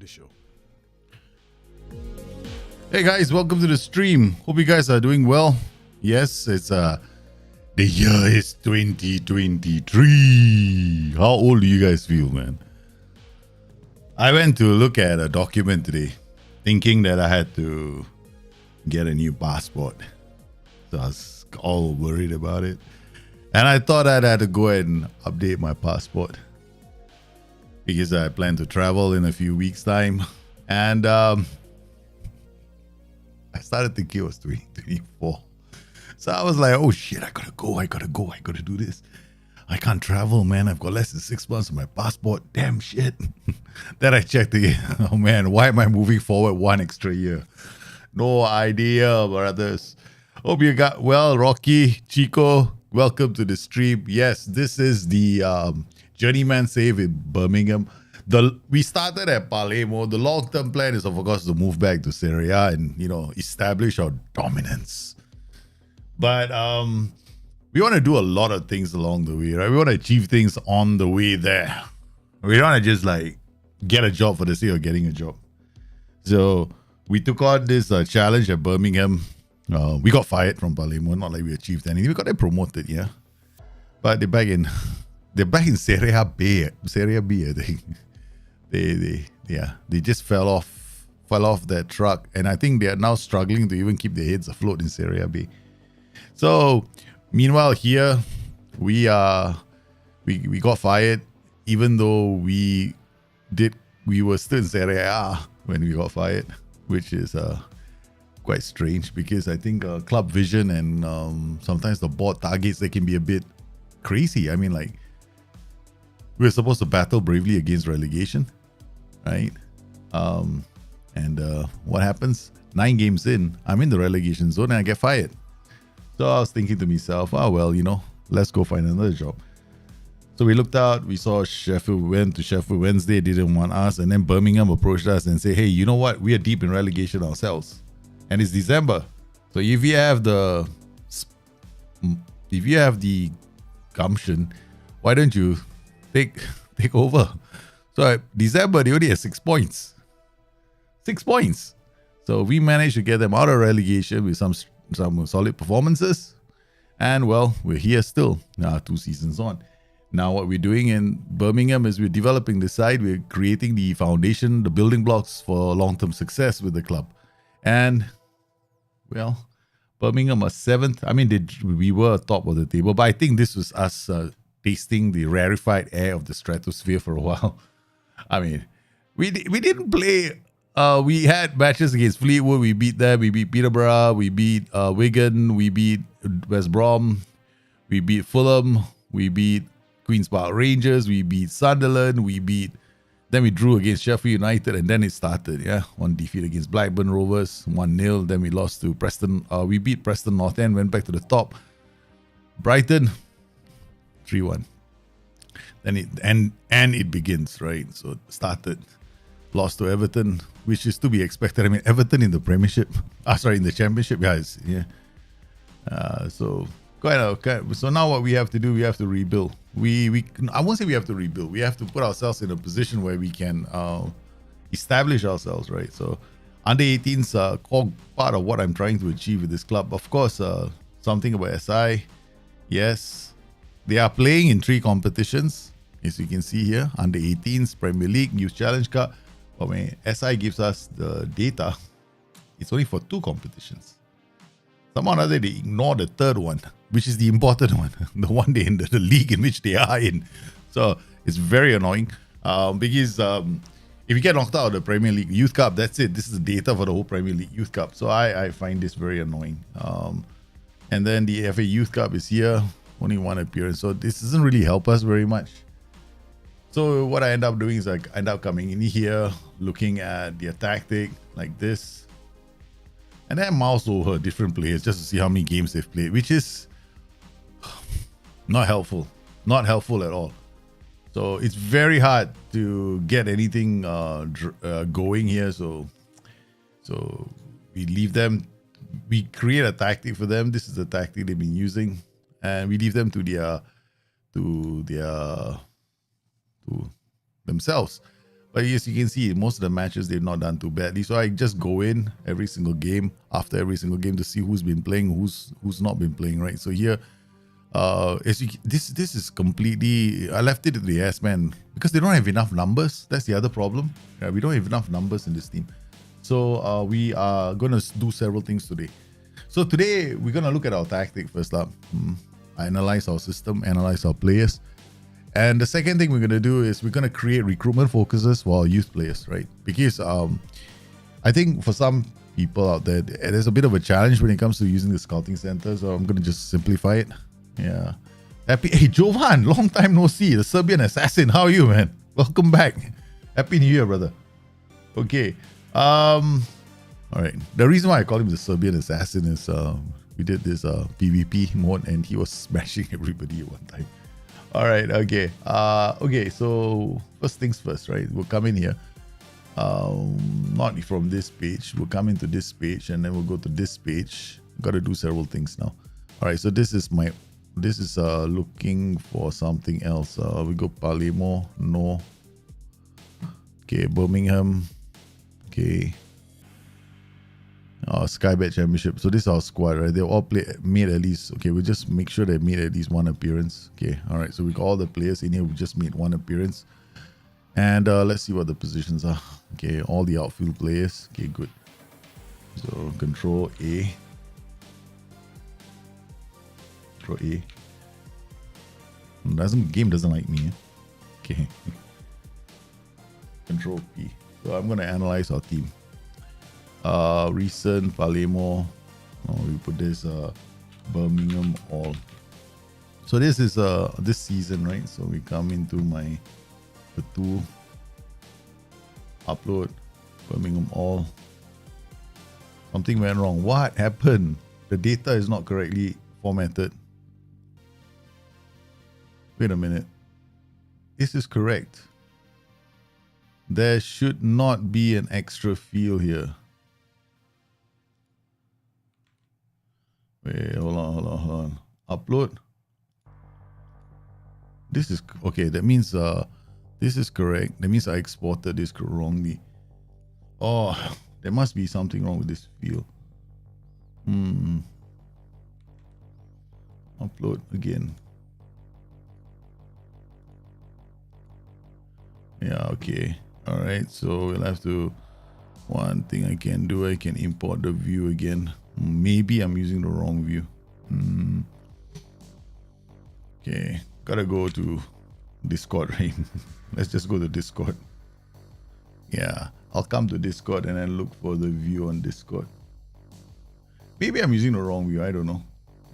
the show. Hey guys, welcome to the stream. Hope you guys are doing well. Yes, it's the year is 2023. How old do you guys feel, man? I went to look at a document today, thinking that I had to get a new passport. So I was all worried about it. And I thought I'd had to go ahead and update my passport because I plan to travel in a few weeks' time. And I started thinking it was 2024. So I was like, oh shit, I gotta do this. I can't travel, man. I've got less than 6 months on my passport. Damn shit. Then I checked again. Oh man, why am I moving forward one extra year? No idea, brothers. Hope you got well. Rocky, Chico, welcome to the stream. Yes, this is the Journeyman save in Birmingham. We started at Palermo. The long-term plan is, of course, to move back to Serie A and, establish our dominance. But we want to do a lot of things along the way, right? We want to achieve things on the way there. We don't want to just get a job for the sake of getting a job. So we took on this challenge at Birmingham. We got fired from Palermo, not like we achieved anything. We got them promoted, yeah. But they're back in Serie B, I think. They just fell off that truck, and I think they are now struggling to even keep their heads afloat in Serie B. So, meanwhile, here we got fired, even though we were still in Serie A when we got fired, which is quite strange because I think club vision and sometimes the board targets, they can be a bit crazy. I mean, we're supposed to battle bravely against relegation, right? And what happens? 9 games in, I'm in the relegation zone and I get fired. So I was thinking to myself, let's go find another job. So we looked out, we saw Sheffield, went to Sheffield Wednesday, didn't want us, and then Birmingham approached us and said, hey, you know what? We are deep in relegation ourselves. And it's December. So if you have the gumption, why don't you take over? So December, they only had 6 points. 6 points. So we managed to get them out of relegation with some solid performances. And well, we're here still, 2 seasons on. Now what we're doing in Birmingham is we're developing the side. We're creating the foundation, the building blocks for long-term success with the club. And well, Birmingham was 7th. I mean, we were top of the table, but I think this was us tasting the rarefied air of the stratosphere for a while. I mean, we didn't play. We had matches against Fleetwood. We beat them. We beat Peterborough. We beat Wigan. We beat West Brom. We beat Fulham. We beat Queen's Park Rangers. We beat Sunderland. Then we drew against Sheffield United, and then it started. Yeah, 1 defeat against Blackburn Rovers, 1-0. Then we lost to Preston. We beat Preston North End, went back to the top. Brighton, 3-1. Then it begins, right? So it started. Lost to Everton, which is to be expected. I mean, Everton in the Premiership. In the Championship, guys. Yeah. So now what we have to do, we have to rebuild. I won't say we have to rebuild. We have to put ourselves in a position where we can establish ourselves, right? So under 18s are part of what I'm trying to achieve with this club. Of course, something about SI. Yes, they are playing in 3 competitions, as you can see here. Under 18s, Premier League, Youth Challenge Cup. But when SI gives us the data, it's only for 2 competitions. Somehow or other, they ignore the 3rd one, which is the important one, the one in the league in which they are in. So it's very annoying because if you get knocked out of the Premier League Youth Cup, that's it. This is the data for the whole Premier League Youth Cup. So I find this very annoying. And then the FA Youth Cup is here, only 1 appearance. So this doesn't really help us very much. So what I end up doing is I end up coming in here, looking at their tactic like this. And then mouse over different players just to see how many games they've played, which is not helpful. Not helpful at all. So it's very hard to get anything going here. So we leave them. We create a tactic for them. This is the tactic they've been using. And we leave them to themselves. But as you can see, most of the matches, they've not done too badly. So I just go in every single game, after every single game, to see who's been playing, who's not been playing, right? So here, this is completely, I left it to the ass, man, because they don't have enough numbers. That's the other problem. We don't have enough numbers in this team. So we are going to do several things today. So today, we're going to look at our tactic first up. Analyze our system, analyze our players. And the second thing we're going to do is we're going to create recruitment focuses for our youth players, right? Because I think for some people out there, there's a bit of a challenge when it comes to using the scouting center. So I'm going to just simplify it. Yeah. Happy. Hey, Jovan, long time no see. The Serbian assassin. How are you, man? Welcome back. Happy New Year, brother. Okay. All right. The reason why I call him the Serbian assassin is we did this PvP mode and he was smashing everybody at one time. All right. Okay. Okay. So first things first, right? We'll come in here. Not from this page. We'll come into this page and then we'll go to this page. Got to do several things now. All right. So this is looking for something else. We go Palermo. No. Okay. Birmingham. Okay. Skybet Championship. So this is our squad, right? They all made at least. Okay, we'll just make sure they made at least one appearance. Okay, all right. So we got all the players in here. We just made one appearance, and let's see what the positions are. Okay, all the outfield players. Okay, good. So Control A. Control A. Game doesn't like me. Okay. Control P. So I'm gonna analyze our team. Recent Palermo. We put this Birmingham all. So this is this season, right? So we come into the tool, upload Birmingham all. Something went wrong. What happened? The data is not correctly formatted. Wait a minute. This is correct. There should not be an extra field here. Wait, hold on. Upload. This is okay. That means this is correct. That means I exported this wrongly. Oh, there must be something wrong with this field. Upload again. Yeah, okay. All right. So we'll have to. One thing I can do, I can import the view again. Maybe I'm using the wrong view. Okay, gotta go to Discord, right? Let's just go to Discord. Yeah, I'll come to Discord and then look for the view on Discord. Maybe I'm using the wrong view. I don't know.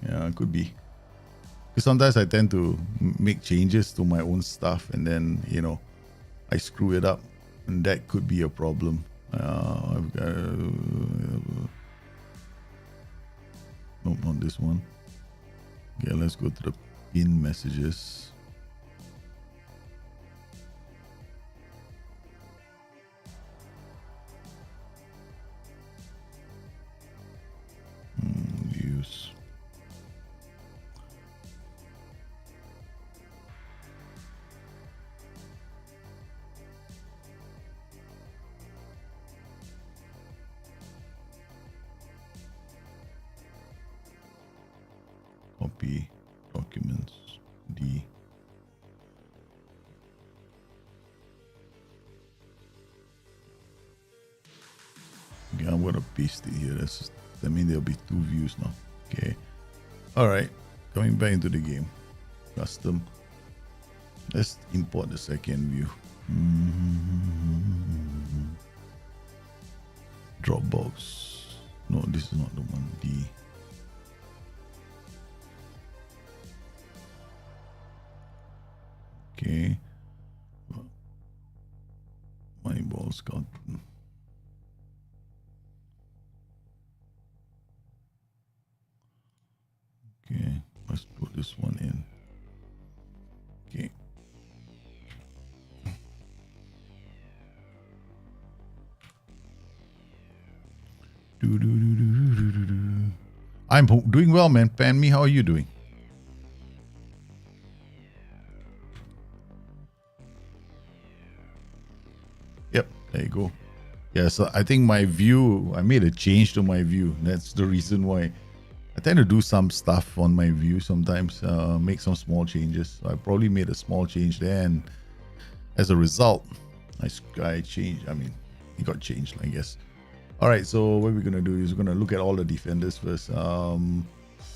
Yeah, it could be. Because sometimes I tend to make changes to my own stuff and then, I screw it up. And that could be a problem. I've got... Nope, not this one. Okay, let's go to the pin messages. Views. Copy documents D. Okay, I'm gonna paste it here. That means there'll be two views now. Okay. All right. Coming back into the game. Custom. Let's import the second view. Dropbox. No, this is not the one. D. Okay. Moneyball Scout. Okay, let's put this one in. Okay. I'm doing well, man. Pan me, how are you doing? There you go. Yeah, so I think my view, I made a change to my view. That's the reason why I tend to do some stuff on my view sometimes, make some small changes. So I probably made a small change there, and as a result, I changed. I mean, it got changed, I guess. All right, so what we're going to do is we're going to look at all the defenders first.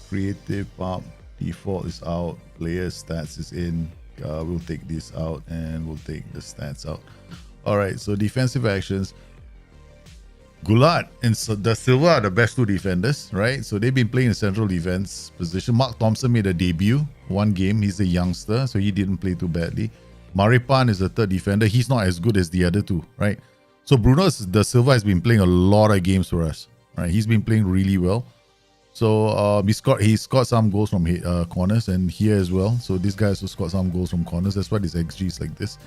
Creative pump, default is out, player stats is in. We'll take this out and we'll take the stats out. All right, so defensive actions. Goulart and Da Silva are the best two defenders, right? So they've been playing in central defense position. Mark Thompson made a debut, one game. He's a youngster, so he didn't play too badly. Maripan is the third defender. He's not as good as the other two, right? So Bruno Da Silva has been playing a lot of games for us, right? He's been playing really well. So he scored some goals from corners and here as well. So this guy also scored some goals from corners. That's why his XG is like this.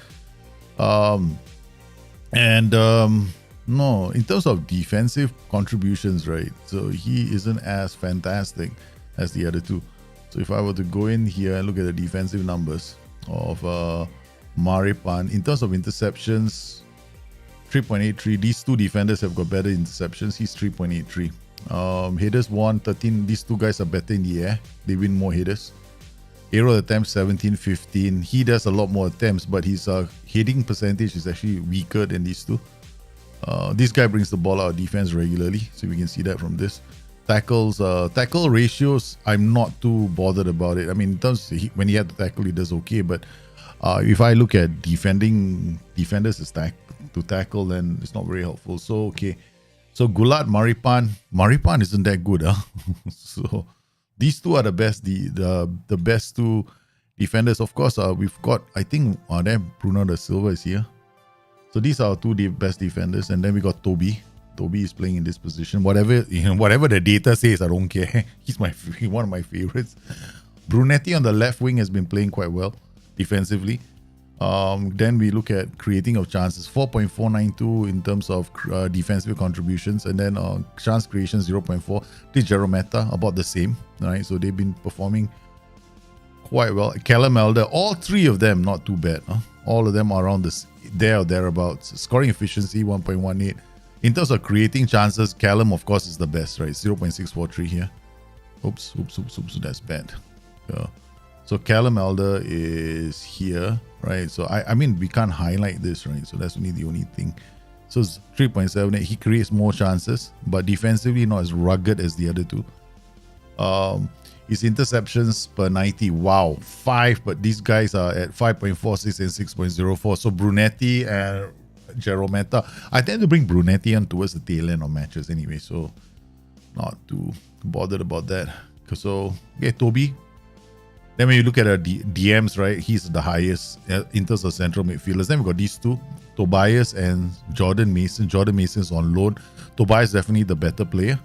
No, in terms of defensive contributions, right? So he isn't as fantastic as the other two. So if I were to go in here and look at the defensive numbers of Maripan, in terms of interceptions, 3.83. These two defenders have got better interceptions. He's 3.83. Headers won 13. These two guys are better in the air. They win more headers. Aerial attempts 17, 15. He does a lot more attempts, but his heading percentage is actually weaker than these two. This guy brings the ball out of defense regularly, so we can see that from this. Tackles, tackle ratios, I'm not too bothered about it. I mean, in terms of when he had to tackle, he does okay. But if I look at defenders to tackle, then it's not very helpful. So okay, so Goulart, Maripan isn't that good, huh? So these two are the best, the best two defenders. Of course, we've got, I think, there Bruno Da Silva is here. So these are our two best defenders, and then we got Toby. Toby is playing in this position. Whatever the data says, I don't care. He's one of my favorites. Brunetti on the left wing has been playing quite well defensively. Then we look at creating of chances, 4.492 in terms of defensive contributions, and then chance creation 0.4. This Jerometa about the same, right? So they've been performing quite well. Callum Elder, all three of them not too bad. Huh? All of them are around this, there or thereabouts. Scoring efficiency 1.18. In terms of creating chances, Callum of course is the best, right? 0.643 here. Oops, that's bad. So Callum Elder is here, right? So I mean, we can't highlight this, right? So that's only the only thing. So it's 3.78. He creates more chances, but defensively not as rugged as the other two. His interceptions per 90, wow, 5, but these guys are at 5.46 and 6.04. So Brunetti and Jerometa, I tend to bring Brunetti on towards the tail end of matches anyway, so not too bothered about that. So, okay, Toby. Then when you look at our DMs, right, he's the highest in terms of central midfielders. Then we got these two, Tobias and Jordan Mason. Jordan Mason is on loan. Tobias is definitely the better player.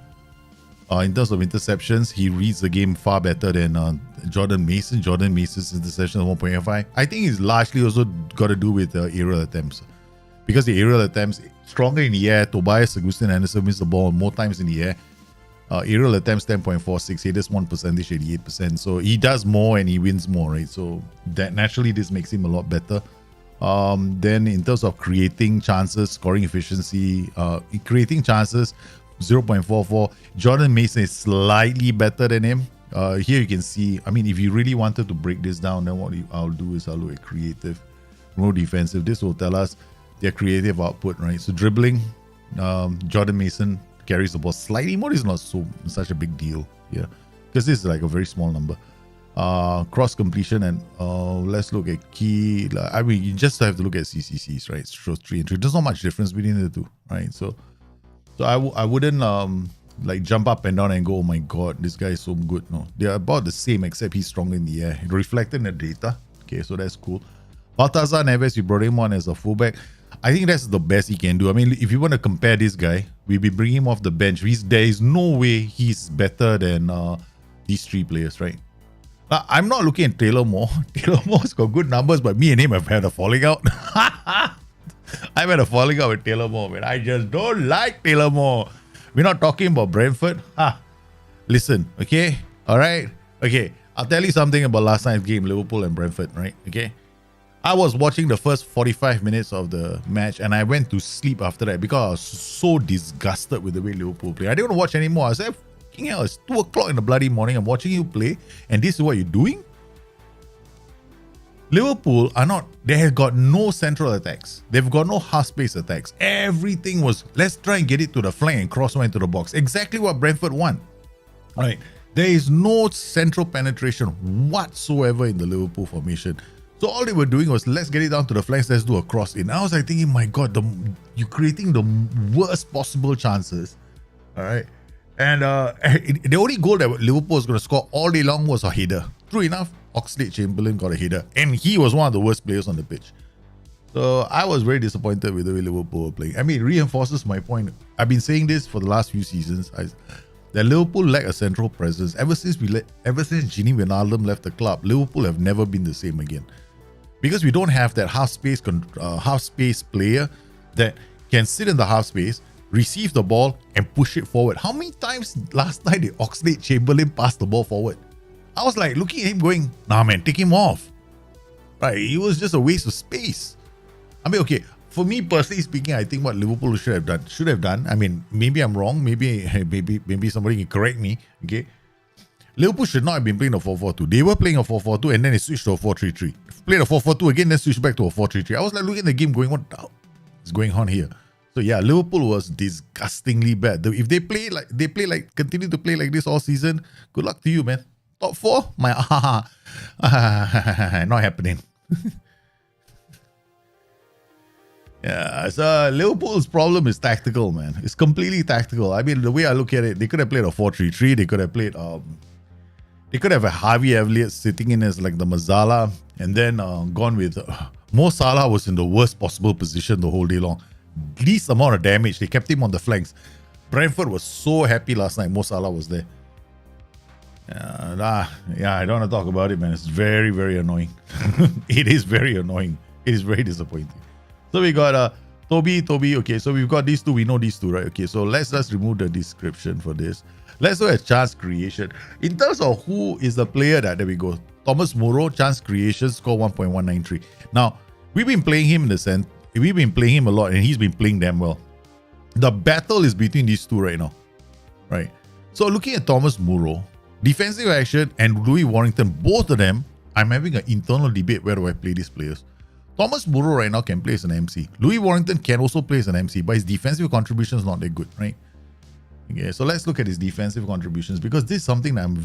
In terms of interceptions, he reads the game far better than Jordan Mason. Jordan Mason's interception is 1.85. I think it's largely also got to do with aerial attempts. Because the aerial attempts, stronger in the air, Tobias Augustin Anderson wins the ball more times in the air. Aerial attempts 10.46, headers 1%, 88%. So he does more and he wins more, right? So that naturally this makes him a lot better. Then in terms of creating chances, scoring efficiency, creating chances, 0.44. Jordan Mason is slightly better than him. Here you can see, I mean, if you really wanted to break this down, then what I'll do is I'll look at creative, no defensive. This will tell us their creative output, right? So dribbling, Jordan Mason carries the ball slightly more. Is not such a big deal here because this is like a very small number. Cross completion and let's look at key. I mean, you just have to look at CCCs, right? So 3 and 3. There's not much difference between the two, right? So I wouldn't like jump up and down and go, oh my god, this guy is so good. No, they're about the same except he's stronger in the air. It reflected in the data. Okay, so that's cool. Baltazar Neves, we brought him on as a fullback. I think that's the best he can do. I mean, if you want to compare this guy, we'll be bringing him off the bench. There is no way he's better than these three players, right? I'm not looking at Taylor Moore. Taylor Moore's got good numbers, but me and him have had a falling out. I've had a falling out with Taylor Moore, man. I just don't like Taylor Moore. We're not talking about Brentford. Listen, okay? All right? Okay, I'll tell you something about last night's game, Liverpool and Brentford, right? Okay? I was watching the first 45 minutes of the match and I went to sleep after that because I was so disgusted with the way Liverpool play. I didn't want to watch anymore. I said, fucking hell, it's 2 o'clock in the bloody morning. I'm watching you play and this is what you're doing? Liverpool are not, they have got no central attacks. They've got no half-space attacks. Everything was, let's try and get it to the flank and cross one into the box. Exactly what Brentford want. All right. There is no central penetration whatsoever in the Liverpool formation. So all they were doing was, let's get it down to the flanks, let's do a cross in. I was like thinking, my God, you're creating the worst possible chances. All right. And the only goal that Liverpool was going to score all day long was a header. True enough, Oxlade-Chamberlain got a header. And he was one of the worst players on the pitch. So I was very disappointed with the way Liverpool were playing. I mean, it reinforces my point. I've been saying this for the last few seasons. That Liverpool lack a central presence. Ever since Gini Wijnaldum left the club, Liverpool have never been the same again. Because we don't have that half space player that can sit in the half space, receive the ball and push it forward. How many times last night did Oxlade-Chamberlain pass the ball forward? I was like looking at him going, nah man, take him off. Right, it was just a waste of space. I mean, okay, for me personally speaking, I think what Liverpool should have done. I mean, maybe I'm wrong. Maybe somebody can correct me. Okay, Liverpool should not have been playing a 4-4-2. They were playing a 4-4-2 and then they switched to a 4-3-3. Played a 4-4-2 again, then switched back to a 4-3-3. I was like looking at the game going, what the hell is going on here? So yeah, Liverpool was disgustingly bad. If they continue to play like this all season, good luck to you, man. Top 4? Not happening. Yeah, so Liverpool's problem is tactical, man. It's completely tactical. I mean, the way I look at it, they could have played a 4-3-3. They could have played they could have a Harvey Elliott sitting in as like the Mazzala and then gone with Mo Salah was in the worst possible position the whole day long. Least amount of damage. They kept him on the flanks. Brentford was so happy last night Mo Salah was there. Yeah, I don't want to talk about it, man. It's very, very annoying. It is very annoying. It is very disappointing. So we got Toby. Okay, so we've got these two. We know these two, right? Okay, so let's just remove the description for this. Let's look at chance creation. In terms of who is the player there we go. Thomas Moreau, chance creation, score 1.193. Now, we've been playing him in the sense, we've been playing him a lot and he's been playing damn well. The battle is between these two right now, right? So looking at Thomas Moreau, defensive action and Louis Warrington, both of them, I'm having an internal debate where do I play these players. Thomas Moreau right now can play as an MC. Louis Warrington can also play as an MC, but his defensive contribution is not that good, right? Okay, so let's look at his defensive contributions because this is something that I'm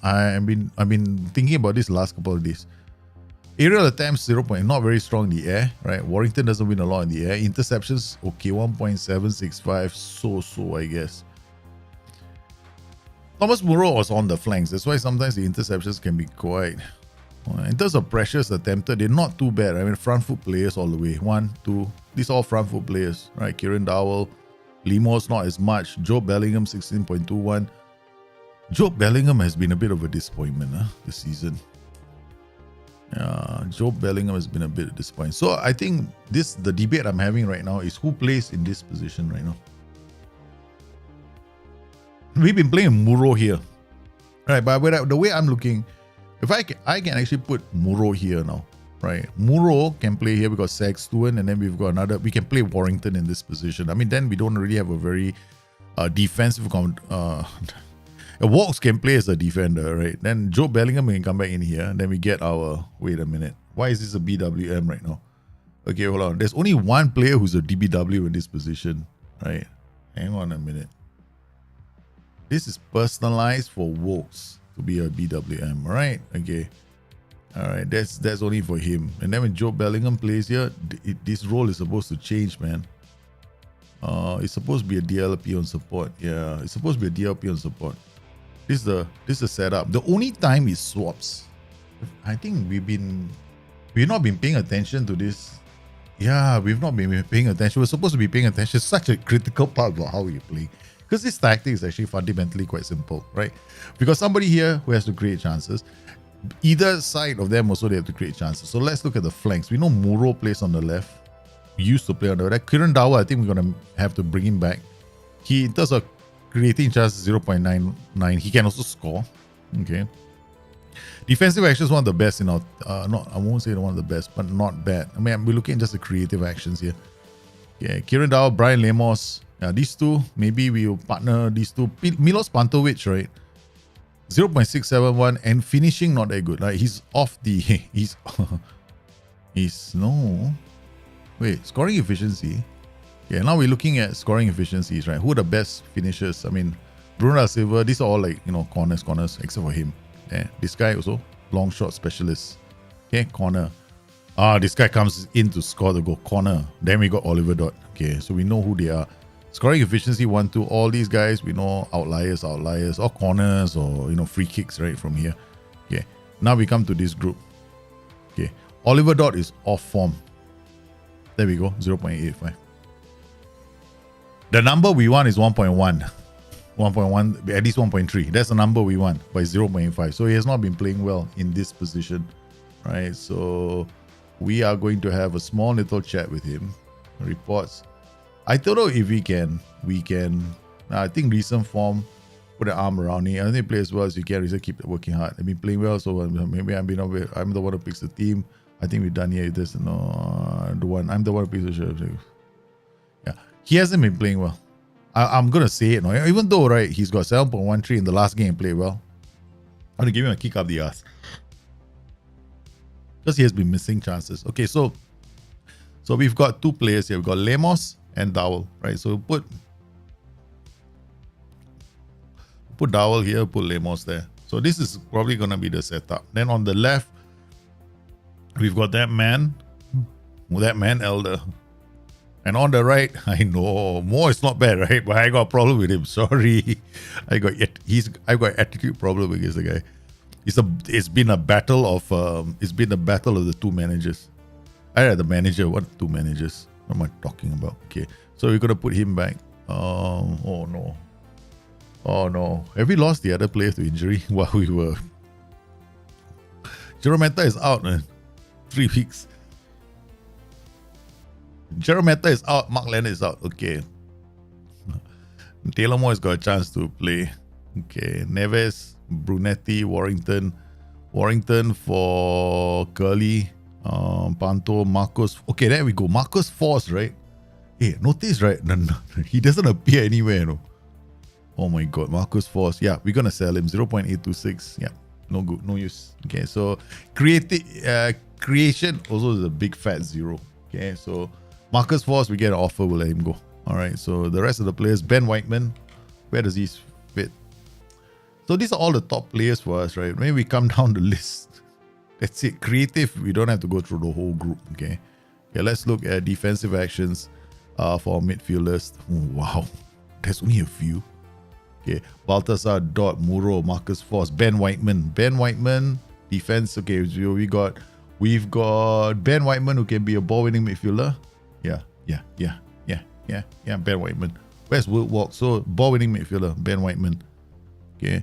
I've been thinking about this last couple of days. Aerial attempts 0. Not very strong in the air, right? Warrington doesn't win a lot in the air. Interceptions, okay, 1.765, so I guess. Thomas Moreau was on the flanks. That's why sometimes the interceptions can be quite. In terms of pressures attempted, they're not too bad. I mean, front foot players all the way. 1, 2. These are all front foot players, right? Kieran Dowell, Limos not as much. Joe Bellingham 16.21. Joe Bellingham has been a bit of a disappointment this season. Joe Bellingham has been a bit disappointing. So I think the debate I'm having right now is who plays in this position right now. We've been playing Muro here, right? But the way I'm looking, if I can actually put Muro here now, right? Muro can play here. We got Sexton, and then we've got another. We can play Warrington in this position. I mean, then we don't really have a very defensive. Walks can play as a defender, right? Then Joe Bellingham can come back in here. And then we get our. Wait a minute. Why is this a BWM right now? Okay, hold on. There's only one player who's a DBW in this position, right? Hang on a minute. This is personalized for Wolves to be a BWM, right? Okay. All right, that's only for him. And then when Joe Bellingham plays here, this role is supposed to change, man. It's supposed to be a DLP on support. Yeah, it's supposed to be a DLP on support. This is the setup. The only time he swaps, I think we've not been paying attention to this. Yeah, we've not been paying attention. We're supposed to be paying attention. It's such a critical part of how you play. Because this tactic is actually fundamentally quite simple, right? Because somebody here who has to create chances, either side of them also they have to create chances. So let's look at the flanks. We know Muro plays on the left. We used to play on the right. Kieran Dowell, I think we're going to have to bring him back. He, in terms of creating chances, 0.99. He can also score. Okay. Defensive action is one of the best in our, not, I won't say one of the best, but not bad. I mean, we're looking at just the creative actions here. Yeah, Kieran Dowell, Brian Lemos. Yeah, these two, maybe we will partner these two. Milos Pantovic, right? 0.671 and finishing not that good. Like he's off the, no. Wait, scoring efficiency. Yeah, now we're looking at scoring efficiencies, right? Who are the best finishers? I mean, Bruno da Silva, these are all like, corners, except for him. Yeah, this guy also, long shot specialist. Okay, corner. This guy comes in to score the goal, corner. Then we got Oliver Dot. Okay, so we know who they are. Scoring efficiency 1, 2, all these guys, we know outliers, or corners, or, free kicks, right, from here. Okay, now we come to this group. Okay, Oliver Dot is off form. There we go, 0.85. The number we want is 1.1. 1.1, at least 1.3. That's the number we want, by 0.5. So he has not been playing well in this position, right? So we are going to have a small little chat with him. Reports. I don't know if we can. I think recent form, put an arm around him. I think play as well as you can. Just keep working hard. I've been playing well, so maybe I'm the one who picks the team. I think we're done here with this. No, I'm the one who picks the shirt. Yeah, he hasn't been playing well. I'm gonna say it. No, even though right, he's got 7.13 in the last game, played well. I'm gonna give him a kick up the ass because he has been missing chances. Okay, so we've got two players here. We've got Lemos and Dowell, right? So put Dowell here, put Lemos there. So this is probably gonna be the setup. Then on the left, we've got that man Elder. And on the right, I know Mo is not bad, right? But I got a problem with him. Sorry, I got attitude problem against the guy. It's been a battle of the two managers. I had the manager. What two managers? What am I talking about? Okay, so we're gonna put him back. Oh no. Have we lost the other player to injury while we were? Journeyman is out, man. 3 weeks. Journeyman is out. Mark Leonard is out. Okay. Taylor Moore has got a chance to play. Okay. Neves, Brunetti, Warrington for Curly, Panto, Marcos. Okay, there we go. Marcus Force, right? Hey, notice, right? No, he doesn't appear anywhere, no. Oh my God, Marcus Force. Yeah, we're gonna sell him 0.826. Yeah, no good, no use. Okay, so creation also is a big fat 0. Okay, so Marcus Force, we get an offer, we'll let him go. All right, so the rest of the players, Ben Whiteman, where does he fit? So these are all the top players for us, right? When we come down the list, that's it. Creative, we don't have to go through the whole group. Okay, let's look at defensive actions for midfielders. Oh, wow, there's only a few. Okay, Baltasar, Dot, Muro, Marcus Force, Ben Whiteman, defense. Okay, so we've got Ben Whiteman, who can be a ball-winning midfielder. Yeah, Ben Whiteman. Where's Woodwalk? So ball-winning midfielder, Ben Whiteman. Okay,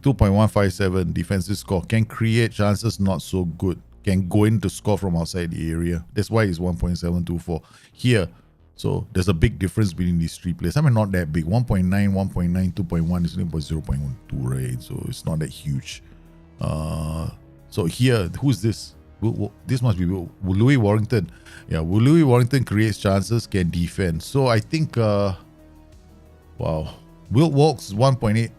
2.157 defensive score. Can create chances, not so good. Can go in to score from outside the area. That's why it's 1.724 here. So there's a big difference between these three players. I mean, not that big. 1.9, 1.9, 2.1 is only 0.12, right? So it's not that huge. So here, who's this? This must be Louis Warrington. Yeah, Louis Warrington creates chances, can defend. So I think, wow. Will Walks 1.8.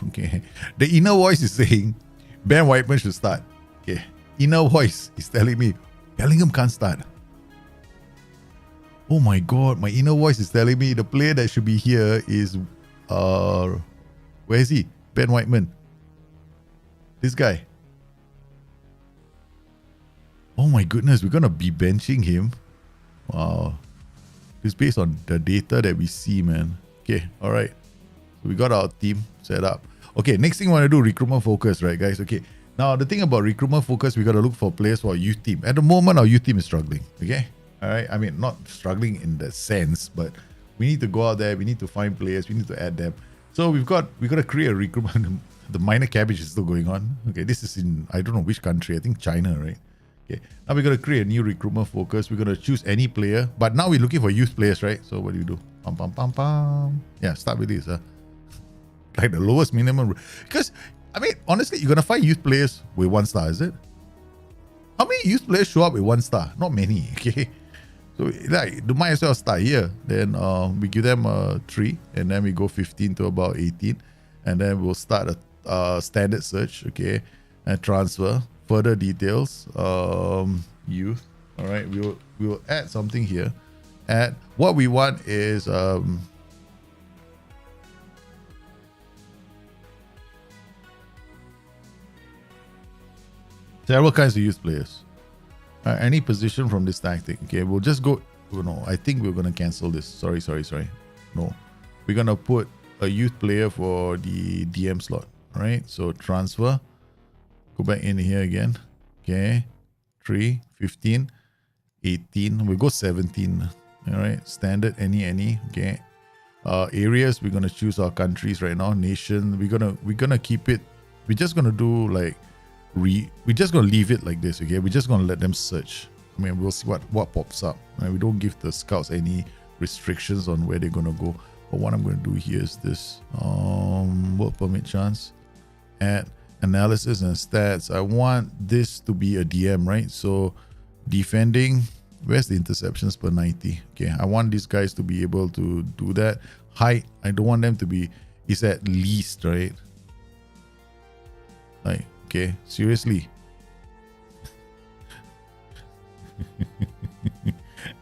Okay. The inner voice is saying Ben Whiteman should start. Okay. Inner voice is telling me Bellingham can't start. Oh my God, my inner voice is telling me the player that should be here is where is he? Ben Whiteman. This guy. Oh my goodness, we're gonna be benching him. Wow. It's based on the data that we see, man. Okay, alright. So we got our team set up. Okay, next thing we want to do, recruitment focus, right, guys? Okay. Now, the thing about recruitment focus, we got to look for players for our youth team. At the moment, our youth team is struggling. Okay? Alright? I mean, not struggling in that sense, but we need to go out there, we need to find players, we need to add them. So we got to create a recruitment. The minor cabbage is still going on. Okay, this is in, I don't know which country, I think China, right? Okay, now we're going to create a new recruitment focus. We're going to choose any player, but now we're looking for youth players, right? So what do you do? Yeah, start with this. like the lowest minimum. Because, I mean, honestly, you're going to find youth players with 1 star, is it? How many youth players show up with 1 star? Not many, okay? So, like, you might as well start here. Then we give them a 3, and then we go 15 to about 18. And then we'll start a standard search, okay? And transfer. Further details. Youth. All right, we'll add something here. And what we want is several kinds of youth players. Any position from this tactic. Okay, we'll just go. No, I think we're gonna cancel this. Sorry. No, we're gonna put a youth player for the DM slot. All right, so transfer. Go back in here again. Okay, 3, 15, 18. We'll go 17. All right, standard any. Okay, areas, we're gonna choose our countries right now. Nation, we're gonna keep it. We're just gonna do like we're just gonna leave it like this. Okay, we're just gonna let them search. I mean, we'll see what pops up. Right? We don't give the scouts any restrictions on where they're gonna go. But what I'm gonna do here is this: work permit chance, add analysis and stats. I want this to be a DM, right? So defending. Where's the interceptions per 90? Okay, I want these guys to be able to do that. Height, I don't want them to be, it's at least, right? Like, okay, seriously.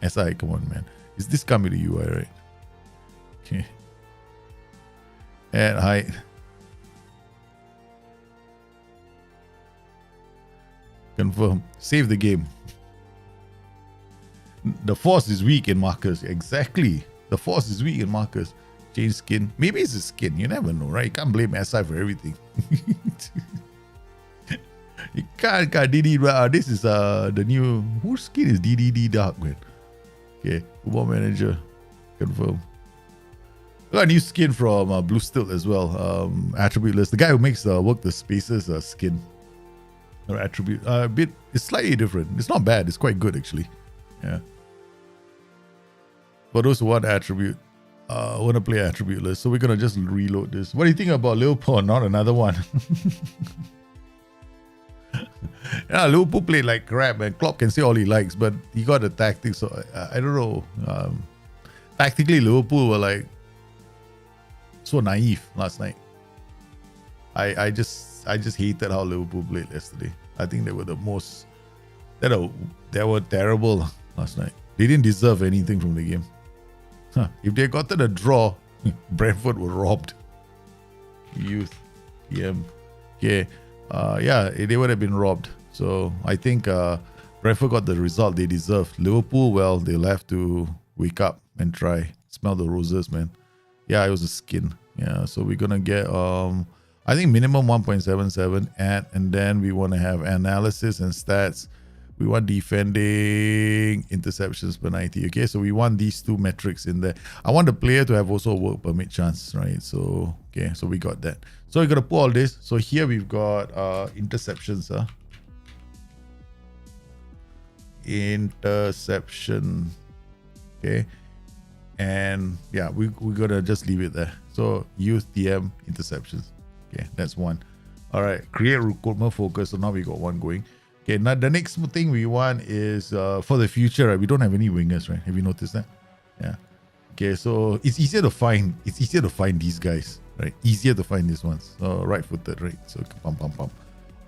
SI, come on, man. Is this coming to UI, right? Okay. Add height. Confirm. Save the game. The force is weak in Marcus. Exactly. The force is weak in Marcus. Change skin. Maybe it's his skin. You never know, right? You can't blame SI for everything. You can't DD. This is the new. Whose skin is DDD Dark, man? Okay. Football manager. Confirm. We got a new skin from Blue Stilt as well. Attribute list. The guy who makes work the spaces skin. Or attribute. It's slightly different. It's not bad. It's quite good actually. Yeah. For those who want attribute, want to play attribute list, so we're gonna just reload this. What do you think about Liverpool? Not another one. Yeah, Liverpool played like crap, and Klopp can say all he likes, but he got the tactics. So I don't know. Tactically, Liverpool were like so naive last night. I just hated how Liverpool played yesterday. I think they were the most. They were terrible last night. They didn't deserve anything from the game. If they gotten a draw, Brentford were robbed. Youth, PM. Okay. Yeah, they would have been robbed. So I think Brentford got the result they deserved. Liverpool, well, they'll have to wake up and try. Smell the roses, man. Yeah, it was a skin. Yeah, so we're gonna get I think minimum 1.77 and then we want to have analysis and stats. We want defending, interceptions per 90. Okay, so we want these two metrics in there. I want the player to have also a work permit chance, right? So, okay, so we got that. So we're going to put all this. So here we've got interceptions. Interception. Okay. And yeah, we're going to just leave it there. So youth DM interceptions. Okay, that's one. All right, create recruitment focus. So now we got one going. Okay, now the next thing we want is for the future, right? We don't have any wingers, right? Have you noticed that? Yeah. Okay, so it's easier to find. It's easier to find these guys, right? Easier to find these ones. So right-footed, right? So pump.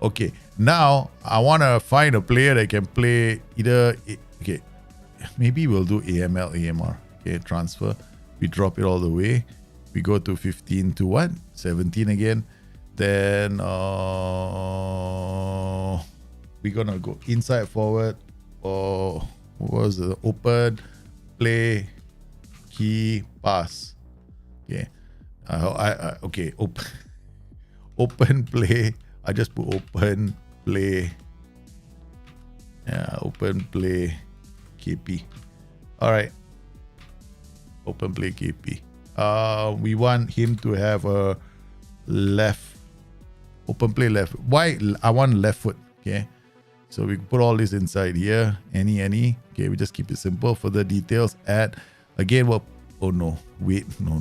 Okay, now I want to find a player that can play either. Okay, maybe we'll do AML, AMR. Okay, transfer. We drop it all the way. We go to 15 to what? 17 again. Then we're gonna go inside forward or what was the open play key pass. Okay, okay, open play. I just put open play. Yeah, open play KP. All right, open play KP. We want him to have a left open play left. Why? I want left foot. Okay. So we put all this inside here. Any. Okay, we just keep it simple. Further details, add. Again, what? Oh no. Wait. No.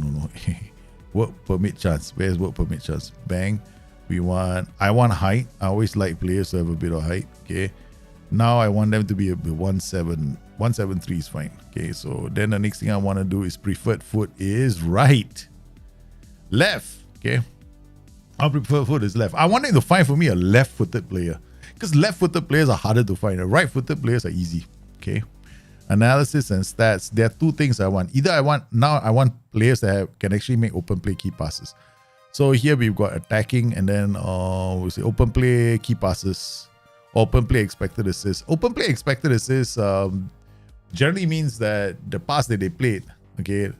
Work permit chance. Where's work permit chance? Bang. I want height. I always like players to have a bit of height. Okay. Now I want them to be a 173 is fine. Okay. So then the next thing I want to do is preferred foot is right. Left. Okay. Our preferred foot is left. I want them to find for me a left-footed player. Because left-footed players are harder to find. Right-footed players are easy. Okay. Analysis and stats. There are two things I want. Either I want players that can actually make open play key passes. So here we've got attacking and then we say open play key passes, open play expected assists. Open play expected assists generally means that the pass that they played, okay,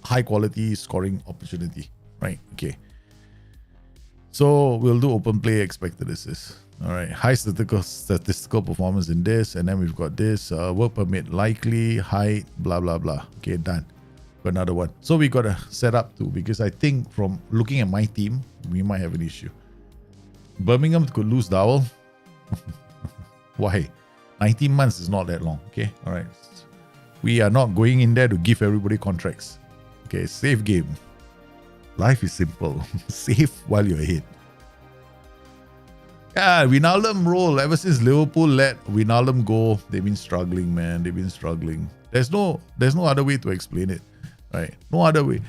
high quality scoring opportunity, right? Okay. So we'll do open play expected assists. All right, high statistical performance in this, and then we've got this work permit likely, height, blah blah blah. Okay, done. Got another one. So we got to set up too, because I think from looking at my team, we might have an issue. Birmingham could lose Dowell. Why? 19 months is not that long. Okay, all right. We are not going in there to give everybody contracts. Okay, safe game. Life is simple. Safe while you're ahead. Yeah, Wijnaldum role. Ever since Liverpool let Wijnaldum go, they've been struggling, man. They've been struggling. There's no other way to explain it, right? No other way.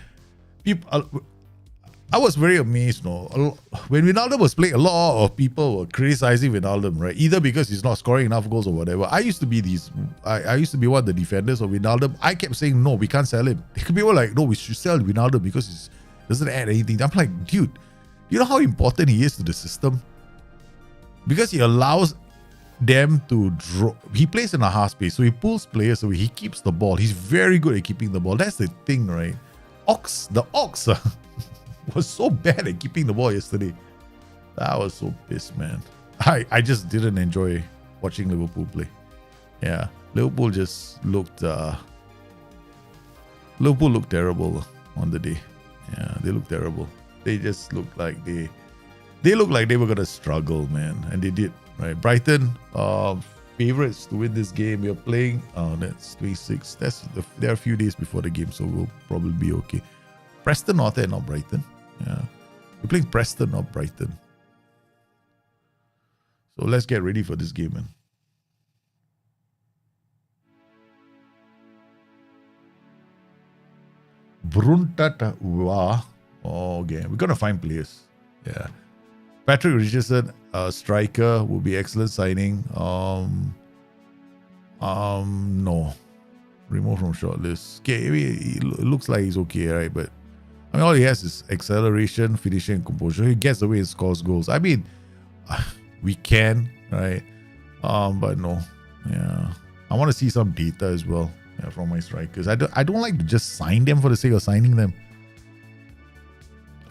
I was very amazed, no. When Wijnaldum was playing, a lot of people were criticizing Wijnaldum, right? Either because he's not scoring enough goals or whatever. I used to be one of the defenders of Wijnaldum. I kept saying, no, we can't sell him. People were like, no, we should sell Wijnaldum because he doesn't add anything. I'm like, dude, you know how important he is to the system? Because he allows them to draw. He plays in a half space, so he pulls players away. He keeps the ball. He's very good at keeping the ball. That's the thing, right? The Ox was so bad at keeping the ball yesterday. I was so pissed, man. I just didn't enjoy watching Liverpool play. Yeah, Liverpool just looked terrible on the day. Yeah, they looked terrible. They just looked like they looked like they were gonna struggle, man, and they did. Right, Brighton, favorites to win this game. We are playing. That's 26. There are a few days before the game, so we'll probably be okay. Preston North End, not Brighton. Yeah, we're playing Preston, not Brighton. So let's get ready for this game, man. Bruntatawa. Oh, okay, we're gonna find players. Yeah. Patrick Richardson, striker, will be excellent signing. No. Remove from shortlist. Okay, it looks like he's okay, right? But I mean, all he has is acceleration, finishing, and composure. He gets away and scores goals. I mean, we can, right? But no. Yeah. I want to see some data as well, yeah, from my strikers. I don't like to just sign them for the sake of signing them.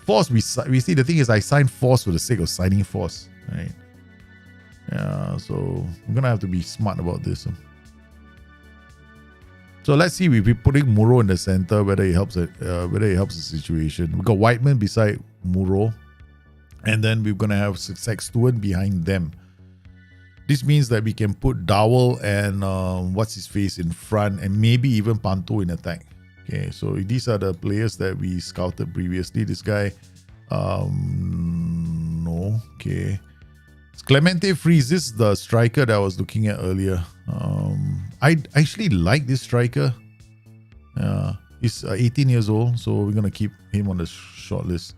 Force, we see, the thing is, I signed Force for the sake of signing Force, right? Yeah, so I'm gonna have to be smart about this. So let's see, we'll be putting Muro in the center, whether it helps the situation. We got Whiteman beside Muro, and then we're gonna have Sexton behind them. This means that we can put Dowell and what's his face in front, and maybe even Panto in attack. Okay, so these are the players that we scouted previously. This guy, no, okay. Clemente Freeze, this is the striker that I was looking at earlier. I actually like this striker. He's 18 years old, so we're gonna keep him on the short list.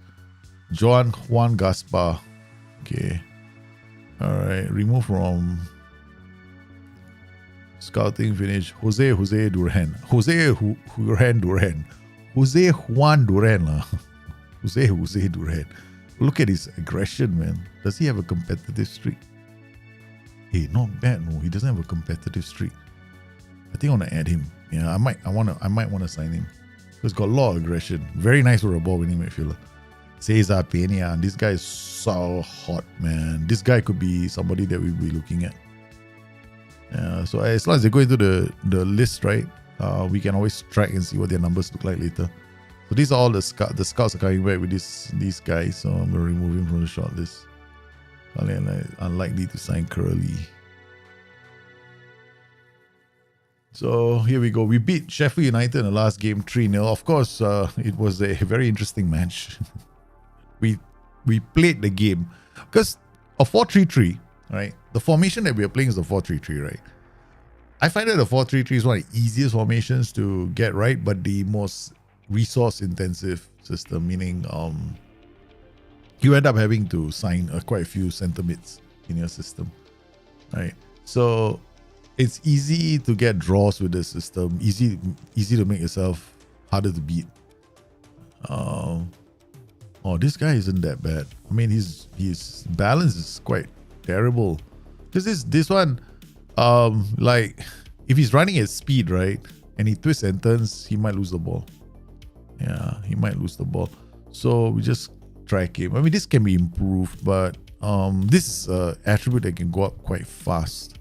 Juan Gaspar, okay. All right, remove from scouting finish. Jose Duran. Jose Juan Duran. Jose Duran. Look at his aggression, man. Does he have a competitive streak? Hey, not bad. No, he doesn't have a competitive streak. I think I want to add him. Yeah, I might want to sign him. He's got a lot of aggression. Very nice for a ball winning midfielder. Cesar Pena. This guy is so hot, man. This guy could be somebody that we'll be looking at. So as long as they go into the list, right, we can always track and see what their numbers look like later. So these are all the scouts are coming back with these guys. So I'm gonna remove him from the short list. Unlikely to sign Curly. So here we go. We beat Sheffield United in the last game 3-0. Of course, it was a very interesting match. we played the game because a 4-3-3, right? The formation that we are playing is the 4-3-3, right? I find that the 4-3-3 is one of the easiest formations to get right, but the most resource-intensive system, meaning you end up having to sign quite a few centre mids in your system, right? So it's easy to get draws with this system, easy to make yourself harder to beat. Oh, this guy isn't that bad. I mean, his balance is quite terrible. Because this one, like, if he's running at speed, right, and he twists and turns, he might lose the ball. Yeah, he might lose the ball. So we just track him. I mean, this can be improved, but this is an attribute that can go up quite fast.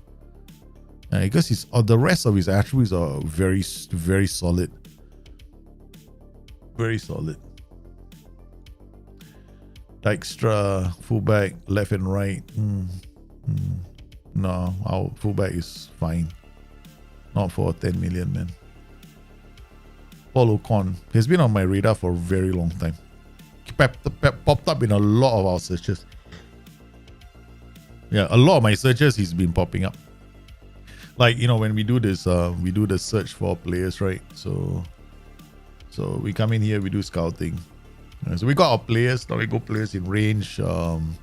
Because the rest of his attributes are very, very solid. Very solid. Dijkstra, fullback, left and right. No, our fullback is fine. Not for 10 million, man. Paul Ocon has been on my radar for a very long time. Popped up in a lot of our searches. Yeah, a lot of my searches he's been popping up. Like, you know, when we do this, we do the search for players, right? So we come in here, we do scouting. So we got our players. Now we go players in range. Then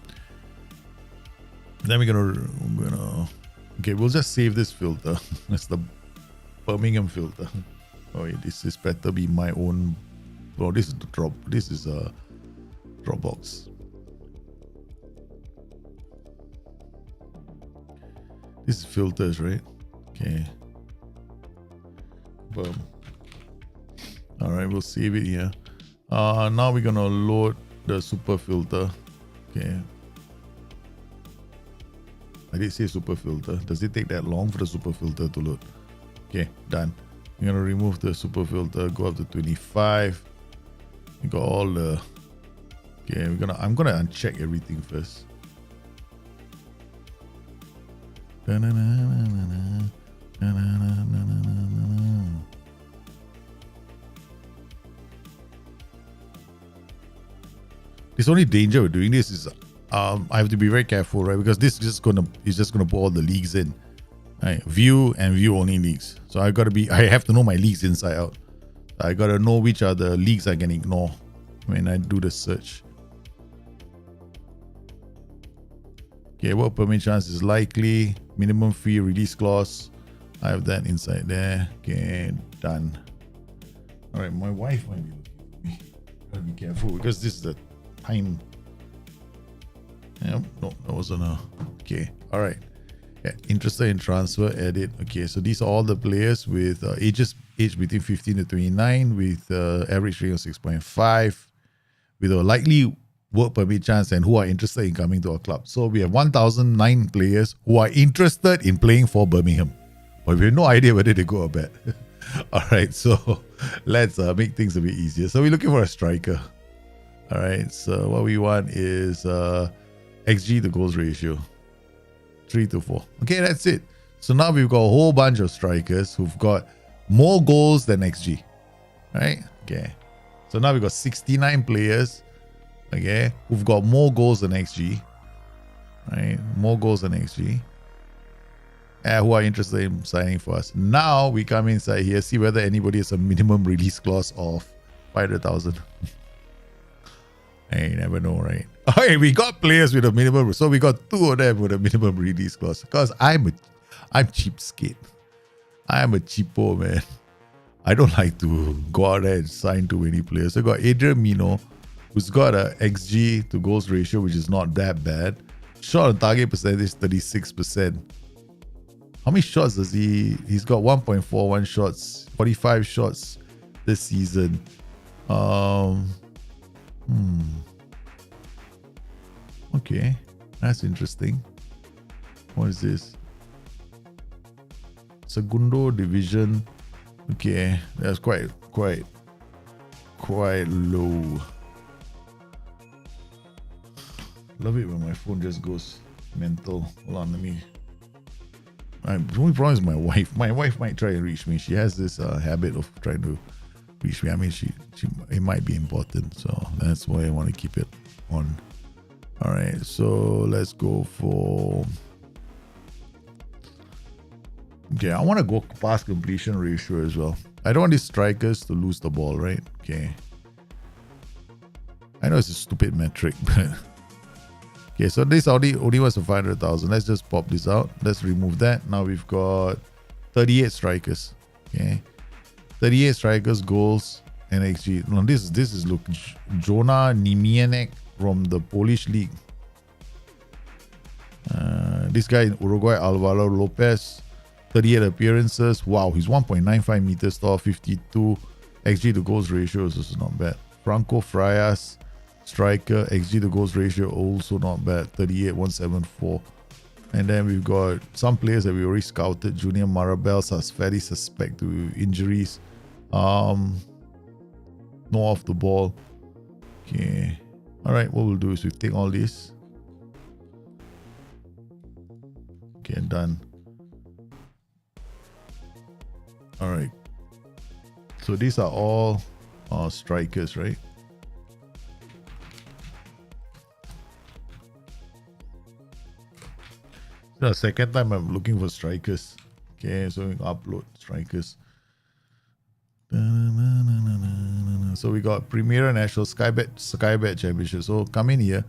we're gonna okay, we'll just save this filter. That's the Birmingham filter. Oh, yeah, this better be my own. Oh, this is the drop. This is a Dropbox. This is filters, right? Okay. Boom. All right, we'll save it here. Now we're gonna load the super filter. Okay. I did say super filter. Does it take that long for the super filter to load? Okay, done. We're gonna remove the super filter, go up to 25. We got all the. Okay, I'm gonna uncheck everything first. The only danger with doing this is I have to be very careful, right? Because this is just gonna put all the leagues in, right? View and view only leagues. So I have to know my leagues inside out. I gotta know which are the leagues I can ignore when I do the search. Okay, work permit chance is likely. Minimum fee release clause. I have that inside there. Okay, done. All right, my wife might be looking for me. Gotta be careful because this is the time. Yep, no, that wasn't a. Okay, all right. Yeah, interested in transfer, edit. Okay, so these are all the players with age between 15 to 29, with average rating of 6.5, with a likely work permit chance, and who are interested in coming to our club. So we have 1,009 players who are interested in playing for Birmingham, but we have no idea whether they go or bad. All right, so let's make things a bit easier. So we're looking for a striker. All right, so what we want is XG to goals ratio, 3-4. Okay, that's it. So now we've got a whole bunch of strikers who've got more goals than XG, right? Okay, so now we've got 69 players, okay, who've got more goals than XG, right? More goals than XG, who are interested in signing for us. Now we come inside here, see whether anybody has a minimum release clause of 500,000. Hey, you never know, right? Okay, we got players with a minimum, so we got 2 of them with a minimum release clause. Because I'm cheapskate. I'm a cheapo, man. I don't like to go out there and sign too many players. I got Adrian Mino, who's got a XG to goals ratio, which is not that bad. Shot on target percentage, 36%. How many shots does he? He's got 1.41 shots, 45 shots this season. Okay, that's interesting. What is this? Segundo division. Okay, that's quite low. Love it when my phone just goes mental. Hold on, let me The only problem is my wife. My wife might try and reach me. She has this habit of trying to reach me. I mean, it might be important, so that's why I want to keep it on. All right, so let's go for. Okay, I want to go pass completion ratio as well. I don't want these strikers to lose the ball, right? Okay. I know it's a stupid metric, but okay. So this only was for 500,000. Let's just pop this out. Let's remove that. Now we've got 38 strikers. Okay, 38 strikers, goals, and XG. Now this is look Journeyman from the Polish league. This guy in Uruguay, Alvaro Lopez, 38 appearances. Wow, he's 1.95 meters tall, 52 XG to goals ratio is also not bad. Franco Frias, striker, XG to goals ratio also not bad, 38, 174. And then we've got some players that we already scouted. Junior Marabel, fairly suspect to injuries. No off the ball. Okay. All right, what we'll do is we take all this. Okay, done. All right. So these are all strikers, right? The second time I'm looking for strikers. Okay, so we upload strikers. So we got Premier National Sky Bet Championship. So come in here.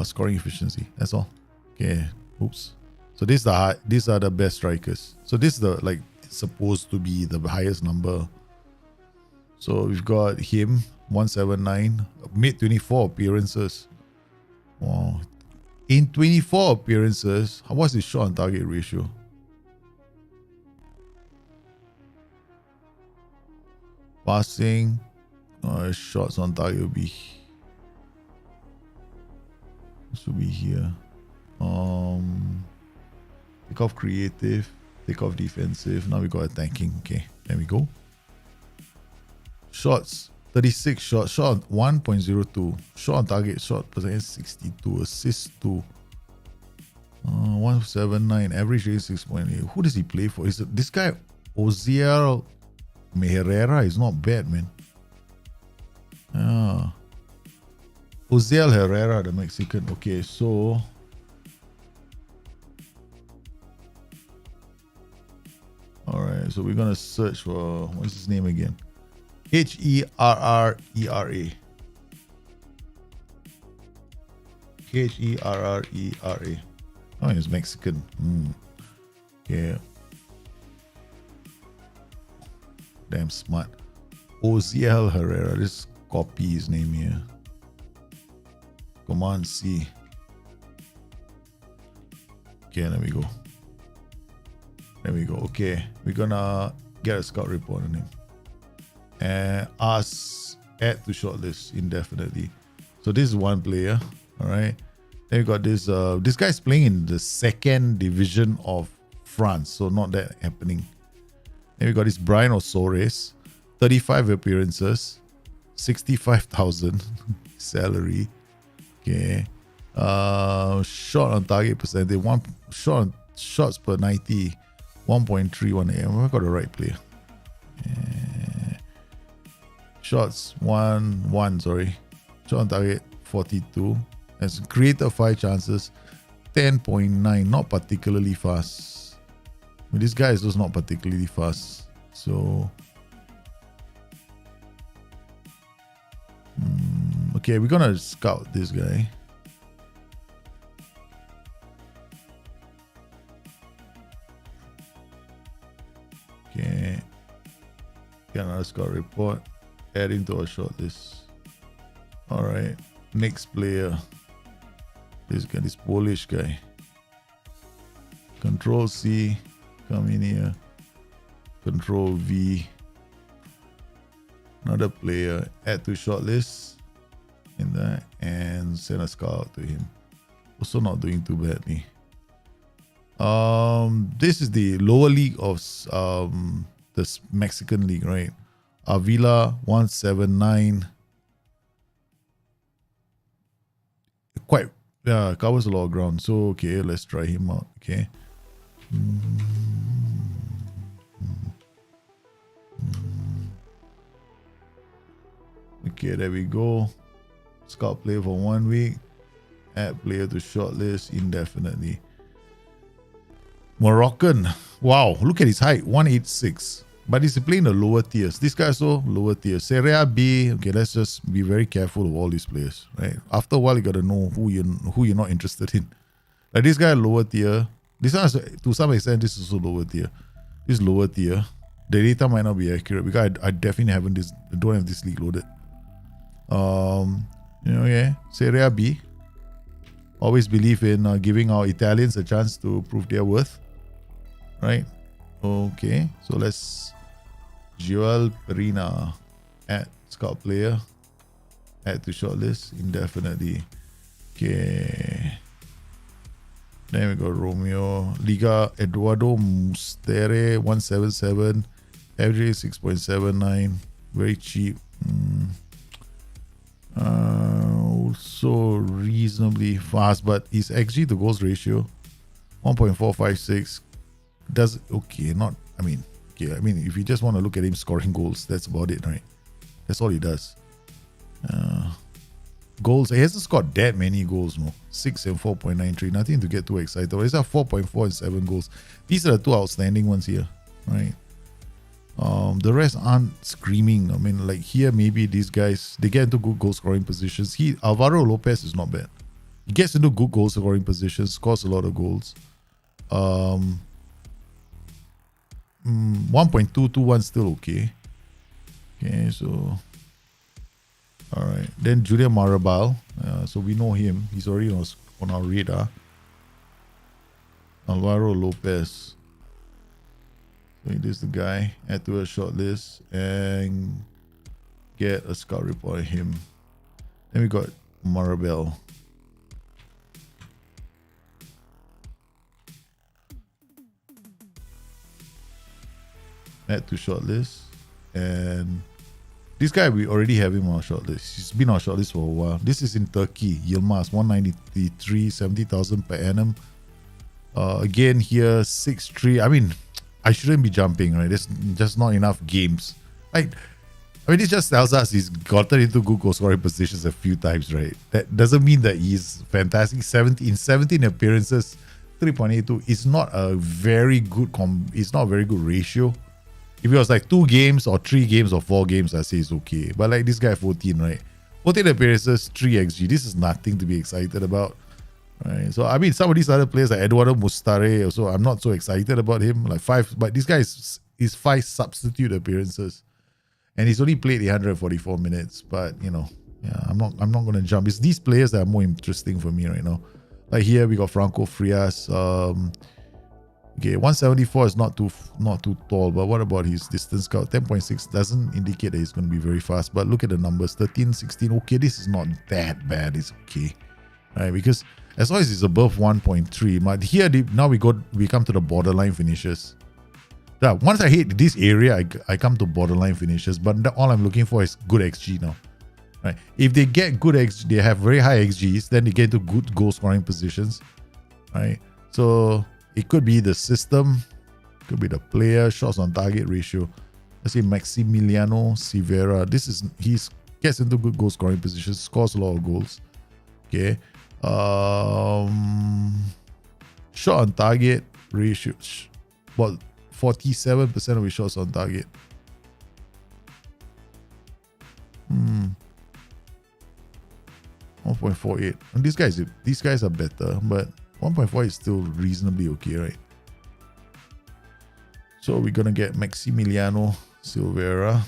Scoring efficiency. That's all. Okay. Oops. So these are the best strikers. So this is the supposed to be the highest number. So we've got him 179, made 24 appearances. Wow. In 24 appearances, what's his shot on target ratio? Passing, shots on target will be. This will be here. Take off creative, take off defensive. Now we got attacking. Okay, there we go. Shots, 36 shots, shot on 1.02. Shot on target, shot percentage 62. Assist 2. 179. Average rating 6.8. Who does he play for? Is this guy Oziel Herrera? Is not bad, man. Oziel Herrera, the Mexican. Okay, so alright, so we're gonna search for what's his name again? Herrera. Herrera. Oh, he's Mexican. Yeah. Damn smart. Oziel Herrera. Just copy his name here. Command C. Okay, there we go. There we go. Okay, we're gonna get a scout report on him. And add to shortlist indefinitely. So this is one player. All right. Then we got this. This guy's playing in the second division of France, so not that happening. Then we got this Brian Osores, 35 appearances, 65,000 salary. Okay. Shot on target percentage, shots per 90, 1.31. I got the right player. Shots 1. Sorry. Shot on target 42. Has created 5 chances, 10.9. Not particularly fast. I mean, this guy is just not particularly fast. So okay, we're gonna scout this guy. Okay, get another scout report. Add into our shortlist. All right, next player. This guy, this Polish guy. Control C, come in here. Control V. Another player. Add to shortlist. In there and send a scout to him. Also not doing too badly. This is the lower league of the Mexican league, right? Avila 179. Quite covers a lot of ground. So okay, let's try him out. Okay. Okay, there we go. Scout player for 1 week. Add player to shortlist indefinitely. Moroccan. Wow, look at his height, 186. But he's playing the lower tiers. This guy also lower tier. Serie B. Okay, let's just be very careful of all these players, right? After a while, you gotta know who you're not interested in. Like this guy, lower tier. This one, to some extent, this is also lower tier. This is lower tier. The data might not be accurate because I definitely don't have this league loaded. Yeah, Serie B. Always believe in giving our Italians a chance to prove their worth, right? Okay, so let's Joel Perina, add scout player, add to shortlist indefinitely. Okay, then we got Romeo Liga Eduardo Mustere 177, average 6.79, very cheap. Also reasonably fast, but his XG to goals ratio 1.456 does okay. If you just want to look at him scoring goals, that's about it, right? That's all he does. Goals, he hasn't scored that many goals, no. 6 and 4.93, nothing to get too excited. He's at 4.4 and 7 goals. These are the two outstanding ones here, right? The rest aren't screaming. I mean, like here, maybe these guys, they get into good goal scoring positions. Alvaro Lopez is not bad. He gets into good goal scoring positions, scores a lot of goals. 1.221 still okay. Okay, so all right. Then Julian Marabal. So we know him. He's already on our radar. Alvaro Lopez. So this is the guy. Add to a short list and get a scout report on him. Then we got Marabel. Add to short list. And this guy, we already have him on our short list. He's been on our short list for a while. This is in Turkey. Yilmaz, 193, 70,000 per annum. Again here, 6'3". I mean, I shouldn't be jumping, right? There's just not enough games. This just tells us he's gotten into good goal scoring positions a few times, right? That doesn't mean that he's fantastic. In 17 appearances, 3.82 is not a very good it's not a very good ratio. If it was like 2 games or 3 games or 4 games, I say it's okay. But like this guy, 14, right? 14 appearances, 3 XG. This is nothing to be excited about. Right. So I mean, some of these other players like Eduardo Mustare, also I'm not so excited about him. Like 5, but this guy is 5 substitute appearances, and he's only played 144 minutes. But yeah, I'm not gonna jump. It's these players that are more interesting for me right now. Like here we got Franco Frias. Okay, 174 is not too tall, but what about his distance scout? 10.6 doesn't indicate that he's going to be very fast. But look at the numbers: 13, 16. Okay, this is not that bad. It's okay, right? Because as long as it's above 1.3, but here now we come to the borderline finishes. Yeah, once I hit this area, I come to borderline finishes. But all I'm looking for is good XG now, right? If they get good XG, they have very high XGs, then they get into good goal scoring positions, right? So it could be the system, could be the player, shots on target ratio. Let's say Maximiliano Silveira. He gets into good goal scoring positions, scores a lot of goals. Okay. Shot on target ratio, about 47% of his shots on target. 1.48. And these guys are better, but 1.4 is still reasonably okay, right? So we're gonna get Maximiliano Silveira.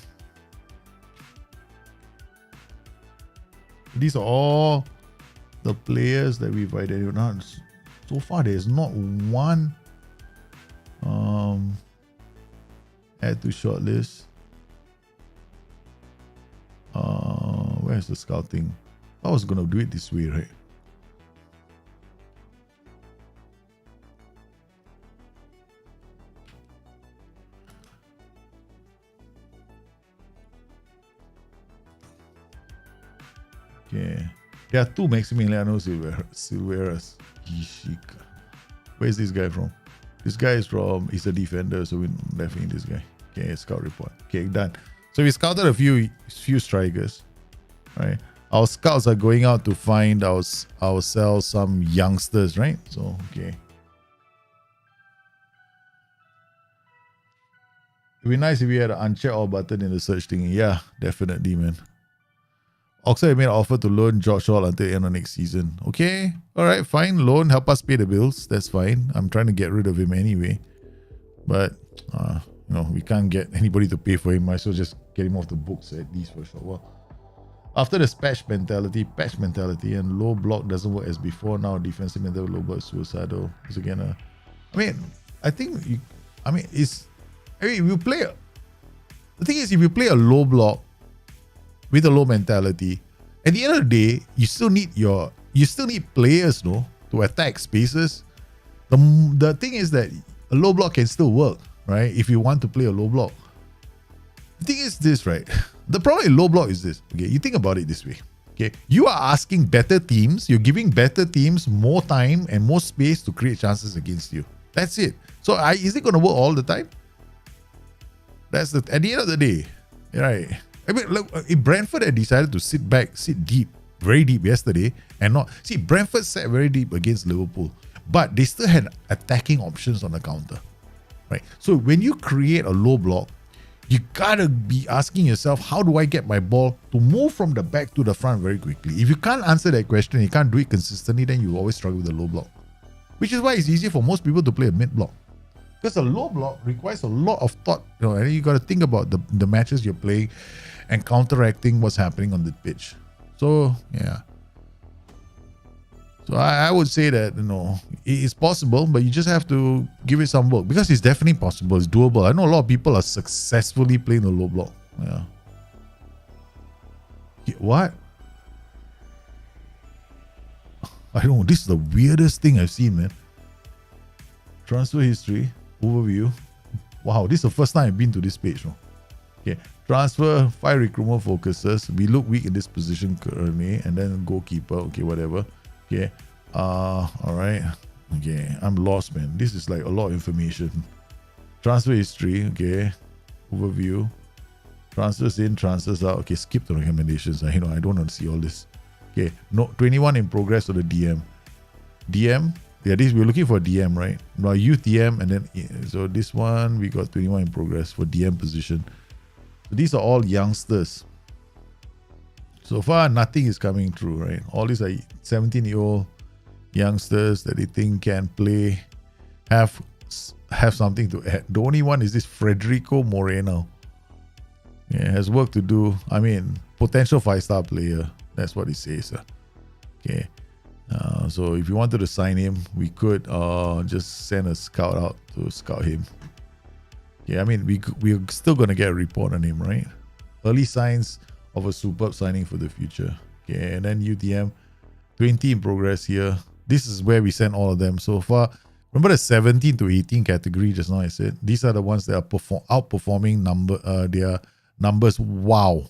These are all the players that we've identified. So far, there's not one add to shortlist. Where's the scouting? I was gonna do it this way, right? Okay. There are 2 Maximiliano Silveras. Where's this guy from? This guy he's a defender, so we definitely this guy. Okay, scout report. Okay, done. So we scouted a few strikers, right? Our scouts are going out to find ourselves some youngsters, right? So, okay. It'd be nice if we had an uncheck all button in the search thing. Yeah, definitely, man. Oxford made an offer to loan George Hall until the end of next season. Okay, all right, fine. Loan, help us pay the bills. That's fine. I'm trying to get rid of him anyway. But, we can't get anybody to pay for him. Might as well just get him off the books at least for a short while. After the patch mentality, and low block doesn't work as before. Now defensive mentality, low block, suicidal. It's again if you play a low block with a low mentality, at the end of the day, you still need players, to attack spaces. The thing is that a low block can still work, right? If you want to play a low block. The thing is this, right? The problem in low block is this. Okay, you think about it this way. Okay, you are asking better teams, you're giving better teams more time and more space to create chances against you. That's it. So is it going to work all the time? At the end of the day, right? I mean, look, if Brentford had decided to sit deep, very deep yesterday, and not see Brentford sat very deep against Liverpool, but they still had attacking options on the counter, right? So when you create a low block, you gotta be asking yourself, how do I get my ball to move from the back to the front very quickly? If you can't answer that question, you can't do it consistently, then you always struggle with the low block, which is why it's easier for most people to play a mid block. Because a low block requires a lot of thought, and you got to think about the matches you're playing and counteracting what's happening on the pitch. So, yeah. So I would say that, it is possible, but you just have to give it some work. Because it's definitely possible. It's doable. I know a lot of people are successfully playing a low block. Yeah. What? I don't know. This is the weirdest thing I've seen, man. Transfer history. Overview. Wow, this is the first time I've been to this page. Okay, transfer, 5 recruitment focuses. We look weak in this position currently, and then goalkeeper. Okay, whatever. Okay, all right. Okay, I'm lost, man. This is like a lot of information. Transfer history. Okay, overview. Transfers in, transfers out. Okay, skip the recommendations. I don't want to see all this. Okay, no 21 in progress for the DM. DM. Yeah, we're looking for DM, right? Now youth DM, and then so this one we got 21 in progress for DM position. So these are all youngsters. So far, nothing is coming through, right? All these are 17-year-old youngsters that they think can play, have something to add. The only one is this Federico Moreno. Yeah, has work to do. I mean, potential 5-star player. That's what he says. Okay. So if you wanted to sign him, we could just send a scout out to scout him. Yeah, I mean, we're still going to get a report on him, right? Early signs of a superb signing for the future. Okay, and then UTM, 20 in progress here. This is where we send all of them so far. Remember the 17 to 18 category just now I said? These are the ones that are outperforming their numbers. Wow.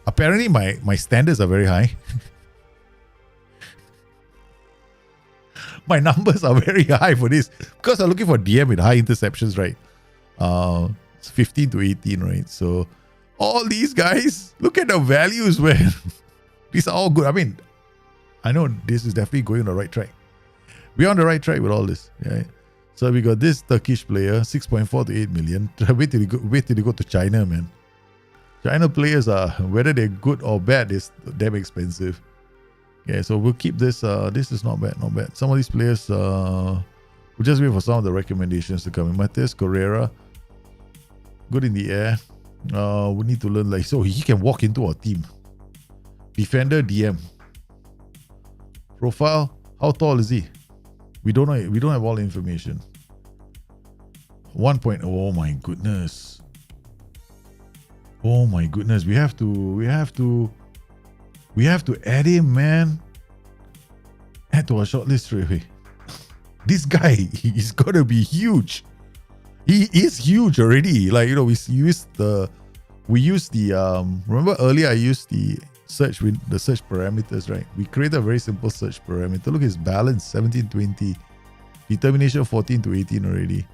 Apparently my standards are very high. My numbers are very high for this because I'm looking for DM with high interceptions, right? It's 15 to 18, right? So all these guys, look at the values, man. These are all good. I mean, I know this is definitely going on the right track. We're on the right track with all this. Right? So we got this Turkish player, 6.4 to 8 million. Wait till you go to China, man. China players are, whether they're good or bad, is damn expensive. Okay, so we'll keep this. This is not bad, not bad. Some of these players, we'll just wait for some of the recommendations to come in. Matheus Correa, good in the air. We need to learn, so he can walk into our team. Defender, DM. Profile, how tall is he? We don't know. We don't have all the information. 1 point. Oh my goodness. Oh my goodness. We have to add him, man. Add to our shortlist straight away. This guy, he's gonna be huge. He is huge already. We used the remember earlier I used the search parameters, right? We created a very simple search parameter. Look at his balance, 1720. Determination 14 to 18 already.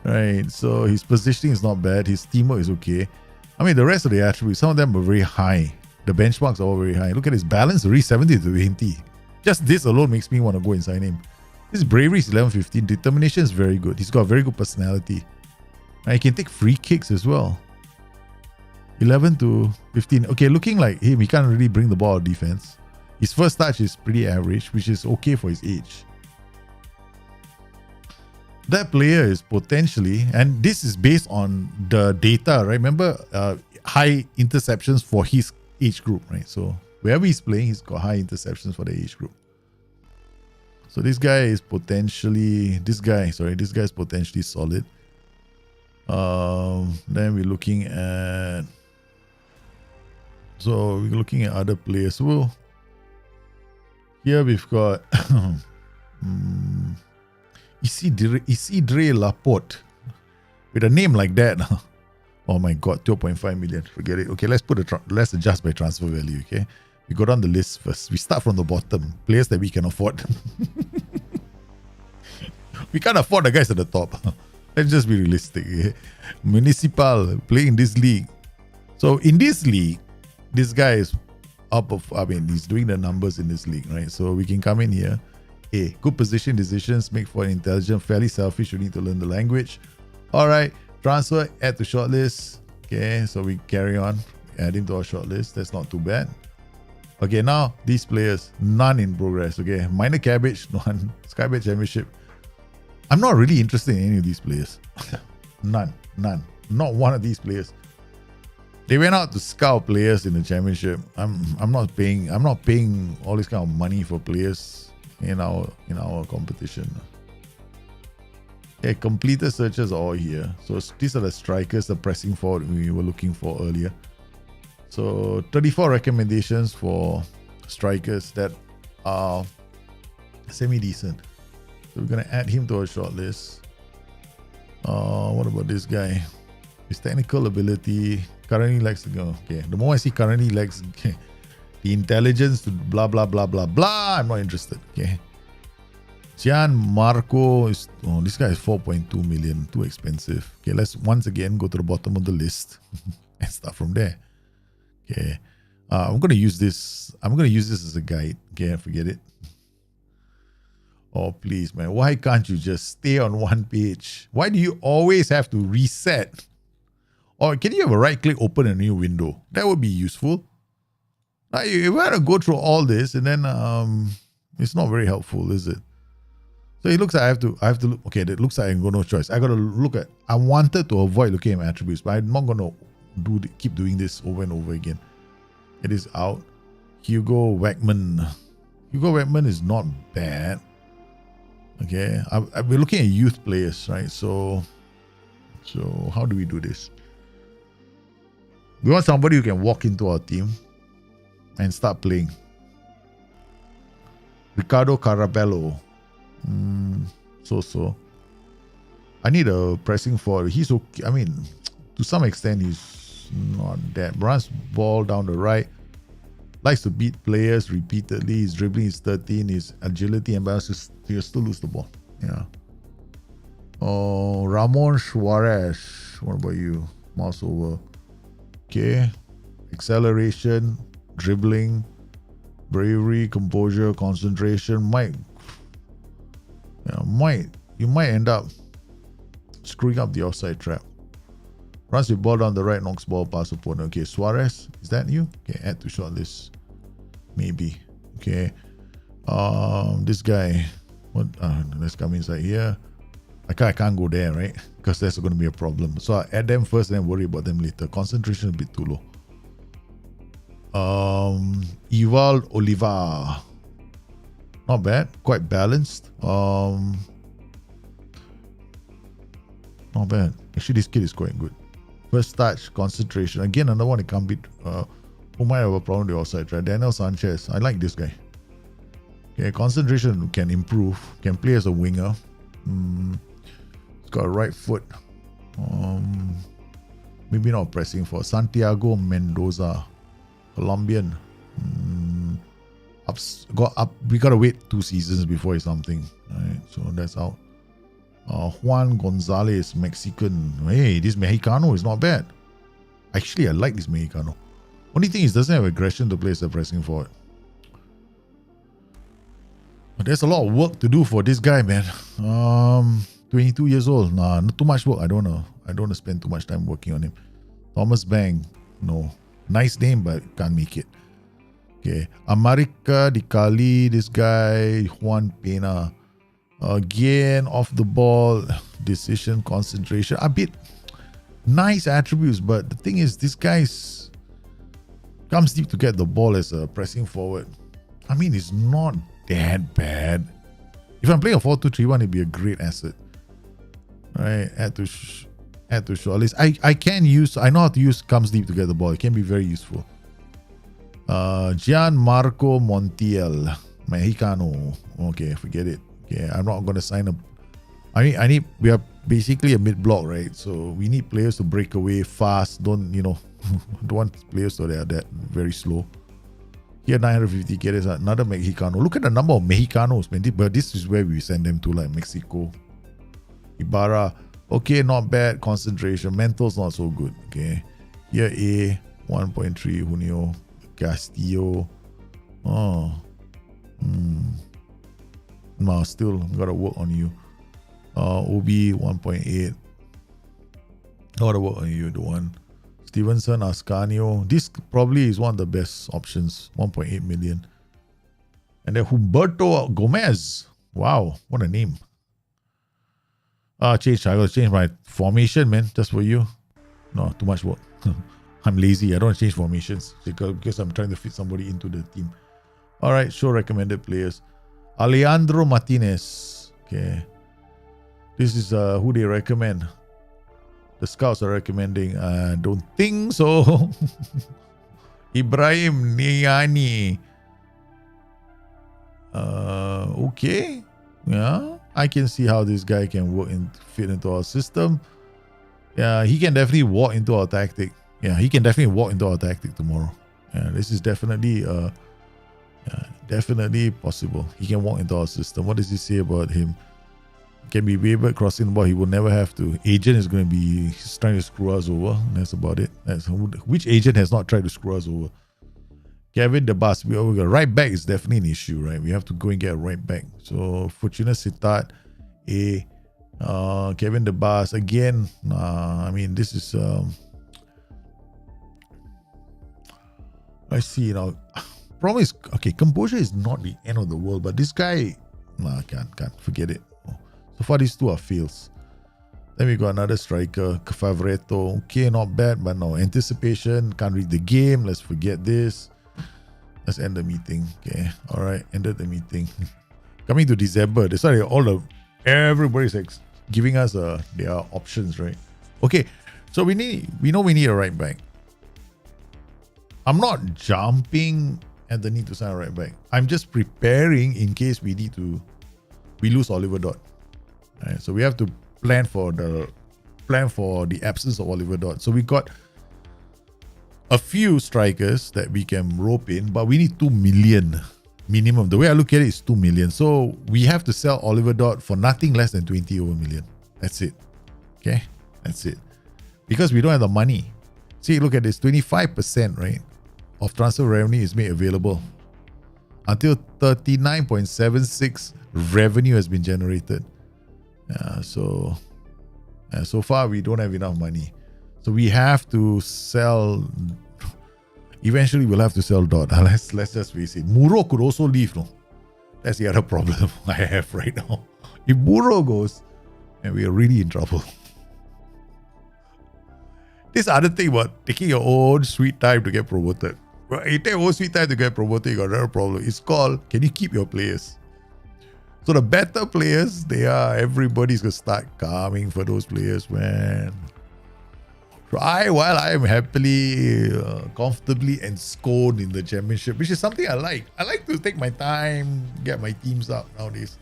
Right, so his positioning is not bad. His teamwork is okay. I mean, the rest of the attributes, some of them are very high. The benchmarks are all very high. Look at his balance, already 70 to 20. Just this alone makes me want to go and sign him. His bravery is 11, 15. Determination is very good. He's got a very good personality. And he can take free kicks as well. 11 to 15. Okay, looking like him, he can't really bring the ball out defense. His first touch is pretty average, which is okay for his age. That player is potentially, and this is based on the data, right? Remember, high interceptions for his age group, right? So wherever he's playing, he's got high interceptions for the age group. So this guy is potentially, this guy is potentially solid. Then we're looking at, other players. Well, here we've got Isidre Laporte with a name like that. Oh my god, 2.5 million. Forget it. Okay, let's adjust by transfer value. Okay, we go down the list first. We start from the bottom. Players that we can afford. We can't afford the guys at the top. Let's just be realistic. Okay? Municipal playing in this league. So in this league, this guy is he's doing the numbers in this league, right? So we can come in here. Good position decisions, make for an intelligent, fairly selfish, you need to learn the language. All right, transfer, add to shortlist. Okay, so we carry on, add him to our shortlist. That's not too bad. Okay, now these players, none in progress. Okay, minor cabbage, none. Skybet Championship. I'm not really interested in any of these players. None. Not one of these players. They went out to scout players in the championship. I'm not paying all this kind of money for players in our competition. Okay, completed searches are all here. So these are the strikers, the pressing forward we were looking for earlier. So 34 recommendations for strikers that are semi-decent. So we're gonna add him to our shortlist. What about this guy? His technical ability currently lacks. Okay, the more I see currently lacks, okay, the intelligence to blah blah blah blah blah. I'm not interested. Okay. Gian Marco is this guy is 4.2 million, too expensive. Okay, let's once again go to the bottom of the list and start from there. Okay. I'm gonna use this. As a guide. Okay, forget it. Oh please, man. Why can't you just stay on one page? Why do you always have to reset? Or can you have a right click, open a new window? That would be useful. Now you gotta go through all this and then it's not very helpful, is it? So it looks like I have to look. Okay, it looks like I've got no choice. I gotta look at. I wanted to avoid looking at my attributes, but I'm not gonna keep doing this over and over again. It is out. Hugo Wackman. Hugo Wackman is not bad. Okay, we're looking at youth players, right? So how do we do this? We want somebody who can walk into our team and start playing. Ricardo Carabello. So. I need a pressing forward. He's okay. I mean, to some extent, he's not that. Runs ball down the right. Likes to beat players repeatedly. His dribbling is 13. His agility and balance, he'll still lose the ball. Yeah. Oh, Ramon Suarez. What about you? Mouse over. Okay. Acceleration, dribbling, bravery, composure, concentration. You might end up screwing up the offside trap. Runs the ball down the right, knocks ball past opponent. Okay, Suarez, is that you? Okay, add to shortlist. Maybe. Okay. This guy. What? Let's come inside here. I can't go there, right? Because that's going to be a problem. So I add them first and then worry about them later. Concentration a bit too low. Ewald Oliva. Not bad. Quite balanced. Not bad. Actually, this kid is quite good. First touch, concentration. Again, another one that can't beat. Who might have a problem with the offside, right? Daniel Sanchez. I like this guy. Okay, concentration can improve. Can play as a winger. He's got a right foot. Maybe not pressing for Santiago Mendoza, Colombian. We gotta wait 2 seasons before it's something. Alright, so that's out. Juan Gonzalez, Mexican. Hey, this Mexicano is not bad. Actually, I like this Mexicano. Only thing is, doesn't have aggression to play as a pressing forward. But there's a lot of work to do for this guy, man. 22 years old. Nah, not too much work. I don't know. I don't want to spend too much time working on him. Thomas Bang. No. Nice name, but can't make it. Okay. America Dicali, this guy, Juan Pena. Again, off the ball, decision, concentration. A bit nice attributes, but the thing is, this guy comes deep to get the ball as a pressing forward. I mean, it's not that bad. If I'm playing a 4-2-3-1, it'd be a great asset. Right? Add to shortlist. I know how to use comes deep to get the ball. It can be very useful. Gianmarco Montiel, Mexicano. Okay, forget it. Okay, I'm not going to sign up. We are basically a mid-block, right? So we need players to break away fast. Don't want players so they are that very slow. Here, 950k, there's another Mexicano. Look at the number of Mexicanos, man. But this is where we send them to, like Mexico. Ibarra, okay, not bad. Concentration. Mental's not so good. Okay. Here, A, 1.3, Junio, Castillo. No, still gotta work on you. OB 1.8. Gotta work on you, the one. Stevenson, Ascanio. This probably is one of the best options. 1.8 million. And then Humberto Gomez. Wow, what a name. I gotta change my formation, man, just for you. No, too much work. I'm lazy. I don't change formations because I'm trying to fit somebody into the team. Alright, show recommended players. Alejandro Martinez. Okay. This is who they recommend. The scouts are recommending. I don't think so. Ibrahim Niani. Okay. Yeah. I can see how this guy can fit into our system. Yeah, he can definitely walk into our tactic. Yeah, he can definitely walk into our tactic tomorrow. Yeah, this is definitely definitely possible. He can walk into our system. What does he say about him? Can be wavered crossing the ball. He will never have to. Agent is going to be trying to screw us over. That's about it. Which agent has not tried to screw us over? Kevin De Bus. Right back is definitely an issue, right? We have to go and get a right back. So Fortuna Sitat, Kevin De Bus again. I mean, this is. I see now. Problem is, okay, composure is not the end of the world, but this guy, can't forget it. So far, these two are fails. Then we got another striker, Favreto. Okay, not bad, but no anticipation. Can't read the game. Let's forget this. Let's end the meeting. Okay, all right, ended the meeting. Coming to December, that's why everybody's giving us their options, right? Okay, so we know we need a right back. I'm not jumping at the need to sign a right back. I'm just preparing in case we lose Oliver Dot. Right, so we have to plan for the absence of Oliver Dot. So we got a few strikers that we can rope in, but we need 2 million minimum. The way I look at it is 2 million. So we have to sell Oliver Dot for nothing less than 20 over million. That's it. Okay, that's it. Because we don't have the money. See, look at this, 25%, right, of transfer revenue is made available until 39.76 revenue has been generated. So far we don't have enough money. So we have to sell. Eventually we'll have to sell Dot. Let's just face it. Muro could also leave, no? That's the other problem I have right now. If Muro goes, and we are really in trouble. This other thing about taking your own sweet time to get promoted. Well, you take your own sweet time to get promoted, you got another problem. It's called, can you keep your players? So the better players, everybody's going to start coming for those players, man. So while I am happily, comfortably ensconced in the championship, which is something I like. I like to take my time, get my teams up nowadays.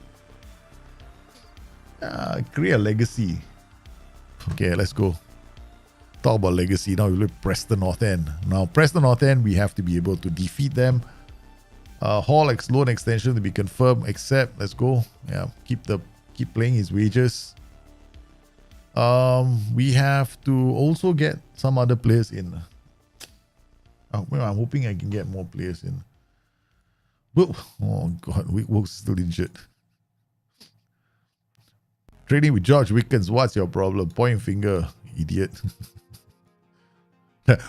Create a legacy. Okay, let's go. Talk about legacy. Now we look at Preston North End. Now, Preston North End, we have to be able to defeat them. Hall loan extension to be confirmed, except let's go. Yeah, keep playing his wages. We have to also get some other players in. Well, I'm hoping I can get more players in. Oh God, Wickwork's still injured. Training with George Wickens, what's your problem? Point finger, idiot.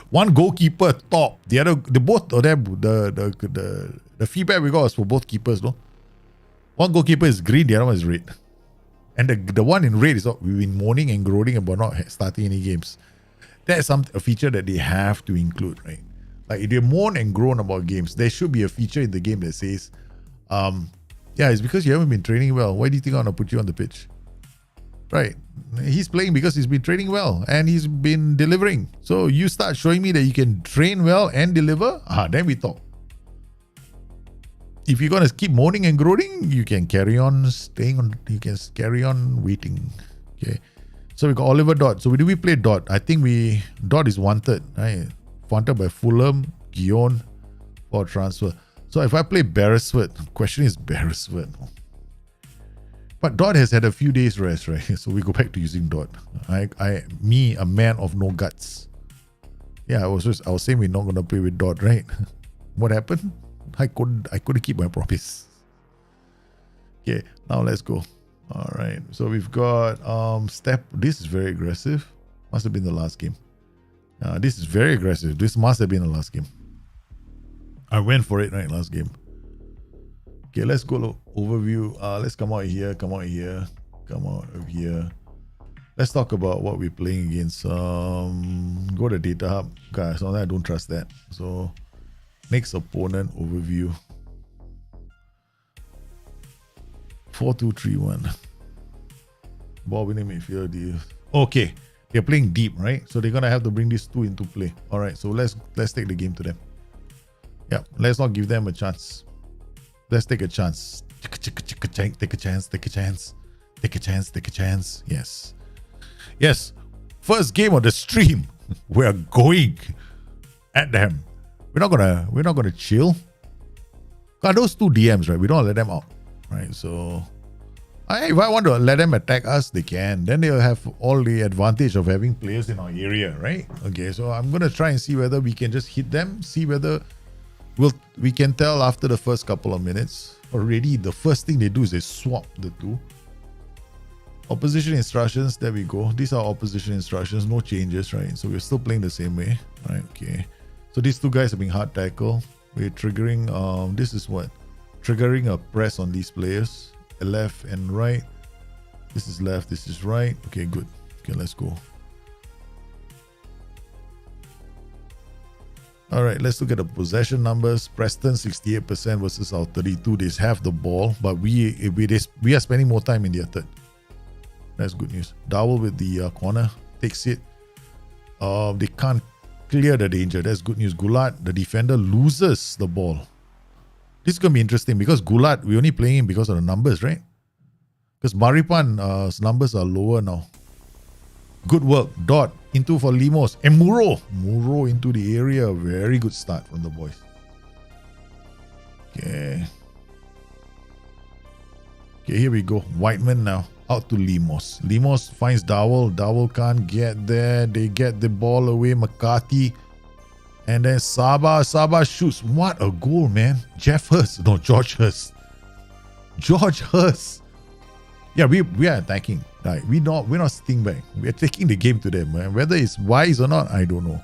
One goalkeeper top, the both of them, the feedback we got was for both keepers, no? One goalkeeper is green, the other one is red. And the one in red is we've been moaning and groaning about not starting any games. That's a feature that they have to include, right? Like if they moan and groan about games, there should be a feature in the game that says, yeah, it's because you haven't been training well. Why do you think I'm gonna put you on the pitch? Right. He's playing because he's been training well and he's been delivering. So you start showing me that you can train well and deliver, then we talk. If you're gonna keep moaning and groaning, you can carry on staying on. You can carry on waiting. Okay. So we got Oliver Dodd. So do we play Dodd? I think Dodd is wanted, right? Wanted by Fulham, Guion for transfer. So if I play Beresford, question is Beresford. But Dodd has had a few days rest, right? So we go back to using Dodd. Me, a man of no guts. Yeah, I was saying we're not gonna play with Dodd, right? What happened? I couldn't keep my promise. Okay, now let's go. All right, so we've got step. This is very aggressive. Must have been the last game. This is very aggressive. This must have been the last game. I went for it right last game. Okay, let's go overview. Let's come out here. Come out here. Come out of here. Let's talk about what we're playing against. Go to Data Hub, guys. So I don't trust that. So next opponent overview. 4-2-3-1. Ball winning midfield. Okay, they're playing deep, right? So they're gonna have to bring these two into play. All right, so let's take the game to them. Yeah, let's not give them a chance. Let's take a chance. Take a chance. Take a chance. Take a chance. Take a chance. Yes. Yes. First game of the stream. We're going at them. We're not gonna chill. Got those two DMs, right? We don't let them out. Right. So if I want to let them attack us, they can. Then they'll have all the advantage of having players in our area, right? Okay, so I'm gonna try and see whether we can just hit them, see whether we can tell after the first couple of minutes. Already the first thing they do is they swap the two. Opposition instructions, there we go. These are opposition instructions, no changes, right? So we're still playing the same way, right? Okay. So these two guys are being hard tackle. We're triggering, this is what? Triggering a press on these players. Left and right. This is left, this is right. Okay, good. Okay, let's go. All right, let's look at the possession numbers. Preston 68% versus our 32. They have the ball, but we are spending more time in their third. That's good news. Dowell with the corner takes it. They can't clear the danger. That's good news. Goulart, the defender, loses the ball. This is gonna be interesting because Goulart, we're only playing him because of the numbers, right? Because Maripan's numbers are lower now. Good work. Dot into for Limos. And Muro into the area. Very good start from the boys. Okay. Okay, here we go. Whiteman now. Out to Limos. Limos finds Dowell. Dowell can't get there. They get the ball away. McCarthy. And then Sabah. Sabah shoots. What a goal, man. Jeff Hurst. No, George Hurst. George Hurst. Yeah, we are attacking. Like we're not sitting back. We're taking the game to them. Man. Whether it's wise or not, I don't know.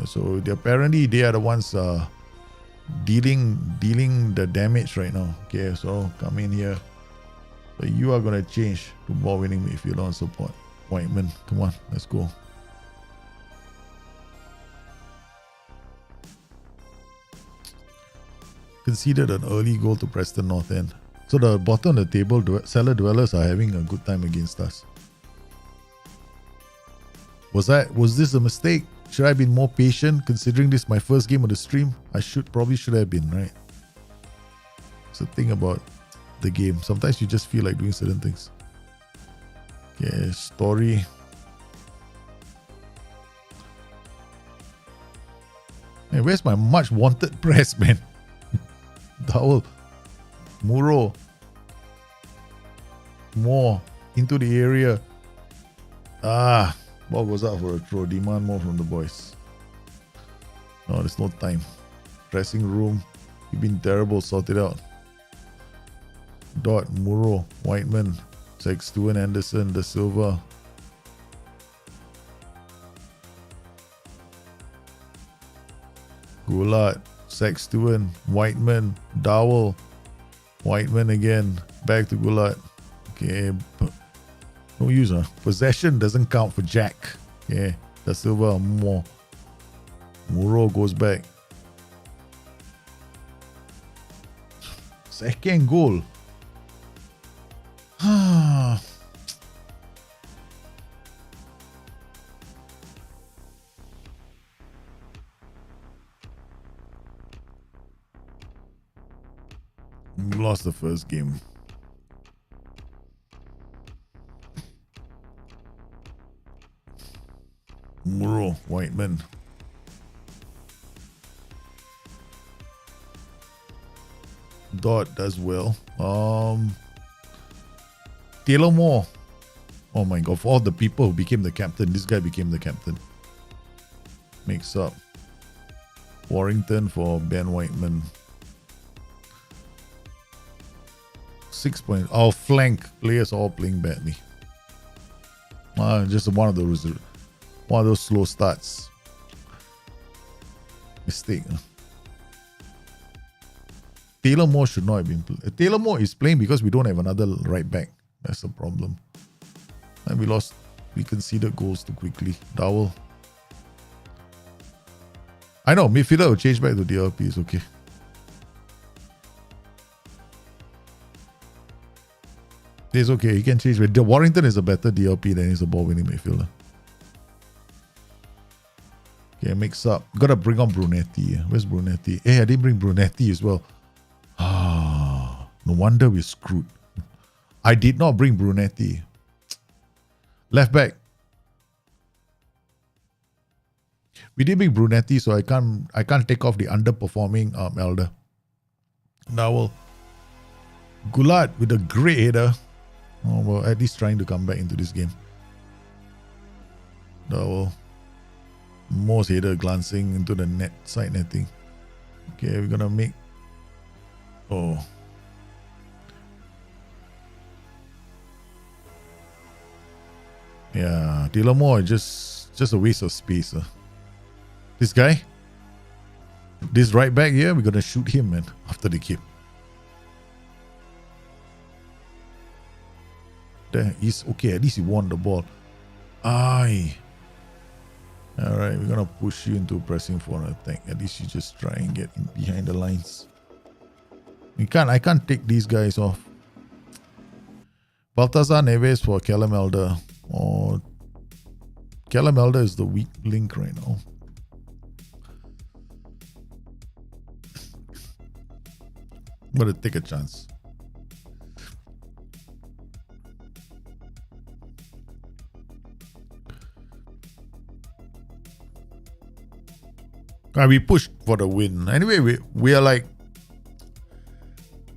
So apparently they are the ones dealing the damage right now. Okay, so come in here. So you are gonna change to ball winning if you don't support. Whiteman, come on, let's go. Conceded an early goal to Preston North End. So the bottom of the table, cellar dwellers are having a good time against us. Was this a mistake? Should I have been more patient considering this is my first game of the stream? I probably should have been, right? It's the thing about the game. Sometimes you just feel like doing certain things. Okay, story. Hey, where's my much wanted press, man? Dowell. Muro. More. into the area. What was that for a throw? Demand more from the boys. No, there's no time. Dressing room. You've been terrible. Sort it out. Dot, Muro, Whiteman, Sextuan, Anderson, De Silva. Goulart, Sextuan, Whiteman, Dowell, Whiteman again. Back to Goulart. Okay. No use, huh? Possession doesn't count for Jack. Okay. Da Silva, more. Muro goes back. Second goal. We lost the first game. Muro, Whiteman. Dot does well. Taylor Moore. Oh my god, for all the people who became the captain, this guy became the captain. Makes up. Warrington for Ben Whiteman. 6 points. Our flank players all playing badly. Just one of those slow starts. Mistake. Taylor Moore should not have been playing. Taylor Moore is playing because we don't have another right back. That's the problem. And we conceded goals too quickly. Dowell. I know, midfielder will change back to DLP, it's okay. It's okay, he can change. Warrington is a better DLP than he's a ball-winning midfielder. Okay, mix up. Gotta bring on Brunetti. Where's Brunetti? Hey, I didn't bring Brunetti as well. No wonder we're screwed. I did not bring Brunetti. Left back. We did bring Brunetti, so I can't take off the underperforming Elder. Dowell. Goulart with a great header. Oh, well, at least trying to come back into this game. Dowell. Most header glancing into the net, side netting. Okay, we're gonna make. Oh. Yeah, Taylor Moore just a waste of space. This guy, this right back here, we're gonna shoot him, man, after the game. There, he's okay. At least he won the ball. Aye. All right, we're gonna push you into pressing for an attack. At least you just try and get in behind the lines. I can't take these guys off. Baltazar Neves for Callum Elder. Oh, Callum Elder is the weak link right now. I'm gonna take a chance. We pushed for the win. Anyway, we are like,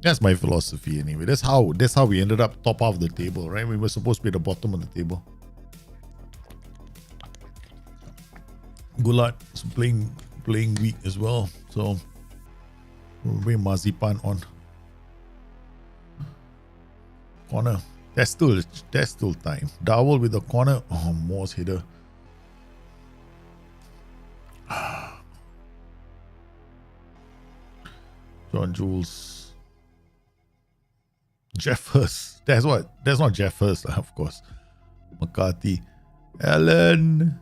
that's my philosophy anyway. That's how we ended up top of the table, right? We were supposed to be at the bottom of the table. Goulart is playing weak as well, so we'll bring Marzipan on. Corner. There's still time. Dowell with the corner. Oh, Moore's header. John Jules. Jeff Hurst. That's not Jeff Hurst, of course. McCarthy. Allen.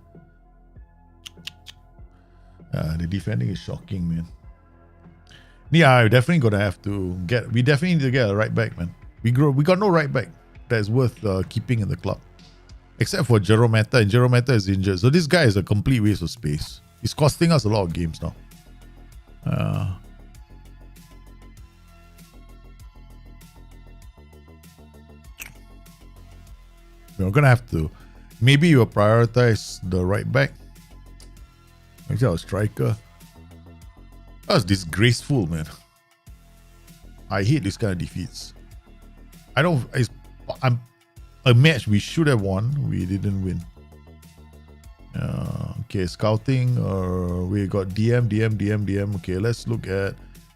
The defending is shocking, man. Yeah, we definitely we definitely need to get a right back, man. We got no right back that's worth keeping in the club. Except for Jerometa, and Jerometa is injured. So this guy is a complete waste of space. He's costing us a lot of games now. We're gonna have to. Maybe you prioritize the right back. Actually, our striker. That was disgraceful, man. I hate this kind of defeats. a match we should have won. We didn't win. Okay, scouting. We got DM. Okay, let's look at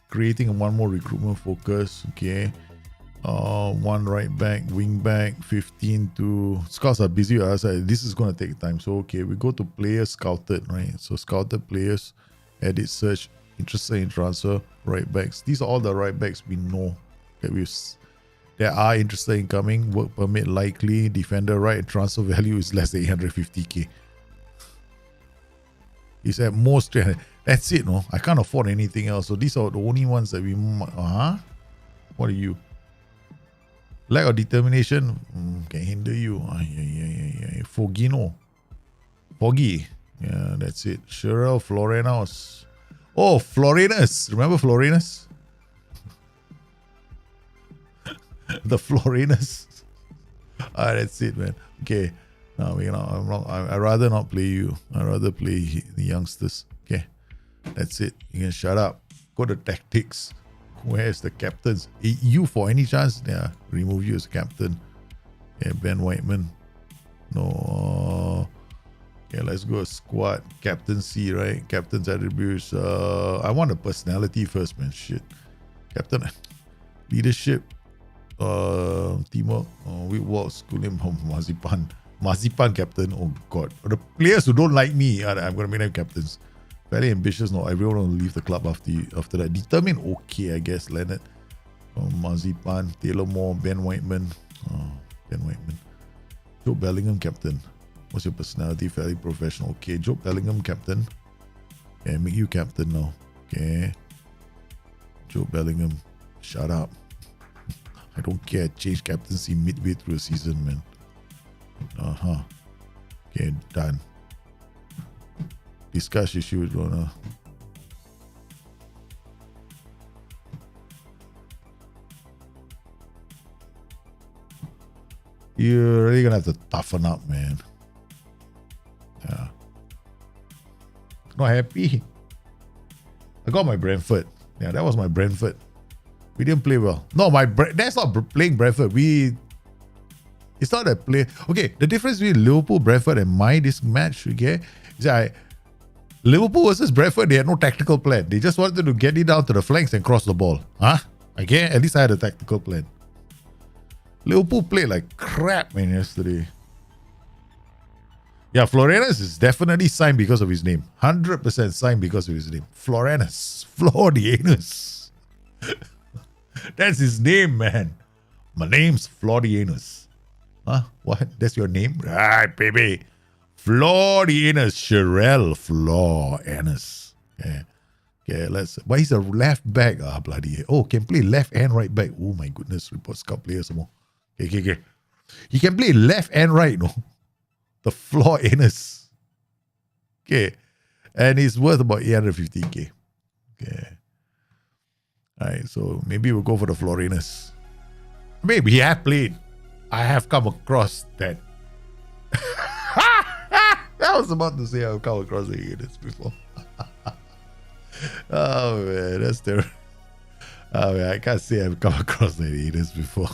creating one more recruitment focus. Okay. One right back, wing back, 15 to scouts are busy with us. This is going to take time. So, okay, we go to players scouted, right? So, scouted players, edit search, interested in transfer, right backs. These are all the right backs we know that that are interested in coming. Work permit likely, defender right, transfer value is less than 850k. It's at most 300. That's it, no? I can't afford anything else. So, these are the only ones that we. What are you? Lack of determination can hinder you. Foggy. Yeah, that's it. Cheryl, Florenos. Oh, Florenus. Remember Florenus? The Florenus. That's it, man. Okay. No, I'm wrong. I'd rather not play you. I'd rather play the youngsters. Okay. That's it. You can shut up. Go to tactics. Where's the captains? You for any chance? Yeah, remove you as captain. Yeah, Ben Whiteman. No. Okay, let's go squad. Captaincy, right? Captain's attributes. I want a personality first, man. Shit. Captain. Leadership. Teamwork. We walk. School name. Marzipan captain. Oh, God. The players who don't like me, I'm going to make them captains. Fairly ambitious, no. Everyone will leave the club after that. Determined, okay, I guess. Leonard, Marzipan, Taylor Moore, Ben Whiteman. Ben Whiteman. Joe Bellingham, captain. What's your personality? Fairly professional. Okay, Joe Bellingham, captain. Okay, make you captain now. Okay. Joe Bellingham, shut up. I don't care. Change captaincy midway through the season, man. Okay, done. Discuss issue with Rona. You're really gonna have to toughen up, man. Yeah. Not happy. I got my Brentford. Yeah, that was my Brentford. We didn't play well. No, that's not playing Brentford. It's not a play. Okay, the difference between Liverpool, Brentford, and this match, okay, is that Liverpool versus Brentford, they had no tactical plan. They just wanted to get it down to the flanks and cross the ball. Okay, at least I had a tactical plan. Liverpool played like crap, man, yesterday. Yeah, Florenus is definitely signed because of his name. 100% signed because of his name. Florenus. Florianus. That's his name, man. My name's Florianus. What? That's your name? Right, baby. Florianus. Sherelle Florianus. Yeah. Okay, but he's a left back. Bloody. Oh, can play left and right back. Oh, my goodness. Report scout player some more. Okay. He can play left and right, no? The Florianus. Okay. And he's worth about 850k. Okay. Alright, so maybe we'll go for the Florinus. Maybe he have played. I have come across that. I was about to say I've come across the haters before. Oh man, that's terrible. Oh man, I can't say I've come across the haters before.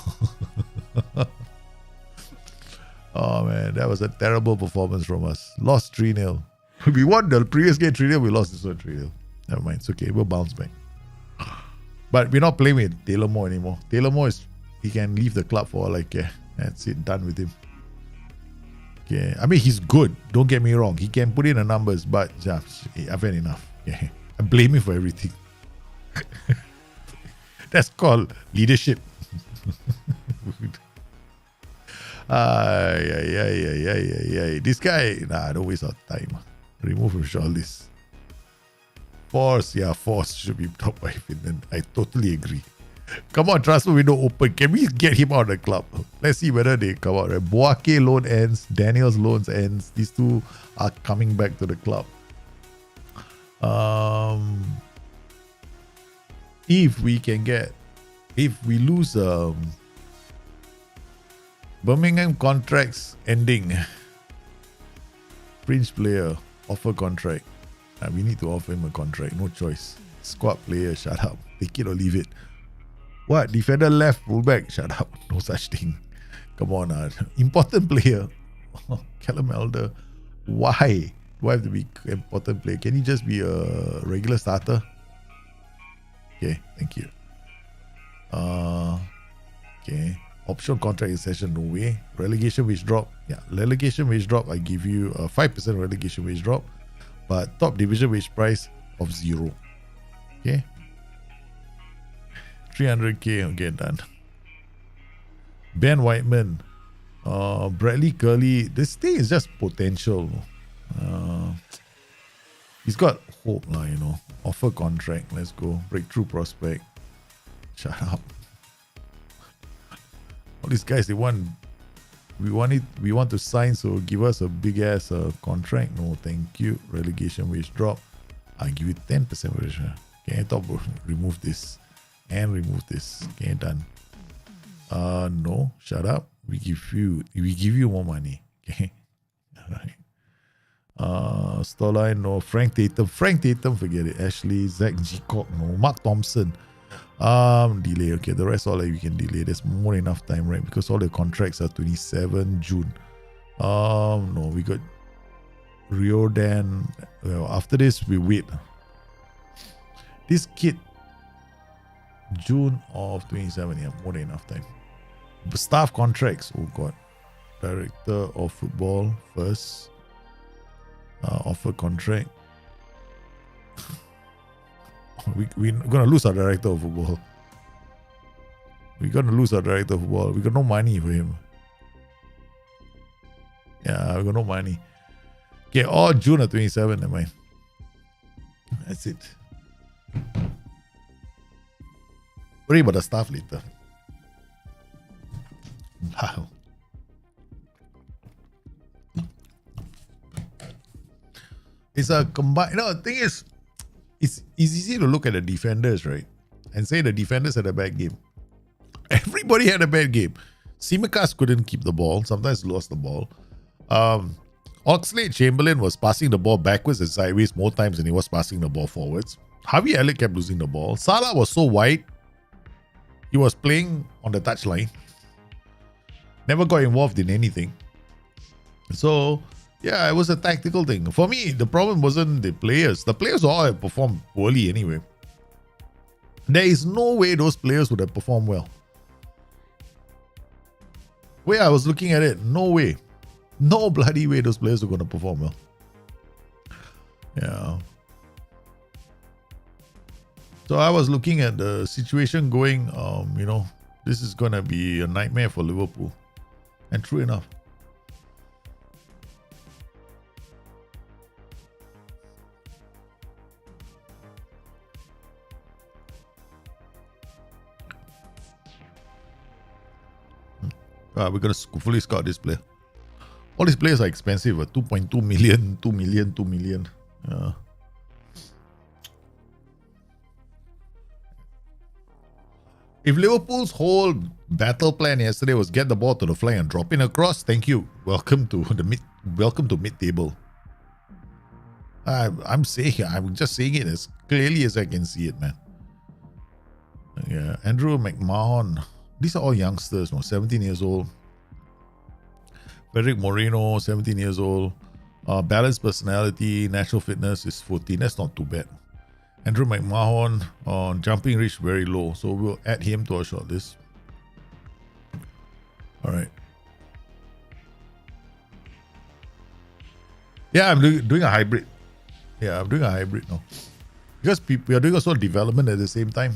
Oh man, that was a terrible performance from us. Lost 3-0. We won the previous game 3-0, we lost this one 3-0. Never mind, it's okay, we'll bounce back. But we're not playing with Taylor Moore anymore. Taylor Moore he can leave the club for that's it, done with him. Okay, I mean he's good, don't get me wrong. He can put in the numbers, but I've had enough. Yeah. I blame him for everything. That's called leadership. This guy, don't waste our time. Remove him from all this. Force should be top by Finland. I totally agree. Come on, transfer window open. Can we get him out of the club? Let's see whether they come out. Right? Boake loan ends. Daniel's loans ends. These two are coming back to the club. If we lose Birmingham contracts ending. Fringe player, offer contract. We need to offer him a contract, no choice. Squad player, shut up. Take it or leave it. What? Defender left, fullback, shut up. No such thing. Come on, important player. Callum Elder. Why do I have to be important player? Can he just be a regular starter? Okay, thank you. Okay. Optional contract extension, no way. Relegation wage drop. Yeah, relegation wage drop, I give you a 5% relegation wage drop. But top division wage price of 0. Okay. 300k, okay, done. Ben Whiteman. Bradley Curley. This thing is just potential. He's got hope, Offer contract. Let's go. Breakthrough prospect. Shut up. All these guys, we want to sign, so give us a big ass contract. No, thank you. Relegation wage drop. I give you 10% relegation. Okay, top remove this and remove this. Okay, done. No, shut up. We give you more money. Okay. Alright. Stoline, no. Frank Tatum, forget it. Ashley, Zach Gicock, no. Mark Thompson. Delay. Okay, the rest all we can delay. There's more than enough time, right? Because all the contracts are 27 June. No, we got Riordan. Well, after this we wait. This kid, June of 27. Yeah, more than enough time. Staff contracts. Oh god. Director of football first. Offer contract. We're gonna lose our director of football. We got no money for him. Yeah, we got no money. Okay, all June of 27, never mind. That's it. Worry about the staff later. Wow. It's a combined. The thing is, it's easy to look at the defenders, right? And say the defenders had a bad game. Everybody had a bad game. Tsimikas couldn't keep the ball. Sometimes lost the ball. Oxlade-Chamberlain was passing the ball backwards and sideways more times than he was passing the ball forwards. Harvey Elliott kept losing the ball. Salah was so wide. He was playing on the touchline. Never got involved in anything. So, yeah, it was a tactical thing. For me, the problem wasn't the players. The players all have performed poorly anyway. There is no way those players would have performed well. Way I was looking at it, no way. No bloody way those players are going to perform well. Yeah. So I was looking at the situation going, this is going to be a nightmare for Liverpool. And true enough. We're going to fully scout this player. All these players are expensive. 2.2 million, 2 million, 2 million. Yeah. If Liverpool's whole battle plan yesterday was get the ball to the flank and drop in across, thank you. Welcome to mid-table. I'm just saying it as clearly as I can see it, man. Yeah, Andrew McMahon. These are all youngsters, 17 years old. Frederick Moreno, 17 years old. Balanced personality, natural fitness is 14. That's not too bad. Andrew McMahon on jumping reach very low, so we'll add him to our shortlist. All right. Yeah, I'm doing a hybrid. Yeah, I'm doing a hybrid now. Because we are doing also development at the same time.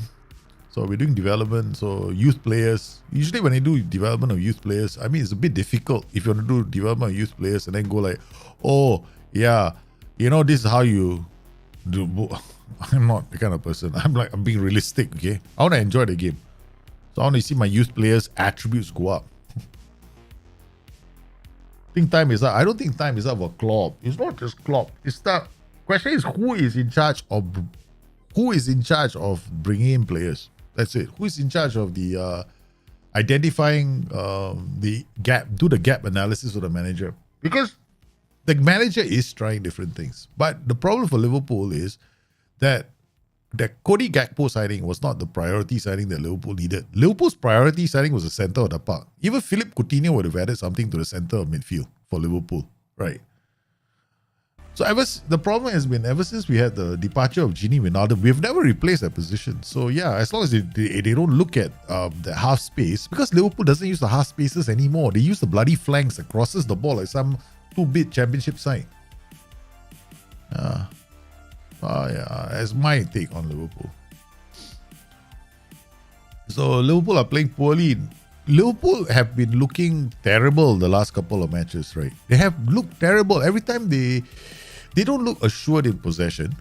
So we're doing development, so youth players. Usually when I do development of youth players, it's a bit difficult if you want to do development of youth players and then go like, oh, yeah, this is how you do. I'm not the kind of person. I'm being realistic, okay? I want to enjoy the game. So I want to see my youth players' attributes go up. I think time is up. I don't think time is up for Klopp. It's not just Klopp. It's that question is who is in charge of bringing in players. That's it. Who is in charge of the identifying the gap, do the gap analysis of the manager? Because the manager is trying different things. But the problem for Liverpool is that that Cody Gakpo signing was not the priority signing that Liverpool needed. Liverpool's priority signing was the centre of the park. Even Philippe Coutinho would have added something to the centre of midfield for Liverpool, right? So the problem has been ever since we had the departure of Gini Wijnaldum, we've never replaced that position. So yeah, as long as they don't look at the half space, because Liverpool doesn't use the half spaces anymore. They use the bloody flanks that crosses the ball like some 2-bit championship side. Yeah, that's my take on Liverpool. So Liverpool are playing poorly. Liverpool have been looking terrible the last couple of matches, right? They have looked terrible. Every time they don't look assured in possession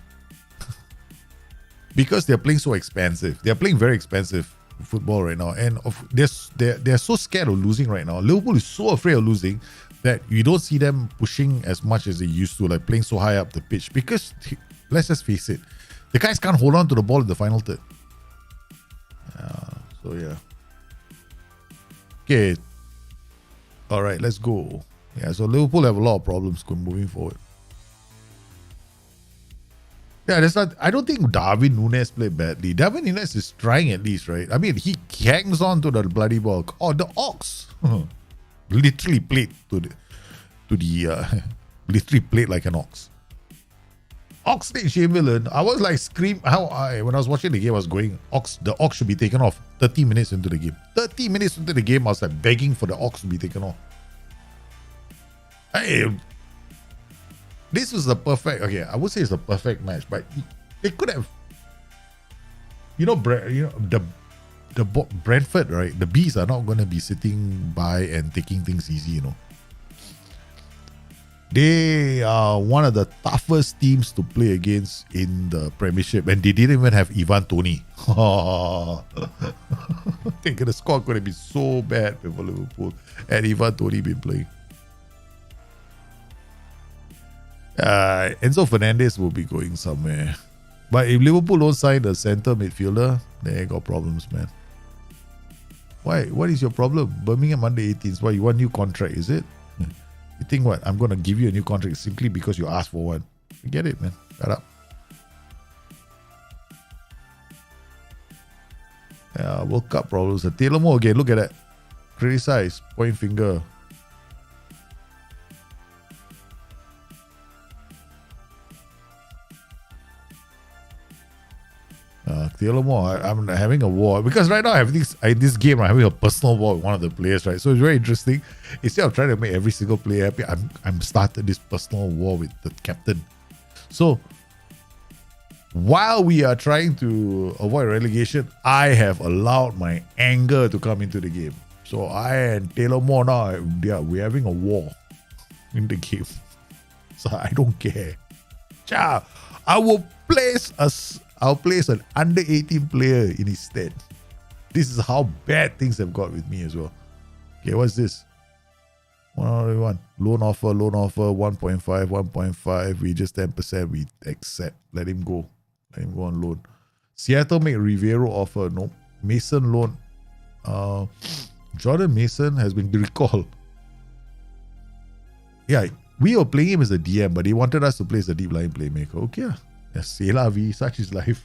because they're playing so expensive. They're playing very expensive football right now. And they're so scared of losing right now. Liverpool is so afraid of losing that you don't see them pushing as much as they used to, like playing so high up the pitch. Because, let's just face it, the guys can't hold on to the ball in the final third. So, yeah. Okay. All right, let's go. Yeah, so Liverpool have a lot of problems moving forward. Yeah, I don't think Darwin Núñez played badly. Darwin Núñez is trying at least, right? I mean, he hangs on to the bloody ball. Oh, the Ox literally played literally played like an ox. Oxlade-Chamberlain, I was like when I was watching the game, I was going, the Ox should be taken off 30 minutes into the game. 30 minutes into the game, I was like begging for the Ox to be taken off. This was the perfect, I would say it's the perfect match, but they could have, the Brentford, right? The Bees are not going to be sitting by and taking things easy, They are one of the toughest teams to play against in the Premiership, and they didn't even have Ivan Toney. I think the score could have been so bad for Liverpool had Ivan Toney been playing. Enzo Fernandez will be going somewhere. But if Liverpool don't sign a centre midfielder, they got problems, man. Why? What is your problem? Birmingham under 18s. Why, you want a new contract, is it? You think what? I'm going to give you a new contract simply because you asked for one. Forget it, man. Shut up. World Cup problems. Taylor Moore again. Look at that. Criticize. Point finger. Taylor Moore, I'm having a war because right now I have this game. I'm having a personal war with one of the players, right? So it's very interesting. Instead of trying to make every single player happy, I'm started this personal war with the captain. So while we are trying to avoid relegation, I have allowed my anger to come into the game. So I and Taylor Moore now, we're having a war in the game. So I don't care. I'll place an under 18 player in his stead. This is how bad things have got with me as well. Okay, what's this? 101. Loan offer, 1.5. We just 10%. We accept. Let him go. Let him go on loan. Seattle make Rivero offer. No. Mason loan. Jordan Mason has been recalled. Yeah, we were playing him as a DM, but he wanted us to play as a deep line playmaker. Okay. C'est la vie, such is life.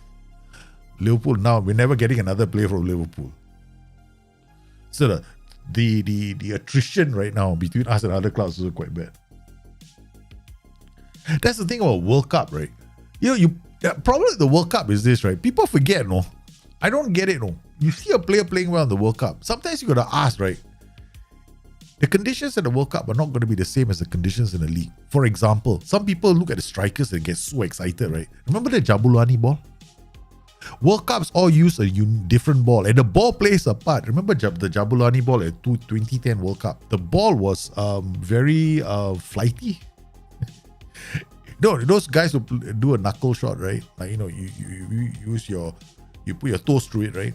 Liverpool now, we're never getting another player from Liverpool. So the attrition right now between us and other clubs is quite bad. That's the thing about World Cup, right? The problem with the World Cup is this, right? People forget, no? I don't get it, no? You see a player playing well in the World Cup. Sometimes you gotta ask, right? The conditions at the World Cup are not going to be the same as the conditions in the league. For example, some people look at the strikers and get so excited, right? Remember the Jabulani ball? World Cups all use a different ball, and the ball plays a part. Remember the Jabulani ball at 2010 World Cup? The ball was very flighty. No, those guys will do a knuckle shot, right? Like, you use you put your toes through it, right?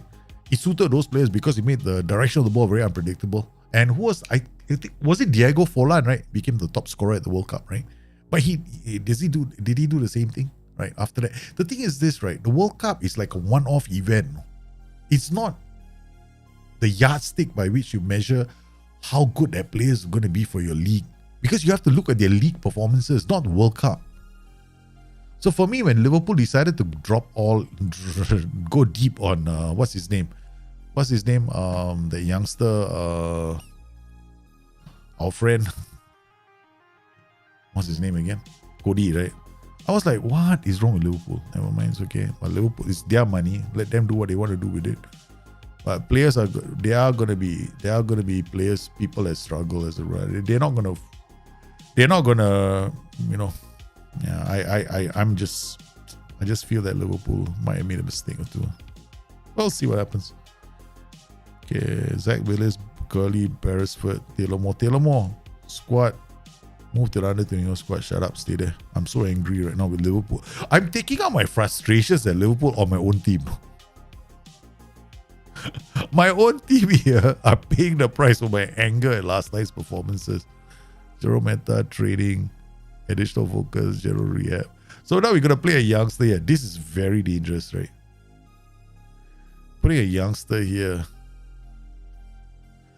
It suited those players because it made the direction of the ball very unpredictable. And was it Diego Forlan, right? Became the top scorer at the World Cup, right? But did he do the same thing, right? After that, the thing is this, right? The World Cup is like a one-off event. It's not the yardstick by which you measure how good that player is going to be for your league, because you have to look at their league performances, not the World Cup. So for me, when Liverpool decided to go deep on what's his name? The youngster, our friend. What's his name again? Cody, right? I was like, what is wrong with Liverpool? Never mind, it's okay. But Liverpool, it's their money. Let them do what they want to do with it. But players are gonna be players, people that struggle as a run. They're not gonna, I just feel that Liverpool might have made a mistake or two. We'll see what happens. Okay, Zach Willis, Curly, Beresford, Taylor Moore, squad. Move to the under 21 squad. Shut up, stay there. I'm so angry right now with Liverpool. I'm taking out my frustrations at Liverpool on my own team. My own team here are paying the price for my anger at last night's performances. Zero meta, trading, additional focus, general rehab. So now we're going to play a youngster here. This is very dangerous, right? Putting a youngster here.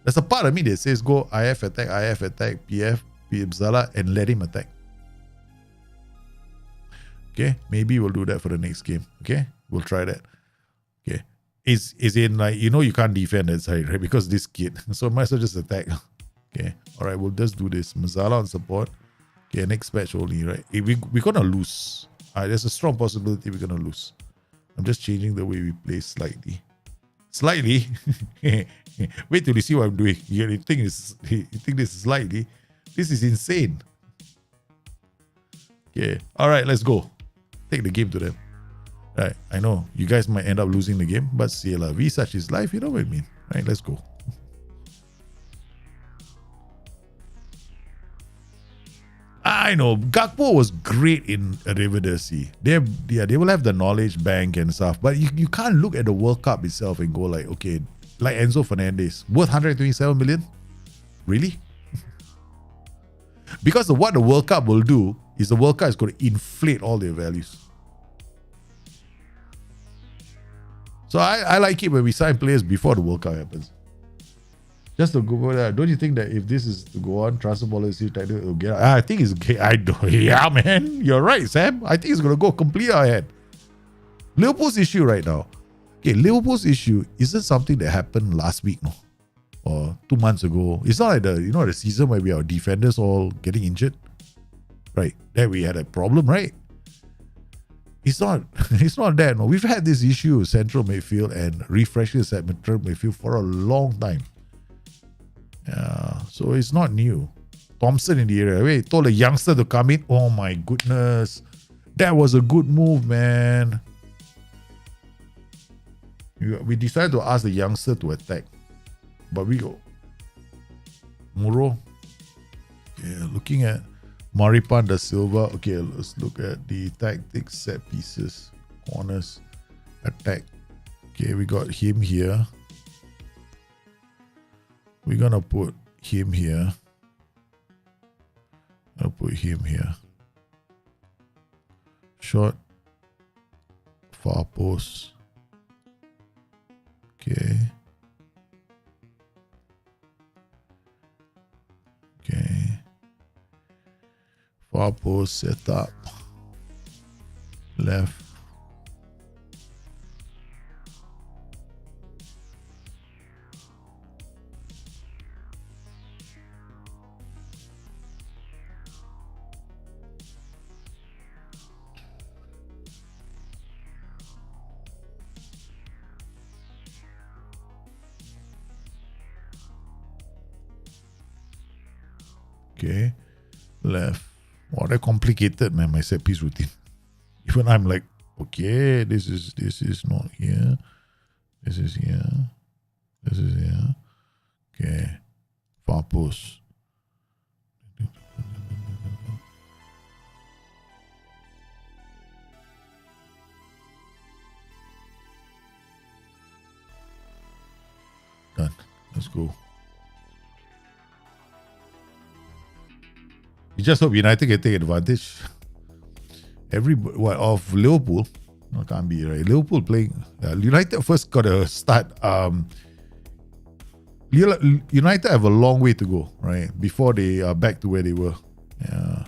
There's a part of me that says go IF attack, PF, Zala, and let him attack. Okay, maybe we'll do that for the next game. Okay, we'll try that. Okay, is in like, you can't defend that side, right? Because this kid, so might as well just attack. Okay, all right, we'll just do this. Mazala on support. Okay, next match only, right? We're gonna lose. There's a strong possibility we're gonna lose. I'm just changing the way we play slightly. Slightly. Wait till you see what I'm doing. You think this is slightly? This is insane. Okay. All right, let's go. Take the game to them. Right. I know you guys might end up losing the game, but c'est la vie, such is life. You know what I mean? Right. Let's go. I know Gakpo was great in Eredivisie. They will have the knowledge bank and stuff, but you can't look at the World Cup itself and go like, okay, like Enzo Fernandez, worth 127 million? Really? Because what the World Cup will do is the World Cup is going to inflate all their values. So I like it when we sign players before the World Cup happens. Just to go there. Don't you think that if this is to go on, transfer policy, will get? I think it's okay. Yeah, man. You're right, Sam. I think it's going to go completely ahead. Liverpool's issue right now. Okay, Liverpool's issue isn't something that happened last week, no? Or 2 months ago. It's not like the season where we have defenders all getting injured. Right. There we had a problem, right? It's not that. No. We've had this issue with central midfield and refreshing central midfield for a long time. Yeah, so it's not new. Thompson in the area. Wait, told a youngster to come in. Oh my goodness. That was a good move, man. We decided to ask the youngster to attack. But we go. Muro. Yeah, looking at Maripan da Silva. Okay, let's look at the tactics, set pieces, corners, attack. Okay, we got him here. We're gonna put him here. I'll put him here. Short, far post. Okay. Okay. Far post set up. Left. Okay, left. Wow, that complicated, man, my set piece routine. Even I'm like, okay, this is not here. This is here. This is here. Okay. Far post. Done. Let's go. You just hope United can take advantage. Of Liverpool? No, can't be right. Liverpool playing. United first got to start. United have a long way to go, right? Before they are back to where they were. Yeah.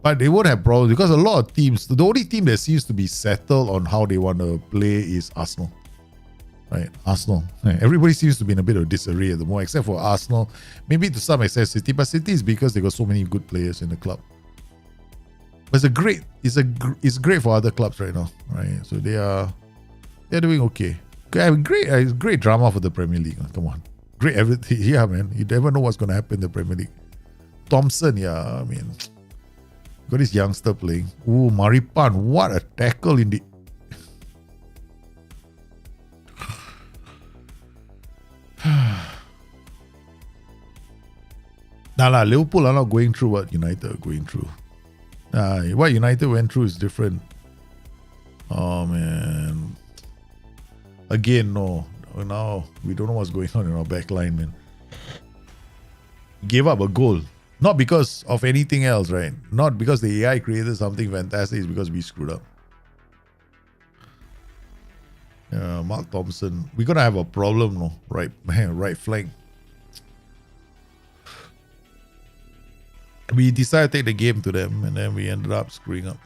But they won't have problems because a lot of teams, the only team that seems to be settled on how they want to play is Arsenal. Right, Arsenal. Everybody seems to be in a bit of disarray at the moment, except for Arsenal. Maybe to some extent City, but City is because they got so many good players in the club. But it's great for other clubs right now, right? So they're doing okay. Great drama for the Premier League. Come on, great everything. Yeah, man. You never know what's going to happen in the Premier League. Thompson, yeah, I mean, got this youngster playing. Ooh, Maripan, what a tackle in the. Liverpool are not going through what United are going through. What United went through is different. Oh man. Again, no. Now we don't know what's going on in our back line, man. Gave up a goal. Not because of anything else, right? Not because the AI created something fantastic, it's because we screwed up. Mark Thompson. We're gonna have a problem, no? Right flank. We decided to take the game to them and then we ended up screwing up.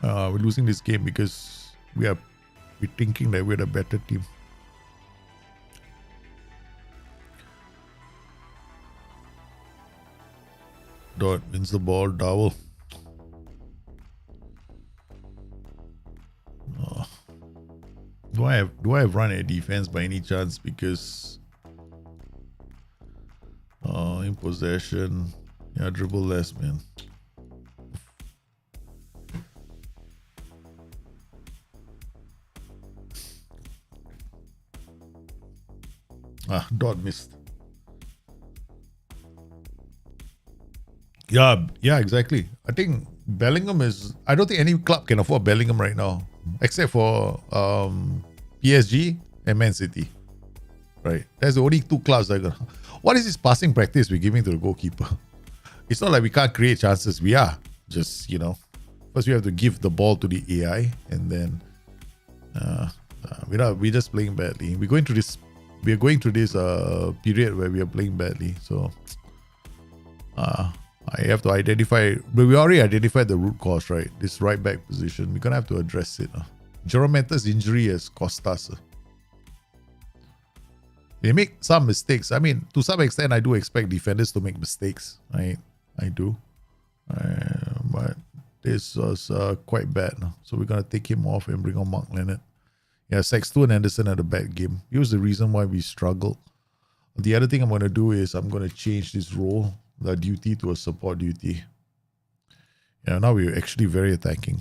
We're losing this game because we're thinking that we're the better team. Dot wins the ball, Dowell. Do I have run a defense by any chance? Because in possession, yeah, dribble less, man. Dot missed. Yeah, exactly. I think Bellingham I don't think any club can afford Bellingham right now, except for PSG and Man City. Right? That's the only two clubs that are gonna. What is this passing practice we're giving to the goalkeeper? It's not like we can't create chances. We are just, first we have to give the ball to the AI, and then we're just playing badly. We're going through this period where we are playing badly. So I have to identify, but we already identified the root cause, right? This right back position. We're gonna have to address it. Journeyman's injury has cost us. They make some mistakes. I mean, to some extent, I do expect defenders to make mistakes. I do. But this was quite bad. So we're going to take him off and bring on Mark Leonard. Yeah, Sexton and Anderson had a bad game. Here's the reason why we struggled. The other thing I'm going to do is I'm going to change this role, the duty, to a support duty. Yeah, now we're actually very attacking.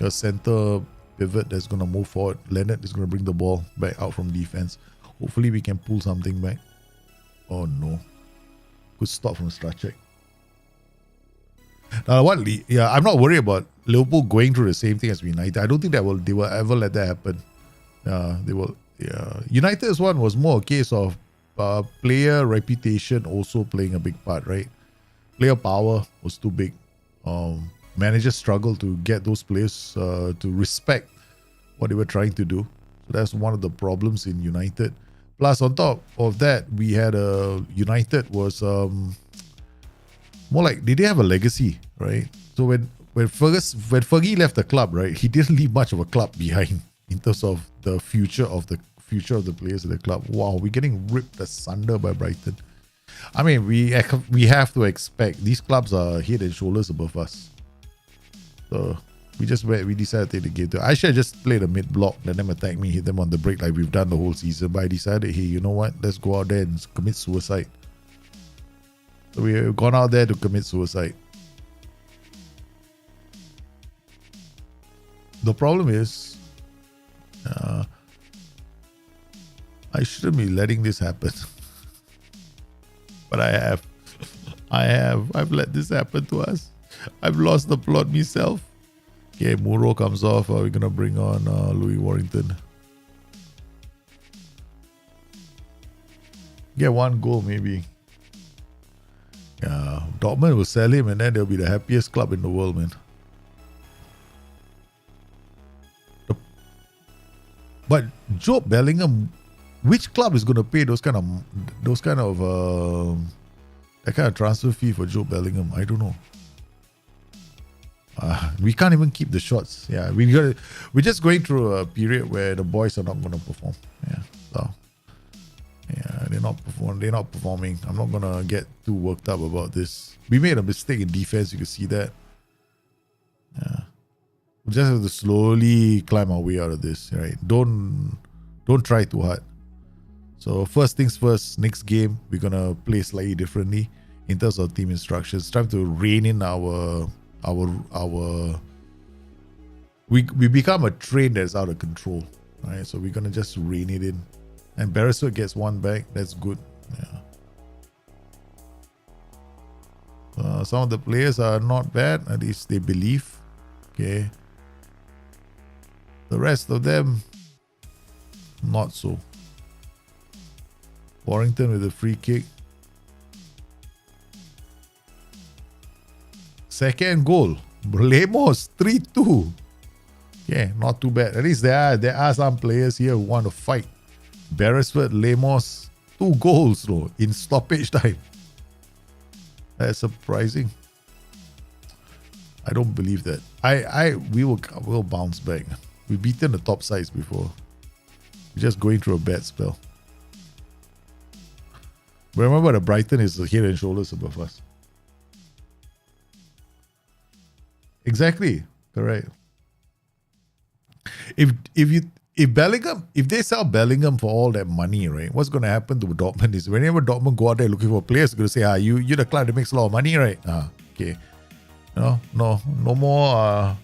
A center pivot that's going to move forward. Leonard is going to bring the ball back out from defense. Hopefully we can pull something back. Oh no. Good stop from Strachek. I'm not worried about Liverpool going through the same thing as United. I don't think they will ever let that happen. They will. Yeah. United's one was more a case of player reputation also playing a big part, right? Player power was too big. Managers struggled to get those players to respect what they were trying to do. So that's one of the problems in United. Plus, on top of that, we had United was more like, did they have a legacy, right? So when Fergie left the club, right, he didn't leave much of a club behind in terms of the future of the players in the club. Wow, we're getting ripped asunder by Brighton. I mean, we have to expect these clubs are head and shoulders above us. So we decided to take the game. I should have just played a mid block, let them attack me, hit them on the break like we've done the whole season. But I decided, hey, you know what? Let's go out there and commit suicide. So we've gone out there to commit suicide. The problem is, I shouldn't be letting this happen. But I have. I've let this happen to us. I've lost the plot myself. Okay, Muro comes off. We're going to bring on Louis Warrington. Get one goal, maybe. Yeah, Dortmund will sell him and then they'll be the happiest club in the world, man. But Job Bellingham, which club is going to pay those kind of That kind of transfer fee for Joe Bellingham, I don't know. We can't even keep the shots. Yeah, we're just going through a period where the boys are not going to perform. Yeah, so yeah, they're not performing. I'm not gonna get too worked up about this. We made a mistake in defense. You can see that. Yeah, we just have to slowly climb our way out of this. Right? Don't try too hard. So first things first. Next game we're gonna play slightly differently in terms of team instructions. Time to rein in we become a train that's out of control, right? So we're gonna just rein it in, and Beresford gets one back. That's good. Yeah. Some of the players are not bad. At least they believe. Okay. The rest of them, not so. Warrington with a free kick. Second goal, Lemos 3-2. Yeah, not too bad. At least there are some players here who want to fight. Beresford, Lemos, 2 goals though in stoppage time. That's surprising. I don't believe that. We'll bounce back. We've beaten the top sides before. We're just going through a bad spell. But remember that Brighton is head and shoulders above us. Exactly. Correct. If they sell Bellingham for all that money, right? What's going to happen to Dortmund is whenever Dortmund go out there looking for players, they're going to say, you're the club that makes a lot of money, right? Okay. No more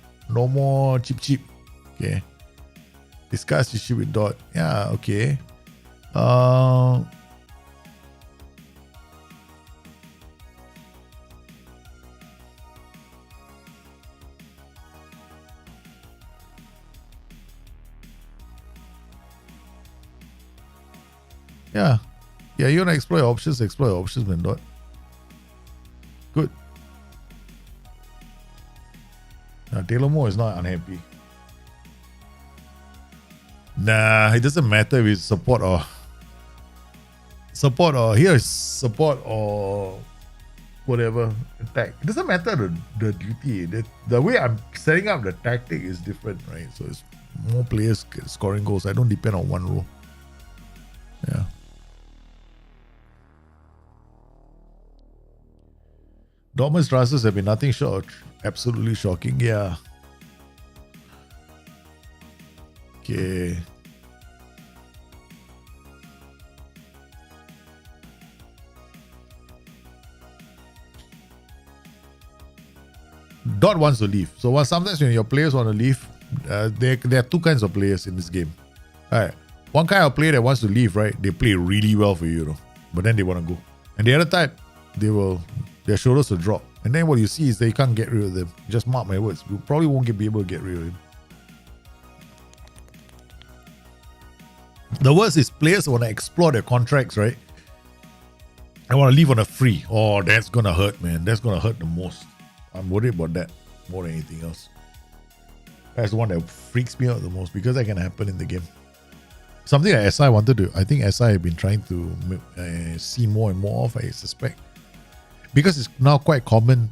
cheap. Okay. Discuss issue with Dot. Yeah, okay. Yeah, you want to explore options, man, Dot. Good. Now, Taylor Moore is not unhappy. Nah, it doesn't matter if it's support or whatever attack. It doesn't matter the duty. The way I'm setting up the tactic is different, right? So it's more players scoring goals. I don't depend on one role. Yeah. Dortmund's transfers have been nothing short of absolutely shocking. Yeah. Okay. Dot wants to leave. So sometimes when your players want to leave, there are two kinds of players in this game. All right. One kind of player that wants to leave, right? They play really well for you, but then they want to go. And the other type, their shoulders will drop. And then what you see is that you can't get rid of them. Just mark my words. You probably won't be able to get rid of him. The worst is players want to explore their contracts, right? I want to leave on a free. Oh, that's going to hurt, man. That's going to hurt the most. I'm worried about that more than anything else. That's the one that freaks me out the most because that can happen in the game. Something that SI wanted to, I think SI have been trying to see more and more of, I suspect. Because it's now quite common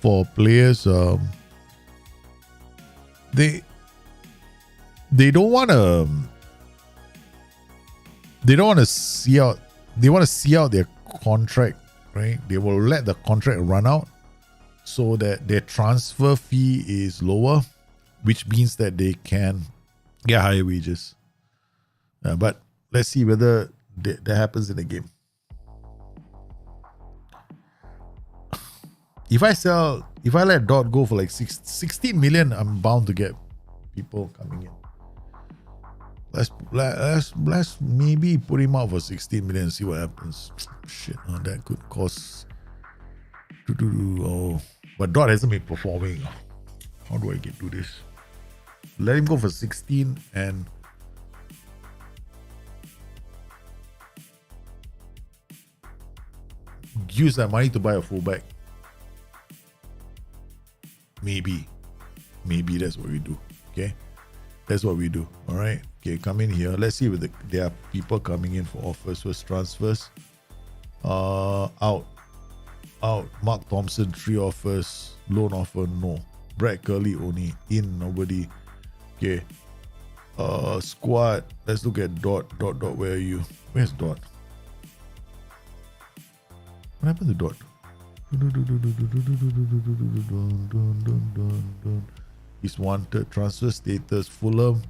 for players, they don't want to see out, they want to see out their contract, right? They will let the contract run out so that their transfer fee is lower, which means that they can get higher wages. But let's see whether that happens in the game. If I let Dot go for like 16 million, I'm bound to get people coming in. Let's maybe put him out for 16 million and see what happens. Shit, that could cause. Oh, but Dot hasn't been performing. How do I get to this? Let him go for 16 and use that money to buy a fullback. Maybe that's what we do. Okay, that's what we do. All right. Okay, come in here. Let's see if there are people coming in for offers, first transfers. Out. Out. Mark Thompson, 3 offers. Loan offer, no. Brad Curley only. In, nobody. Okay. Squad. Let's look at Dot. Dot. Where are you? Where's Dot? What happened to Dot? He's wanted. Transfer status. Fulham.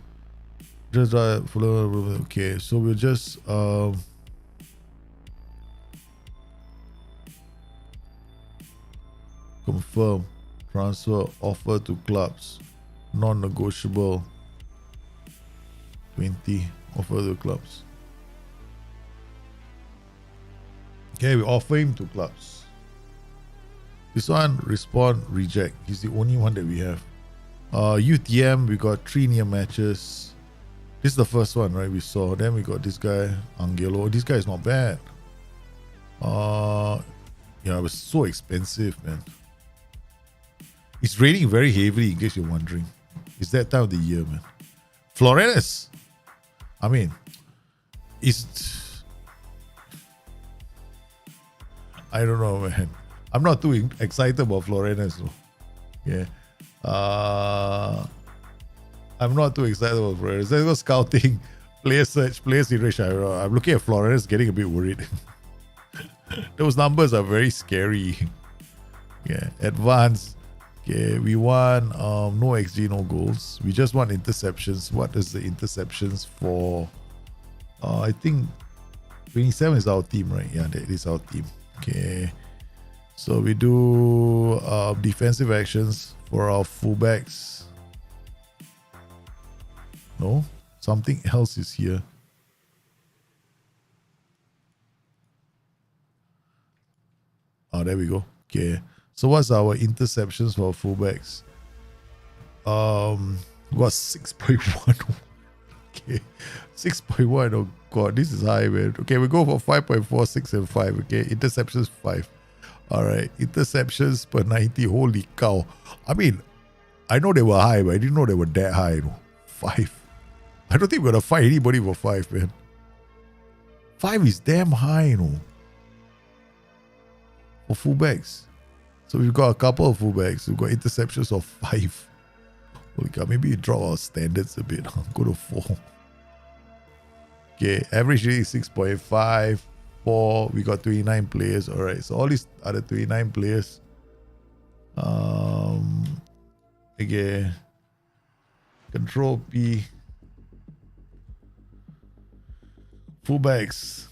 Just Fulham. Okay. So we'll just confirm. Transfer offer to clubs. Non-negotiable. 20 offer to clubs. Okay, we offer him to clubs. This one, respond, reject. He's the only one that we have. UTM, we got 3 near matches. This is the first one, right? We saw. Then we got this guy, Angelo. This guy is not bad. It was so expensive, man. It's raining very heavily, in case you're wondering. It's that time of the year, man. Florenes. I mean, I don't know, man. I'm not too excited about Florenes. So. Yeah. I'm not too excited about Florenes. Let's go scouting, player search, player situation. I'm looking at Florenes, getting a bit worried. Those numbers are very scary. Yeah. Advanced. Okay, we want no XG, no goals. We just want interceptions. What is the interceptions for? I think 27 is our team, right? Yeah, that is our team. Okay, so we do defensive actions for our fullbacks. No, something else is here. Oh, there we go. Okay. So what's our interceptions for fullbacks? We got 6.1. Okay. 6.1. Oh god, this is high, man. Okay, we go for 5.4, 6, and 5. Okay, interceptions 5. Alright, interceptions per 90. Holy cow. I mean, I know they were high, but I didn't know they were that high. You know? 5. I don't think we're gonna fight anybody for 5, man. 5 is damn high, you know. For fullbacks. So we've got a couple of fullbacks. We've got interceptions of 5. Holy cow, maybe you drop our standards a bit. Go to 4. Okay, average rating 6.5. 4. We got 29 players. Alright, so all these other 29 players. Again. Control P. Fullbacks.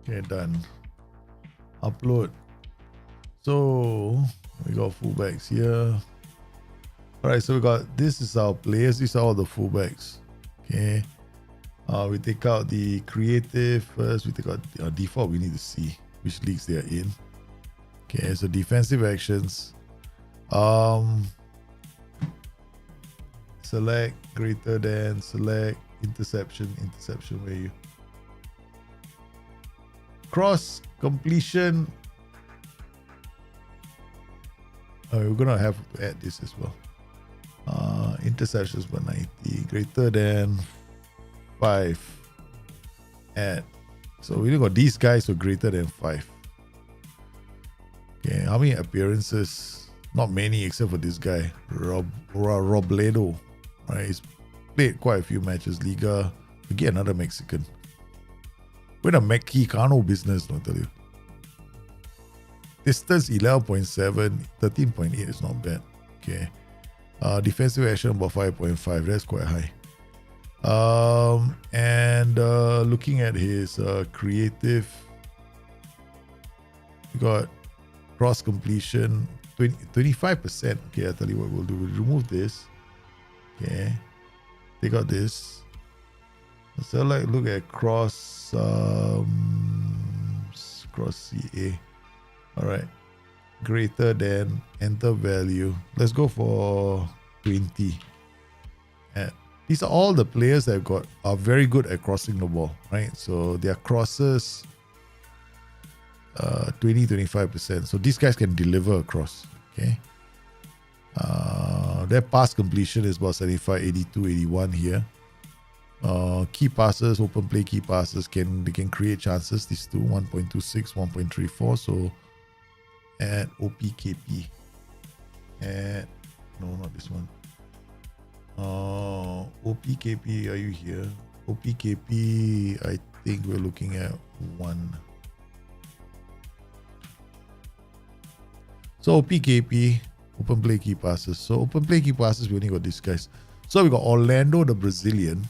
Okay, done. Upload. So we got fullbacks here. Alright, so we got, this is our players. These are all the fullbacks. Okay. We take out the creative first. We take out our default. We need to see which leagues they are in. Okay, so defensive actions. Select greater than, select interception, where are you? Cross completion. We're gonna have to add this as well. Interceptions per 90, greater than 5. Add. So we got these guys who are greater than 5. Okay, how many appearances? Not many except for this guy, Robledo. Right, he's played quite a few matches. Liga. Again, another Mexican. We're in a Mexicano business, I'll tell you. Distance 11.7, 13.8 is not bad. Okay. Defensive action about 5.5, that's quite high. And looking at his creative, we got cross completion 25%. Okay, I'll tell you what we'll do. We'll remove this. Okay. Take out this. So like look at cross CA. Alright. Greater than, enter value. Let's go for 20. And these are all the players that are very good at crossing the ball, right? So their crosses 20-25%. So these guys can deliver across. Okay. Their pass completion is about 75, 82, 81 here. Key passes, open play key passes, they can create chances. These two, 1.26, 1.34. So add OPKP. Add, no, not this one. OPKP, are you here? OPKP, I think we're looking at 1. So OPKP, open play key passes. So open play key passes, we only got these guys. So we got Orlando, the Brazilian,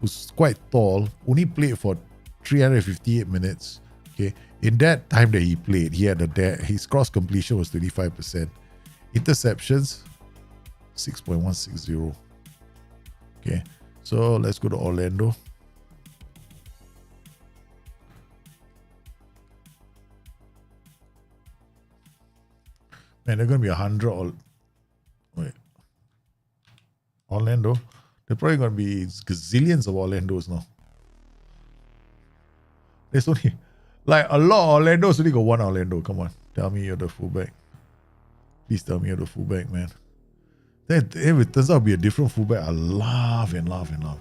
who's quite tall, only played for 358 minutes. Okay, in that time that he played, his cross completion was 25%. Interceptions, 6.160. Okay, so let's go to Orlando. Man, they're going to be 100 or... Wait. Orlando? They're probably going to be gazillions of Orlandos now. There's only... Like, a lot of Orlandos, only got one Orlando. Come on. Tell me you're the fullback. Please tell me you're the fullback, man. Then, if it turns out to be a different fullback, I'll laugh and laugh and laugh.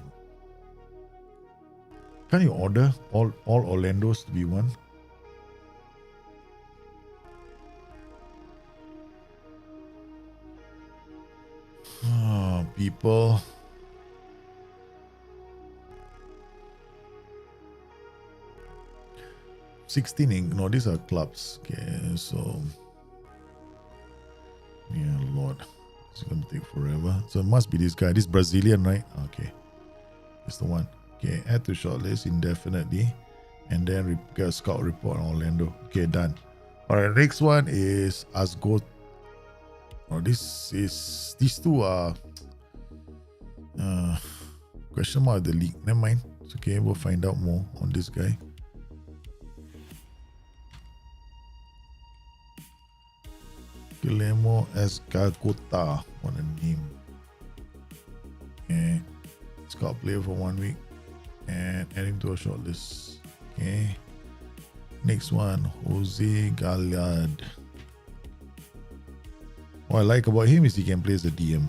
Can't you order all Orlandos to be one? Oh, people. No, these are clubs. Okay, so yeah, Lord, it's gonna take forever. So it must be this guy, this Brazilian, right? Okay, it's the one. Okay, add to shortlist indefinitely, and then get a scout report on Orlando. Okay, done. All right, next one is Asgo. Oh, these two are question mark the league. Never mind. It's okay. We'll find out more on this guy. Guillermo Escagota. What a name. Okay. Scout player for 1 week and add him to a short list. Okay. Next one, Jose Gallard. What I like about him is he can play as a DM,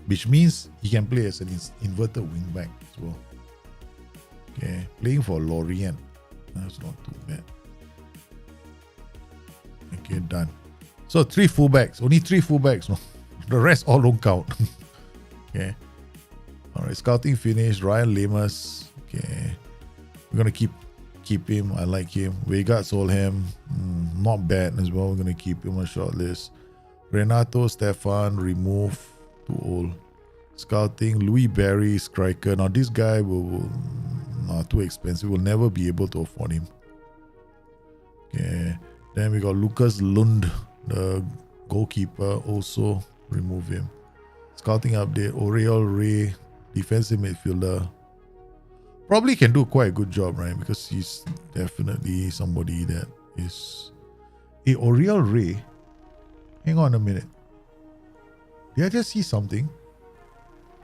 which means he can play as an inverted wingback as well. Okay, playing for Lorient. That's not too bad. Okay, done. So 3 fullbacks, only 3 fullbacks. No, the rest all don't count. Okay. All right, scouting finished. Ryan Lemus. Okay, we're gonna keep him. I like him. Vega Solheim, not bad as well. We're gonna keep him on short list. Renato Stefan, remove, too old. Scouting, Louis Barry, striker. Now this guy will too expensive. We'll never be able to afford him. Okay. Then we got Lucas Lund, the goalkeeper. Also remove him. Scouting update, Oriol Ray, defensive midfielder. Probably can do quite a good job, right? Because he's definitely somebody that is... Hey, Oriol Ray... Hang on a minute. Did I just see something?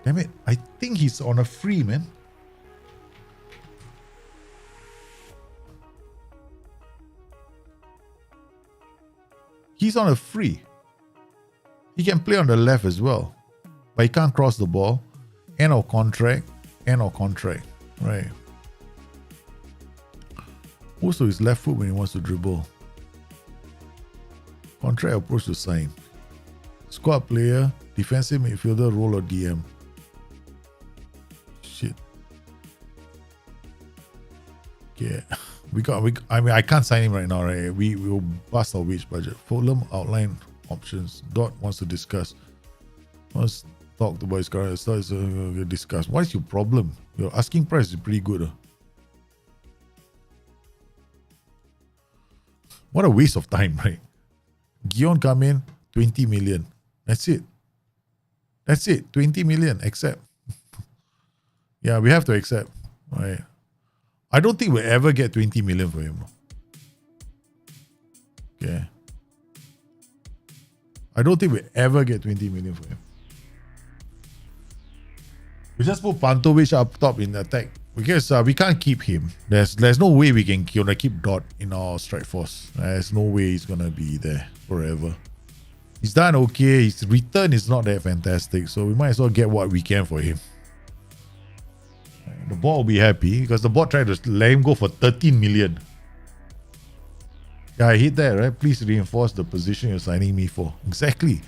Damn it. I think he's on a free, man. He's on a free. He can play on the left as well. But he can't cross the ball. End of contract. Right. Also, his left foot when he wants to dribble. Contract approach to sign. Squad player, defensive midfielder, role or DM. Shit. Okay. I can't sign him right now, right? We will bust our wage budget. Fulham outline options. Dot wants to discuss. Let's talk about his current stars. Discuss. What is your problem? Your asking price is pretty good. What a waste of time, right? Gion come in, 20 million. That's it. 20 million. Accept. Yeah, we have to accept. All right. I don't think we'll ever get 20 million for him. Okay. I don't think we'll ever get 20 million for him. We just put Pantovic up top in attack. Because we can't keep him. There's no way we can keep Dot in our strike force. There's no way he's gonna be there forever. He's done okay. His return is not that fantastic, so we might as well get what we can for him. The board will be happy because the board tried to let him go for 13 million. Yeah, I hate that, right? Please reinforce the position you're signing me for. Exactly.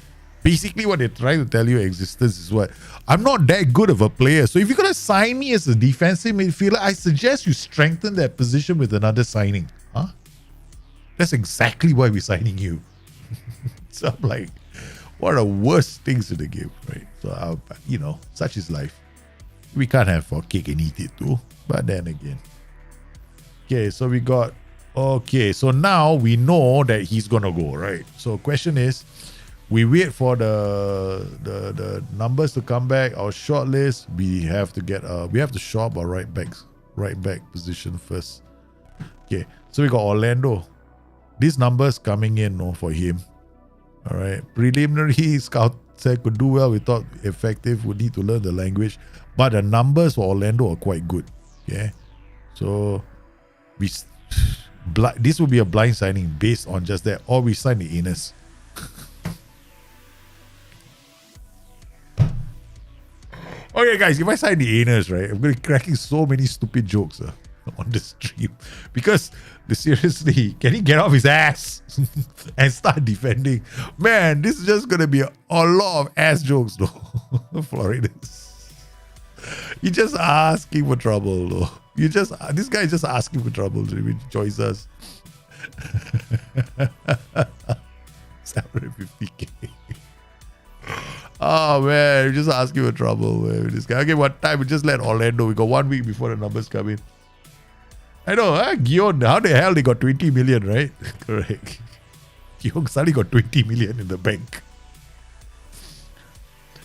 Basically, what they're trying to tell you existence is what? I'm not that good of a player. So if you're going to sign me as a defensive midfielder, I suggest you strengthen that position with another signing. Huh? That's exactly why we're signing you. So I'm like, one of the worst things in the game, right? So, such is life. We can't have our cake and eat it too. But then again. Okay, so we got... Okay, so now we know that he's going to go, right? So question is, we wait for the numbers to come back. Our short list, we have to shop our right back position first. Okay, so we got Orlando. These numbers coming in for him. All right, preliminary scout said could do well. We thought effective, would need to learn the language, but the numbers for Orlando are quite good. Okay, so this will be a blind signing based on just that, or we sign the Innes. Okay, guys, if I sign the Innes, right, I'm going to be cracking so many stupid jokes on the stream because seriously, can he get off his ass and start defending? Man, this is just going to be a lot of ass jokes, though. Floridas. You just asking for trouble, though. This guy is just asking for trouble to join us. 750k. Oh man, you're just asking for trouble with this guy. Okay, what time? We just let Orlando. We got 1 week before the numbers come in. I know, Guillaume, how the hell they got 20 million, right? Correct. Guillaume suddenly got 20 million in the bank.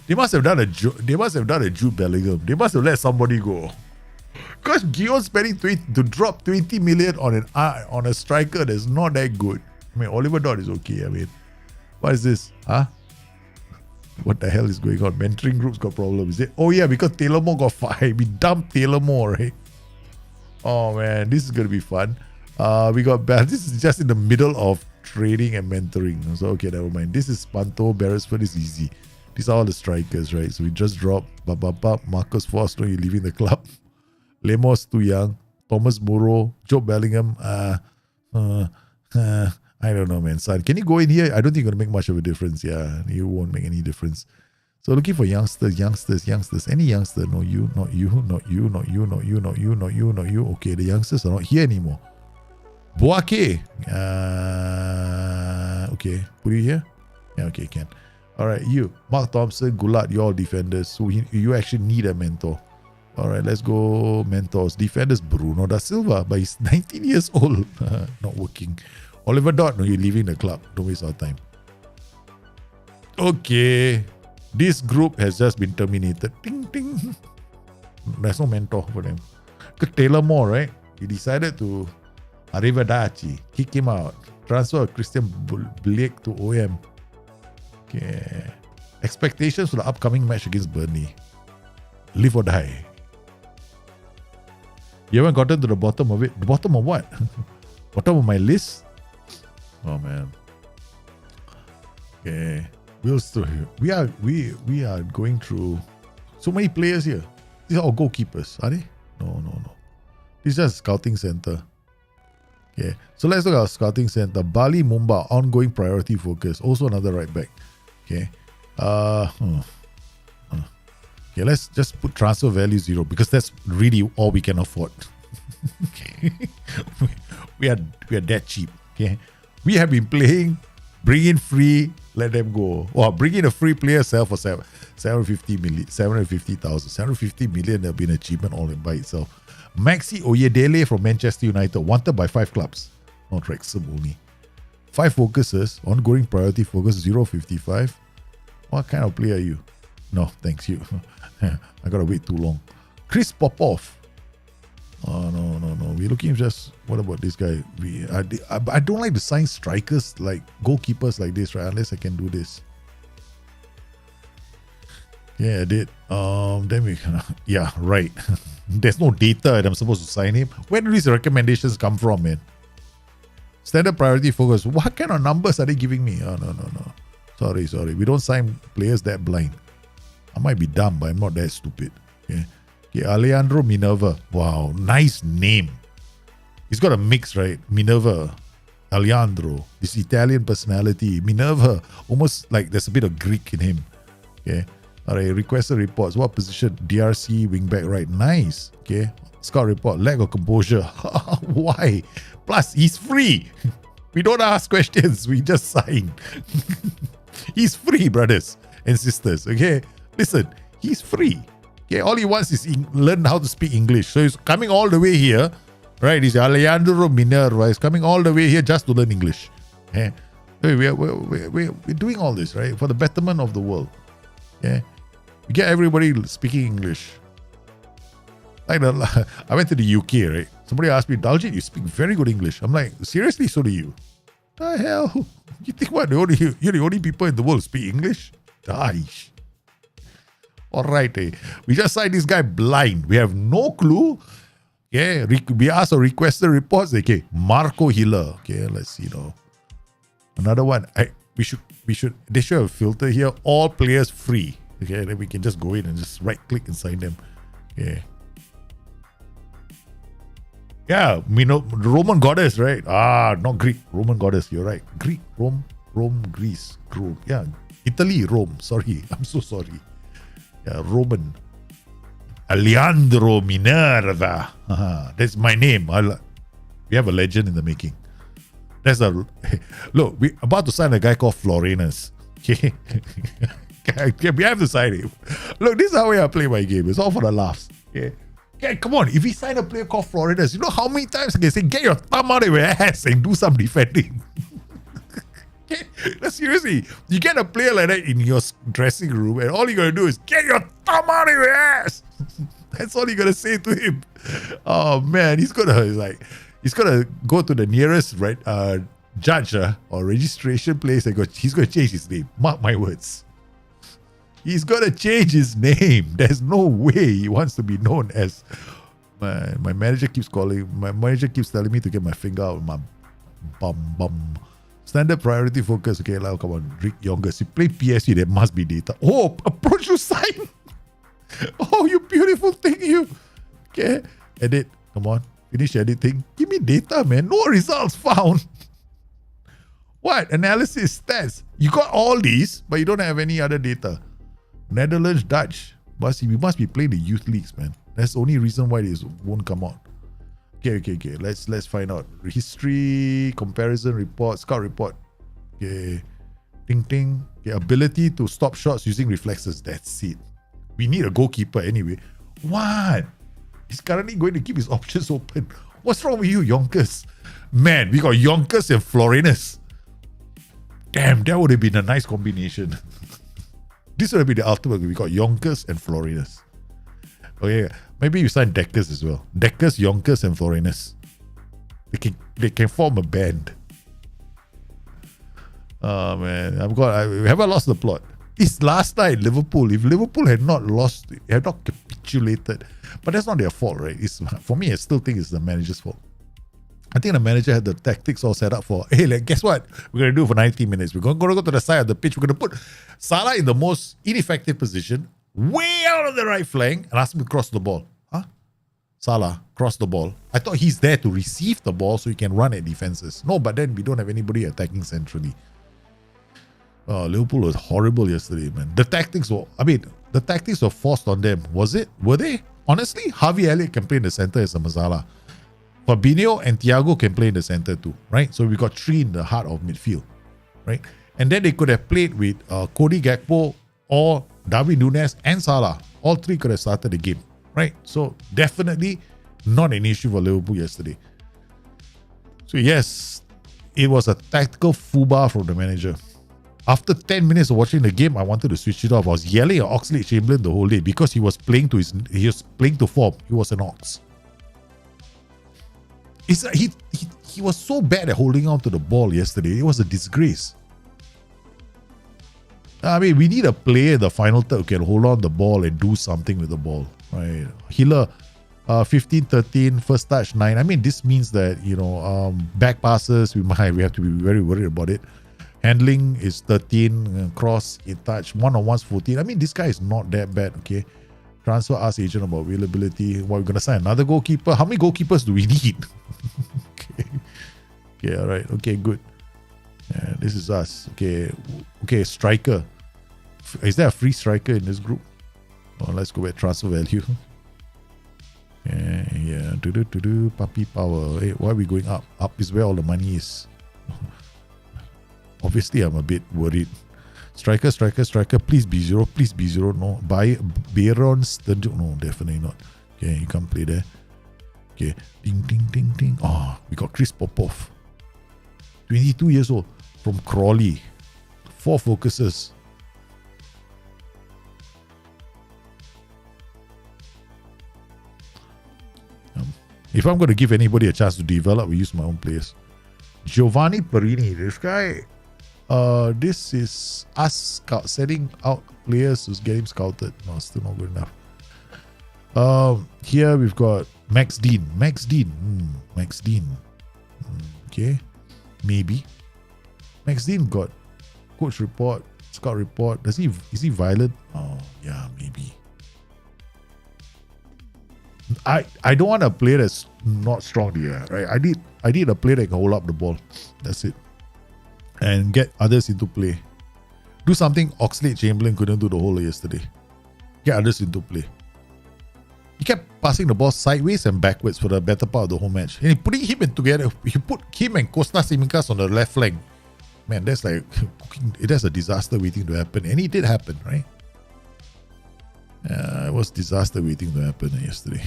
They must have done a Jude Bellingham. They must have let somebody go. Because Guillaume spending to drop 20 million on a striker that's not that good. I mean, Oliver Dot is okay. I mean, what is this? Huh? What the hell is going on? Mentoring groups got problems. Is it? Oh yeah, because Taylor Moore got fired. We dumped Taylor Moore, right? Oh man, this is gonna be fun. We got this is just in the middle of trading and mentoring. So okay, never mind. This is Panto, Beresford is easy. These are all the strikers, right? So we just dropped Marcus Foster, you're leaving the club. Lemos too young. Thomas Moreau, Joe Bellingham. I don't know, man. Son, can you go in here? I don't think you're going to make much of a difference. Yeah, you won't make any difference. So looking for youngsters. Any youngster? No, you, not you, not you, not you, not you, not you, not you, not you. Okay, the youngsters are not here anymore. Boake. Okay, put you here? Yeah, okay, can. All right, you. Mark Thompson, Gulat, you're all defenders. So you actually need a mentor. All right, let's go mentors. Defenders, Bruno da Silva, but he's 19 years old. Not working. Oliver Dot, no, you're leaving the club. Don't waste our time. Okay. This group has just been terminated. Ding, ding. There's no mentor for them. Because Taylor Moore, right? He decided to arrivederci. Kick him out. Transfer Christian Blake to OM. Okay. Expectations for the upcoming match against Burnley. Live or die. You haven't gotten to the bottom of it. The bottom of what? Bottom of my list? Oh man. Okay. We are going through so many players here. These are all goalkeepers, are they? No. This is just scouting center. Okay. So let's look at our scouting center. Bali Mumba, ongoing priority focus. Also another right back. Okay. Okay, let's just put transfer value 0 because that's really all we can afford. Okay. we are that cheap. Okay. We have been playing, bring in free, let them go. Or bring in a free player, sell for 750 million, 750,000. 750 million, that'll be an achievement all in by itself. Maxi Oyedele from Manchester United, wanted by 5 clubs. Not Wrexham only. 5 focuses, ongoing priority focus 0.55. What kind of player are you? No, thanks you. I gotta wait too long. Chris Popov. Oh no. We're looking just. What about this guy? I don't like to sign strikers like goalkeepers like this, right? Unless I can do this. Yeah, I did. Then we can. Yeah, right. There's no data and I'm supposed to sign him. Where do these recommendations come from, man? Standard priority focus. What kind of numbers are they giving me? Oh no. Sorry. We don't sign players that blind. I might be dumb, but I'm not that stupid. Okay. Alejandro Minerva. Wow, nice name. He's got a mix, right? Minerva, Alejandro, this Italian personality. Minerva, almost like there's a bit of Greek in him. Okay. All right, requested reports. What position? DRC, wingback right. Nice. Okay. Scout report. Lack of composure. Why? Plus, he's free. We don't ask questions. We just sign. He's free, brothers and sisters. Okay. Listen, he's free. Okay. All he wants is learn how to speak English. So he's coming all the way here. Right. He's Alejandro Minerva. He's coming all the way here just to learn English. Okay. We're doing all this, right? For the betterment of the world. Okay. We get everybody speaking English. Like I went to the UK, right? Somebody asked me, Daljit, you speak very good English. I'm like, seriously, so do you? The hell? You think what? You're the only people in the world who speak English? Gosh. All right, we just signed this guy blind. We have no clue. Okay, we asked or requested reports. Okay, Marco Hiller. Okay, let's see now. Another one. They should have a filter here. All players free. Okay, then we can just go in and just right click and sign them. Okay. Yeah, Roman goddess, right? Not Greek, Roman goddess. You're right. Greek, Rome, Greece, Rome. Yeah, Italy, Rome. Sorry, I'm so sorry. Yeah, Roman. Alejandro Minerva. That's my name. We have a legend in the making. Look. We're about to sign a guy called Florinus. Okay. We have to sign him. Look, this is how I play my game. It's all for the laughs. Okay. Okay, come on. If we sign a player called Florinus, you know how many times I can say, get your thumb out of your ass and do some defending. Okay? No, seriously, you get a player like that in your dressing room, and all you gotta do is get your thumb out of your ass. That's all you gotta say to him. Oh man, he's gonna go to the nearest judge or registration place and he's gonna change his name. Mark my words. He's gonna change his name. There's no way he wants to be known as. My manager keeps telling me to get my finger out of my bum. Standard priority focus. Okay, now come on, Rick Youngers. You play PSG, there must be data. Oh, approach to sign. Oh, you beautiful thing, you. Okay, edit. Come on, finish editing. Give me data, man. No results found. What? Analysis, stats. You got all these, but you don't have any other data. Netherlands, Dutch. But we must be playing the youth leagues, man. That's the only reason why this won't come out. Okay. Let's find out. History, comparison report, scout report. Okay. Ting. Okay, ability to stop shots using reflexes. That's it. We need a goalkeeper anyway. What? He's currently going to keep his options open. What's wrong with you, Yonkers? Man, we got Yonkers and Florinus. Damn, that would have been a nice combination. This would have been the ultimate. We got Yonkers and Florinus. Okay, maybe you sign Deckers as well. Deckers, Yonkers, and Florinus. They can form a band. Oh man, have I lost the plot? It's last night, Liverpool. If Liverpool had not capitulated, but that's not their fault, right? For me, I still think it's the manager's fault. I think the manager had the tactics all set up for, hey, guess what? We're going to do for 90 minutes. We're going to go to the side of the pitch. We're going to put Salah in the most ineffective position, way out of the right flank, and ask him to cross the ball. Salah, cross the ball. I thought he's there to receive the ball so he can run at defenses. No, but then we don't have anybody attacking centrally. Liverpool was horrible yesterday, man. The tactics were forced on them. Were they? Honestly, Harvey Elliott can play in the center as a Masala. Fabinho and Thiago can play in the center too, right? So we got three in the heart of midfield, right? And then they could have played with Cody Gakpo or Darwin Núñez and Salah. All three could have started the game, right? So definitely not an issue for Liverpool yesterday. So yes, it was a tactical foobar from the manager. After 10 minutes of watching the game, I wanted to switch it off. I was yelling at Oxlade-Chamberlain the whole day because he was playing to form. He was an Ox. He was so bad at holding on to the ball yesterday. It was a disgrace. I mean, we need a player in the final third who can hold on the ball and do something with the ball. Right? Hiller, 15-13, first touch 9. I mean, this means that, back passes, we have to be very worried about it. Handling is 13. Cross, in touch. One-on-one's 14. I mean, this guy is not that bad, okay? Transfer, ask agent about availability. What, we're going to sign another goalkeeper? How many goalkeepers do we need? Okay. Okay, all right. Okay, good. Yeah, this is us. Okay. Okay, striker. Is there a free striker in this group? Oh, let's go back. Transfer value. Yeah. Puppy power. Hey, why are we going up? Up is where all the money is. Obviously, I'm a bit worried. Striker. Please be zero. Please be zero. No. Buy Barons. No, definitely not. Okay, you can't play there. Okay. Ding. Oh, we got Chris Popov. 22 years old. From Crawley. 4 focuses. If I'm going to give anybody a chance to develop, we use my own players. Giovanni Perini. This guy... this is us setting out players who's getting scouted. No, still not good enough. Here we've got Max Dean. Okay, maybe. Max Dean got coach report, scout report. Is he violent? Oh yeah, maybe. I don't want a player that's not strong here, right? I need a player that can hold up the ball. That's it. And get others into play. Do something Oxlade-Chamberlain couldn't do the whole of yesterday. Get others into play. He kept passing the ball sideways and backwards for the better part of the whole match. And putting him in together, you put him and Kostas Tsimikas on the left flank. Man, that's like that's a disaster waiting to happen. And it did happen, right? It was disaster waiting to happen yesterday.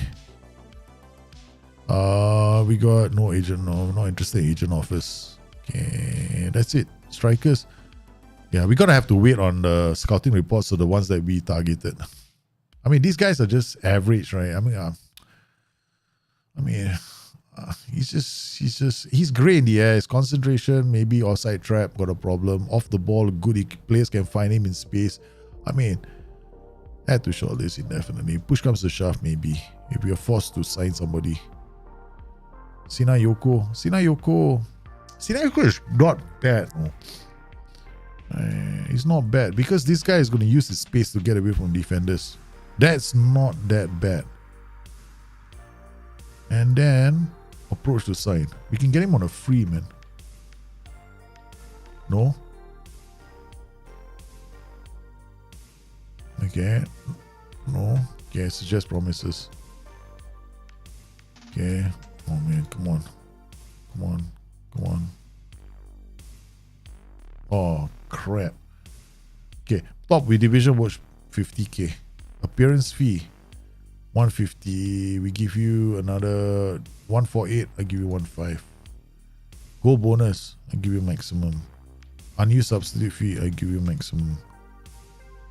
We got no agent, no, not interested in agent office. Okay, that's it. Strikers. Yeah, we're gonna have to wait on the scouting reports of the ones that we targeted. I mean, these guys are just average, right? He's great in the air. His concentration, maybe offside trap, got a problem. Off the ball, good players can find him in space. I mean, had to shortlist indefinitely. Push comes to shove, maybe. If we are forced to sign somebody. Sinayoko is not bad. No. It's not bad because this guy is going to use his space to get away from defenders. That's not that bad. And then approach to sign. We can get him on a free, man. No? Okay. No. Okay, suggest promises. Okay. Oh man, come on. Oh crap. Okay, top with division watch 50k. Appearance fee 150. We give you another 148. I give you 15. Goal bonus, I give you maximum. Unused substitute fee, I give you maximum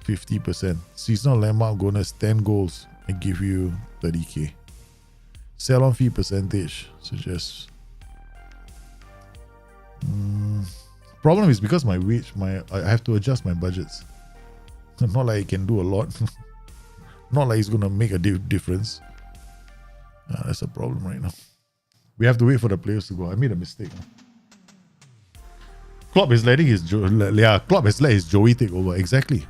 50%. Seasonal landmark bonus 10 goals, I give you 30k. Sell on fee percentage, suggest. Problem is because my wage, I have to adjust my budgets. Not like I can do a lot. Not like it's gonna make a difference. That's a problem right now. We have to wait for the players to go. I made a mistake. Klopp is letting his Klopp has let his Joey take over. Exactly.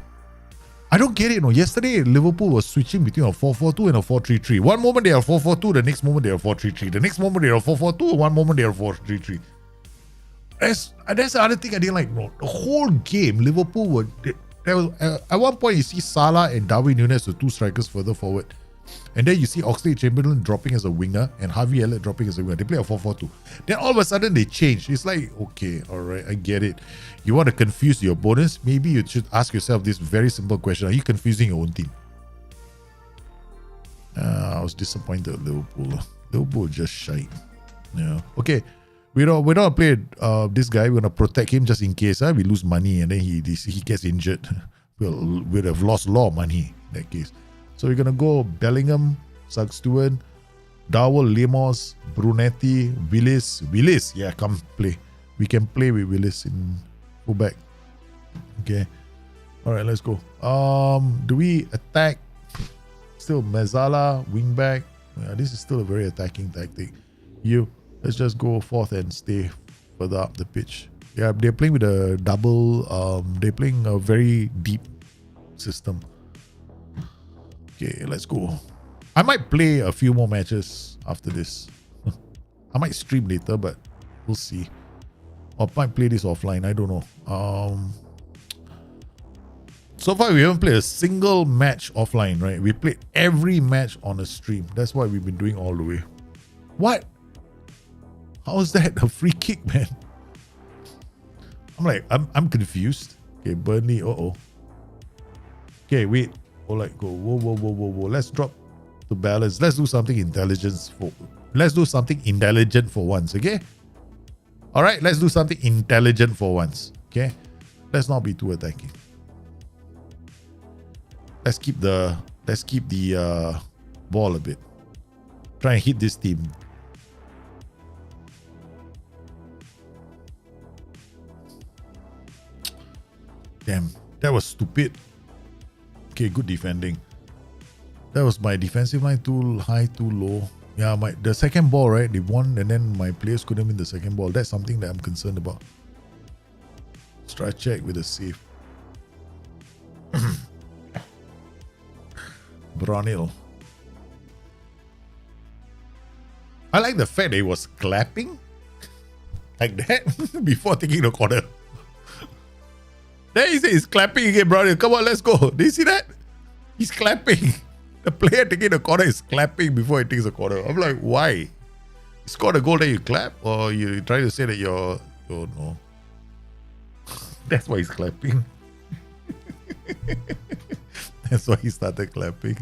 I don't get it. No, yesterday Liverpool was switching between a 4-4-2 and a 4-3-3. One moment they are 4-4-2, the next moment they are 4-3-3. The next moment they are 4-4-2, one moment they are 4-3-3. That's the other thing I didn't like. No, the whole game Liverpool were. There was, at one point you see Salah and Darwin Núñez, the 2 strikers further forward, and then you see Oxlade-Chamberlain dropping as a winger and Harvey Elliott dropping as a winger. They play a 4-4-2. Then all of a sudden they change. It's like, okay, all right, I get it. You want to confuse your opponents? Maybe you should ask yourself this very simple question: are you confusing your own team? I was disappointed at Liverpool. Liverpool just shy. Yeah. Okay. We don't play this guy. We're gonna protect him just in case we lose money and then he gets injured. We'd have lost a lot of money in that case. So we're gonna go Bellingham, Stewart, Dowell, Lemos, Brunetti, Willis. Yeah, come play. We can play with Willis in fullback. Okay. All right, let's go. Do we attack? Still Mezzala, wingback. Yeah, this is still a very attacking tactic. Let's just go forth and stay further up the pitch. Yeah, they're playing with a double. They're playing a very deep system. Okay, let's go. I might play a few more matches after this. I might stream later, but we'll see. Or might play this offline. I don't know. So far, we haven't played a single match offline, right? We played every match on a stream. That's what we've been doing all the way. What? How is that a free kick, man? I'm confused. Okay, Burnley. Okay, wait. Go. Whoa. Let's drop the balance. Let's do something intelligent for once, okay? All right, let's do something intelligent for once, okay? Let's not be too attacking. Let's keep the ball a bit. Try and hit this team. Damn, that was stupid. Okay, good defending. That was my defensive line too high, too low. Yeah, the second ball, right? They won and then my players couldn't win the second ball. That's something that I'm concerned about. Strike check with a save. Bronil. I like the fact that he was clapping like that before taking the corner. Then he said he's clapping again, Bronil. Come on, let's go. Do you see that? He's clapping. The player taking the corner is clapping before he takes the corner. I'm like, why? You scored a goal, then you clap? Or you try to say that you're no. That's why he's clapping. That's why he started clapping.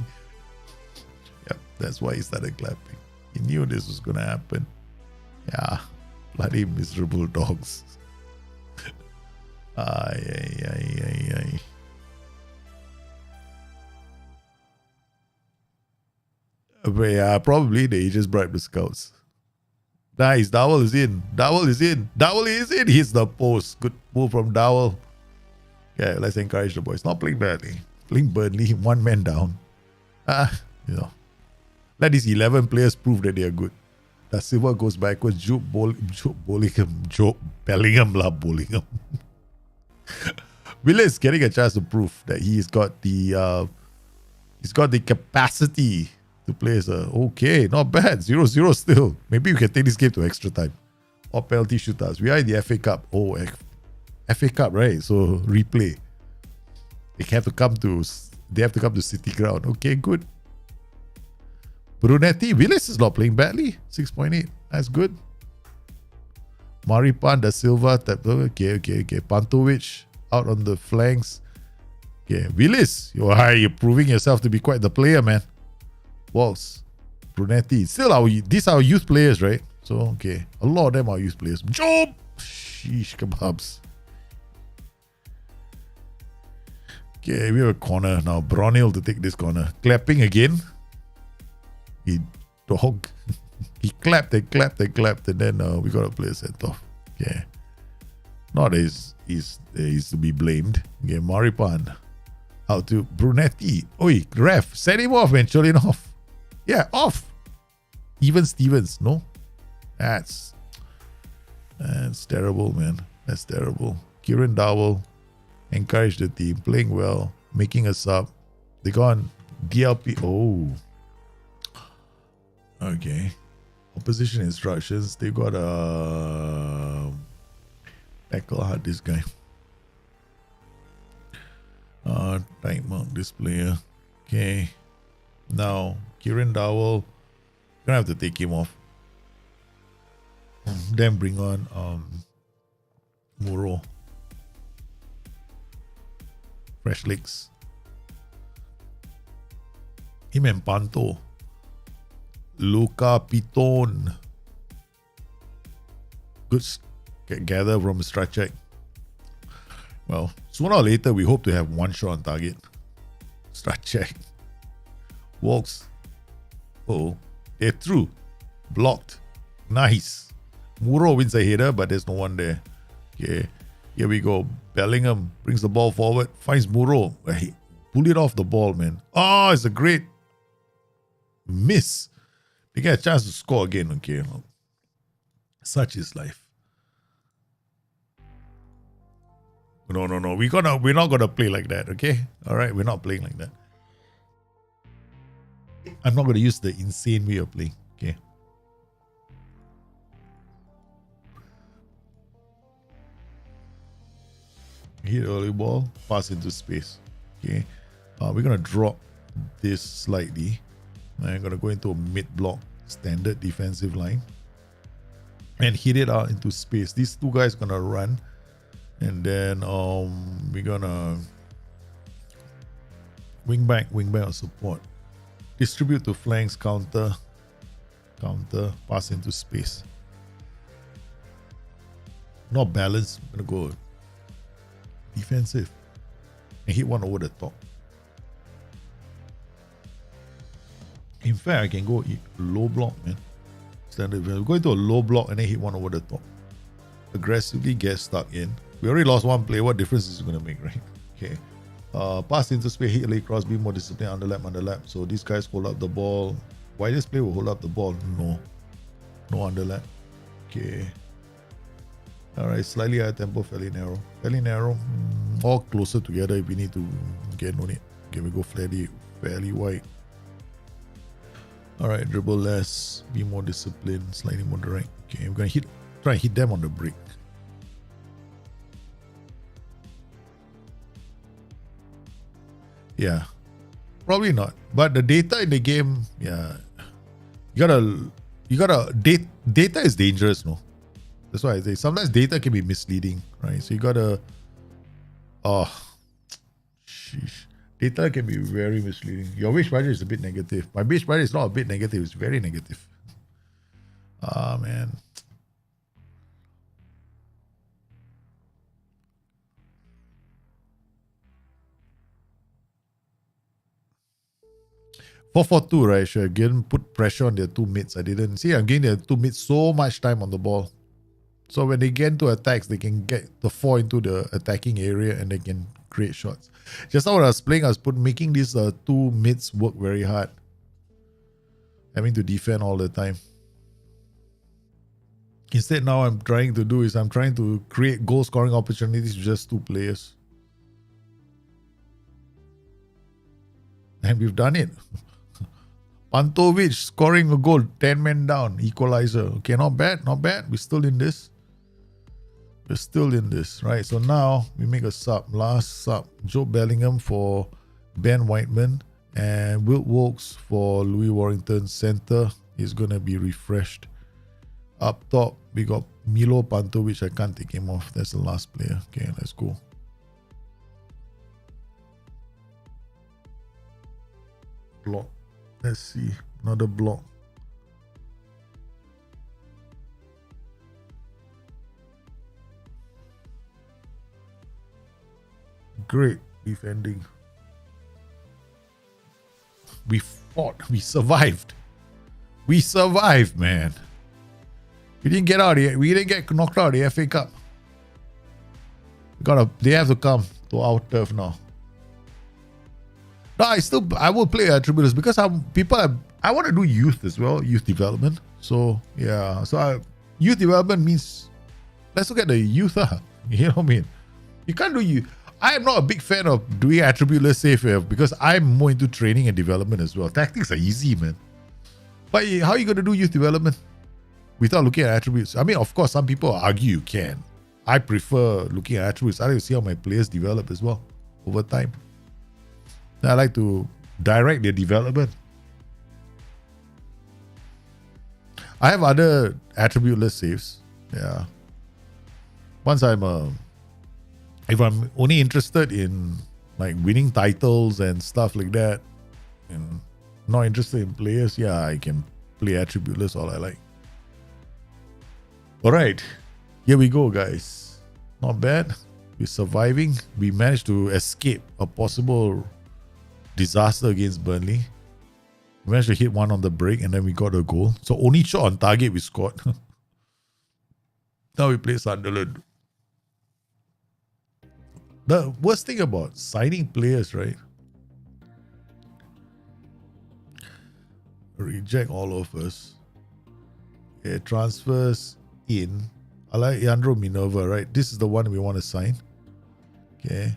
Yep, that's why he started clapping. He knew this was going to happen. Yeah, bloody miserable dogs. Ay. But yeah, probably they just bribed the scouts. Nice, Dowell is in. Hits the post. Good move from Dowell. Yeah, let's encourage the boys. Not playing badly. Playing Burnley, one man down. Let these 11 players prove that they are good. Da Silva goes backwards. Joe Bellingham. Willis getting a chance to prove that he's got the capacity to play as okay, not bad. 0-0 still. Maybe we can take this game to extra time. Or penalty shootouts. We are in the FA Cup. FA Cup, right? So replay. They have to come to City Ground. Okay, good. Brunetti. Willis is not playing badly. 6.8. That's good. Maripan, Da Silva. Okay. Pantovic out on the flanks. Okay, Willis. You're proving yourself to be quite the player, man. Walls. Brunetti. Still, these are our youth players, right? So, okay. A lot of them are youth players. Job! Sheesh kebabs. Okay, we have a corner now. Bronil to take this corner. Clapping again. He dog. He clapped and then we got to play a set-off. Okay. Not as he's to be blamed. Okay, Maripan. Out to Brunetti. Oi, ref. Send him off, man. Cholin off. Yeah, off. Even Stevens, no? That's terrible, man. That's terrible. Kieran Dowell encouraged the team, playing well, making a sub. They got on DLP. Oh. Okay. Opposition instructions. They got tackle hard this guy. Time mark this player. Okay. Now, Kieran Dowell. Gonna have to take him off. Then bring on Muro. Fresh legs. Him and Panto. Luca Piton. Good gather from strike check. Well, sooner or later, we hope to have one shot on target. Strike check. Walks. Oh, they're through. Blocked. Nice. Muro wins a header, but there's no one there. Okay, here we go. Bellingham brings the ball forward. Finds Muro. Hey, pull it off the ball, man. Oh, it's a great miss. They get a chance to score again. Okay, such is life. No. We're not gonna play like that, okay? All right, we're not playing like that. I'm not gonna use the insane way of playing, okay? Hit early ball, pass into space, okay? We're gonna drop this slightly. I'm gonna go into a mid block, standard defensive line, and hit it out into space. These two guys gonna run, and then we're gonna wing back or support, distribute to flanks, counter, pass into space. Not balanced. I'm gonna go defensive and hit one over the top. In fact, I can go low block, man. Standard. Go into a low block and then hit one over the top. Aggressively get stuck in. We already lost one player. What difference is it going to make, right? Okay. Pass into space, hit late cross, be more disciplined, underlap. So these guys hold up the ball. Why this player will hold up the ball? No underlap. Okay. All right, slightly higher tempo, fairly narrow. All closer together if we need to get on it. Okay, we go fairly wide. All right, dribble less, be more disciplined, slightly more direct. Okay, we're gonna try and hit them on the break. Yeah, probably not. But the data in the game, yeah, you gotta data is dangerous, no? That's why I say sometimes data can be misleading, right? So you gotta, data can be very misleading. Your base budget is a bit negative. My base budget is not a bit negative, it's very negative. Ah, man. (4-4-2), right? Should again put pressure on their two mids. I didn't see. I'm giving their two mids so much time on the ball. So when they get into attacks, they can get the 4 into the attacking area and they can create shots. Just now when I was playing, I was making these two mids work very hard. Having to defend all the time. Instead, now I'm trying to create goal scoring opportunities with just two players. And we've done it. Pantovic scoring a goal, 10 men down, equalizer. Okay, not bad. We're still in this. Right? So now we make a last sub. Joe Bellingham for Ben Whiteman and Wilt Wilkes for Louis Warrington. Center is going to be refreshed. Up top, we got Milo Pantovic. I can't take him off. That's the last player. Okay, let's go. Block. Let's see. Another block. Great defending. We fought. We survived. Man. We didn't get out here. We didn't get knocked out of the FA Cup. They have to come to our turf now. No, I will play attributors because I want to do youth as well, youth development. So yeah, youth development means let's look at the youth. You know what I mean? You can't do youth. I am not a big fan of doing attributeless save because I'm more into training and development as well. Tactics are easy, man. But how are you going to do youth development without looking at attributes? I mean, of course, some people argue you can. I prefer looking at attributes. I like to see how my players develop as well over time. I like to direct their development. I have other attributeless saves. Yeah. Once if I'm only interested in like winning titles and stuff like that, and not interested in players, yeah, I can play attributeless all I like. All right, here we go, guys. Not bad. We're surviving. We managed to escape a possible disaster against Burnley. We managed to hit one on the break and then we got a goal. So only shot on target we scored. Now we play Sunderland. The worst thing about signing players, right? Reject all offers. Okay, transfers in. I like Leandro Minerva, right? This is the one we want to sign. Okay.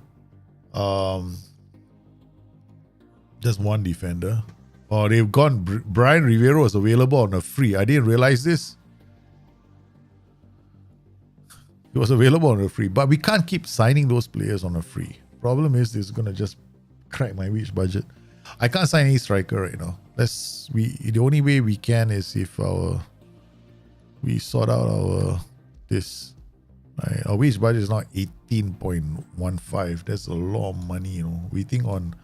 Just one defender. Oh, they've gone. Brian Rivero is available on a free. I didn't realize this. He was available on a free, but we can't keep signing those players on a free. Problem is, this is gonna just crack my wage budget. I can't sign any striker right now. The only way we can is if we sort out our this. Right? Our wage budget is now 18.15. That's a lot of money, you know. Waiting on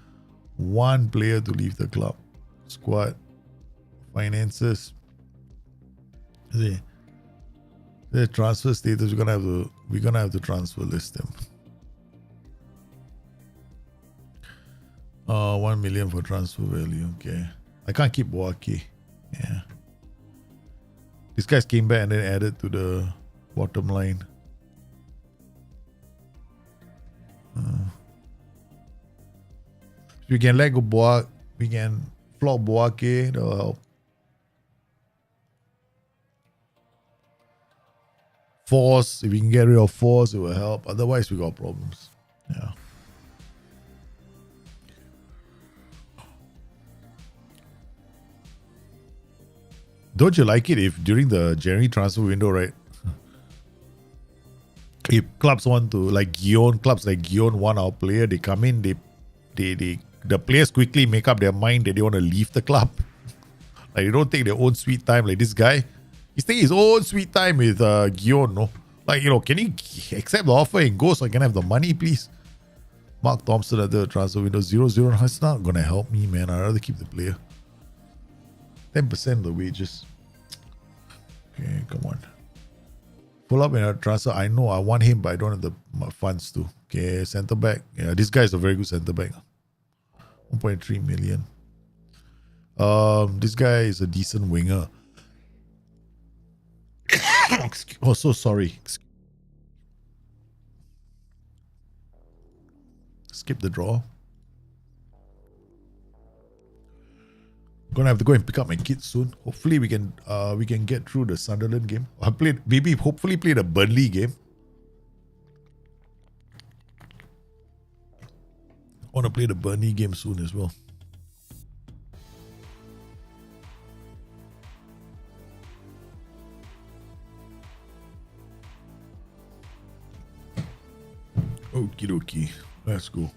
one player to leave the club. Squad, finances. See, the transfer status. We're gonna have to transfer list them. 1 million for transfer value. Okay, I can't keep Boake. Yeah, these guys came back and then added to the bottom line. If we can let go Boake, we can flop Boake. That will help. Force, if we can get rid of Force, it will help. Otherwise, we got problems. Yeah. Don't you like it if during the January transfer window, right? If clubs want to, like Gion, clubs like Gion want our player, they come in, the players quickly make up their mind that they want to leave the club. Like they don't take their own sweet time. Like this guy, he's taking his own sweet time with Gion, no? Like, you know, can he accept the offer and go so I can have the money, please? Mark Thompson at the transfer window 0-0. It's not gonna help me, man. I'd rather keep the player. 10% of the wages. Okay, come on. Pull up in a transfer. I know I want him, but I don't have the funds to. Okay, centre back. Yeah, this guy is a very good centre back. 1.3 million. This guy is a decent winger. Oh, so sorry. Skip the draw. Gonna have to go and pick up my kids soon. Hopefully we can get through the Sunderland game. I hopefully play the Burnley game. I want to play the Burnley game soon as well. Okie dokie. Let's go.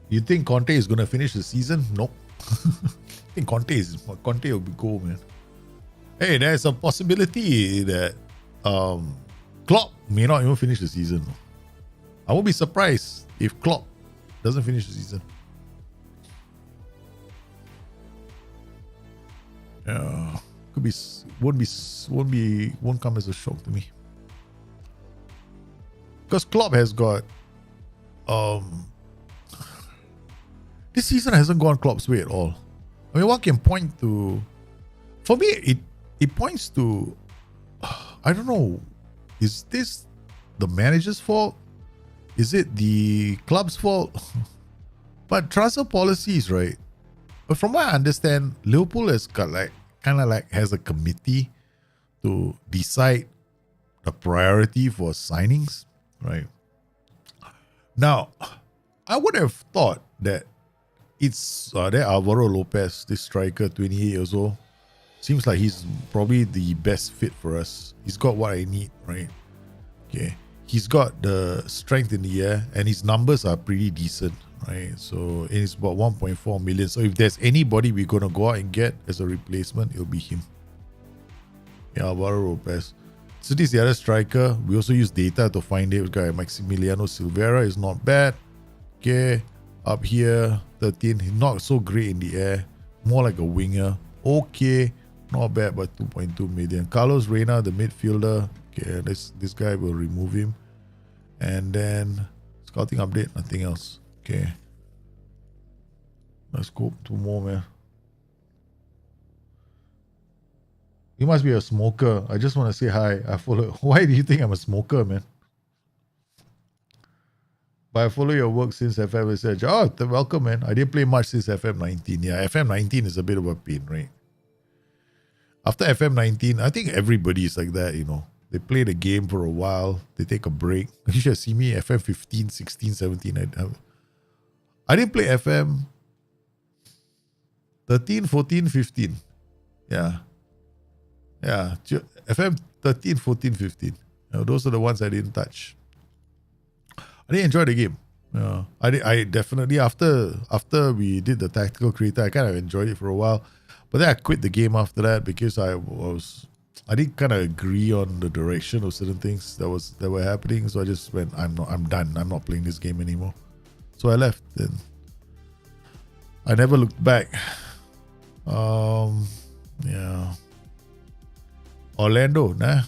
You think Conte is going to finish the season? Nope. I think Conte will be go, man. Hey, there's a possibility that Klopp may not even finish the season. I won't be surprised if Klopp doesn't finish the season. Could be, won't come as a shock to me. Because Klopp has got this season hasn't gone Klopp's way at all. I mean, one can point to, for me, it points to, I don't know, is this the manager's fault? Is it the club's fault? But transfer policies, right? But from what I understand, Liverpool has got has a committee to decide the priority for signings, right? Now, I would have thought that it's that Alvaro Lopez, this striker, 28 years old, seems like he's probably the best fit for us. He's got what I need, right? Okay. He's got the strength in the air and his numbers are pretty decent, right? So it's about 1.4 million. So if there's anybody we're going to go out and get as a replacement, it'll be him. Yeah, Alvaro Lopez. So this is the other striker. We also use data to find it. Guy Maximiliano Silveira is not bad. Okay. Up here, 13. Not so great in the air. More like a winger. Okay. Not bad, but 2.2 million. Carlos Reina, the midfielder. Okay, this guy will remove him. And then scouting update, nothing else. Okay. Let's go 2 more, man. You must be a smoker. I just want to say hi. I follow. Why do you think I'm a smoker, man? But I follow your work since FM Research. Oh, welcome, man. I didn't play much since FM 19. Yeah, FM 19 is a bit of a pain, right? After FM 19, I think everybody is like that, you know. They play the game for a while. They take a break. You should see me FM 15, 16, 17. I didn't play FM 13, 14, 15. Yeah. Yeah. FM 13, 14, 15. Those are the ones I didn't touch. I didn't enjoy the game. I definitely, after we did the tactical creator, I kind of enjoyed it for a while. But then I quit the game after that because I didn't kind of agree on the direction of certain things that were happening. So I just went, I'm done. I'm not playing this game anymore. So I left. And I never looked back. Yeah. Orlando, nah.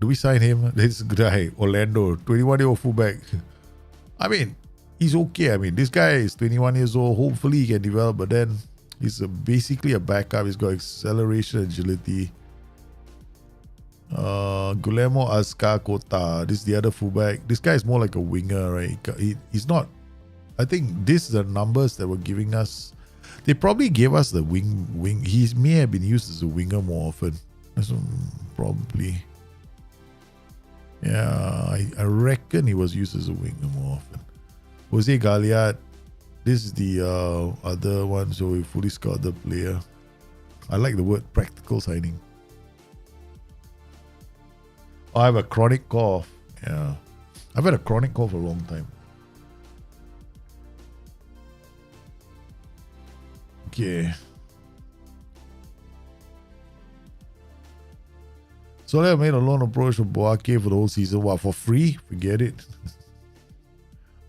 Do we sign him? This guy, Orlando, 21-year-old fullback. I mean, he's okay. I mean, this guy is 21 years old. Hopefully he can develop, but then he's basically a backup. He's got acceleration, agility. Guillermo Azcar Kota. This is the other fullback. This guy is more like a winger, right? He's not. I think these are the numbers that were giving us. They probably gave us the wing. He may have been used as a winger more often. That's probably. Yeah, I reckon he was used as a winger more often. Jose Galliard. This is the other one, so we fully scout the player. I like the word practical signing. Oh, I have a chronic cough. Yeah. I've had a chronic cough for a long time. Okay. So I made a loan approach for Boake for the whole season. What, for free? Forget it.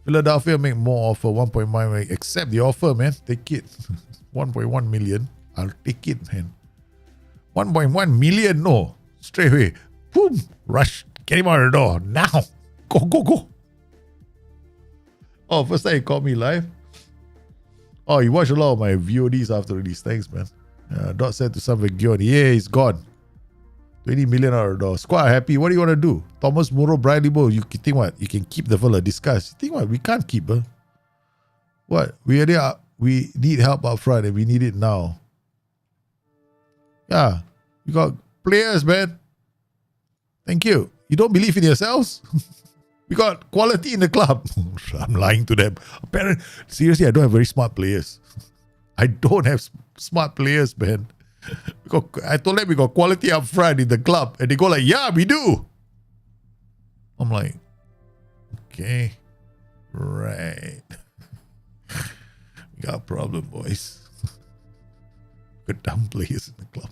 Philadelphia make more offer, 1.1 million. Accept the offer, man. Take it. 1.1 million. I'll take it, man. 1.1 million, no. Straight away. Boom. Rush. Get him out of the door. Now. Go, go, go. Oh, first time he called me live. Oh, you watched a lot of my VODs after release. Thanks, man. Dot said to some Gion, yeah, he's gone. 20 million out of the door. Squad happy. What do you want to do? Thomas Muro, Brian Libo, you think what? You can keep the fella. Discuss. You think what? We can't keep her. What? We need help up front and we need it now. Yeah. We got players, man. Thank you. You don't believe in yourselves? We got quality in the club. I'm lying to them. Apparently, seriously, I don't have very smart players. I don't have smart players, man. I told them we got quality up front in the club. And they go like, yeah, we do. I'm like, okay. Right. We got a problem, boys. Got dumb players in the club.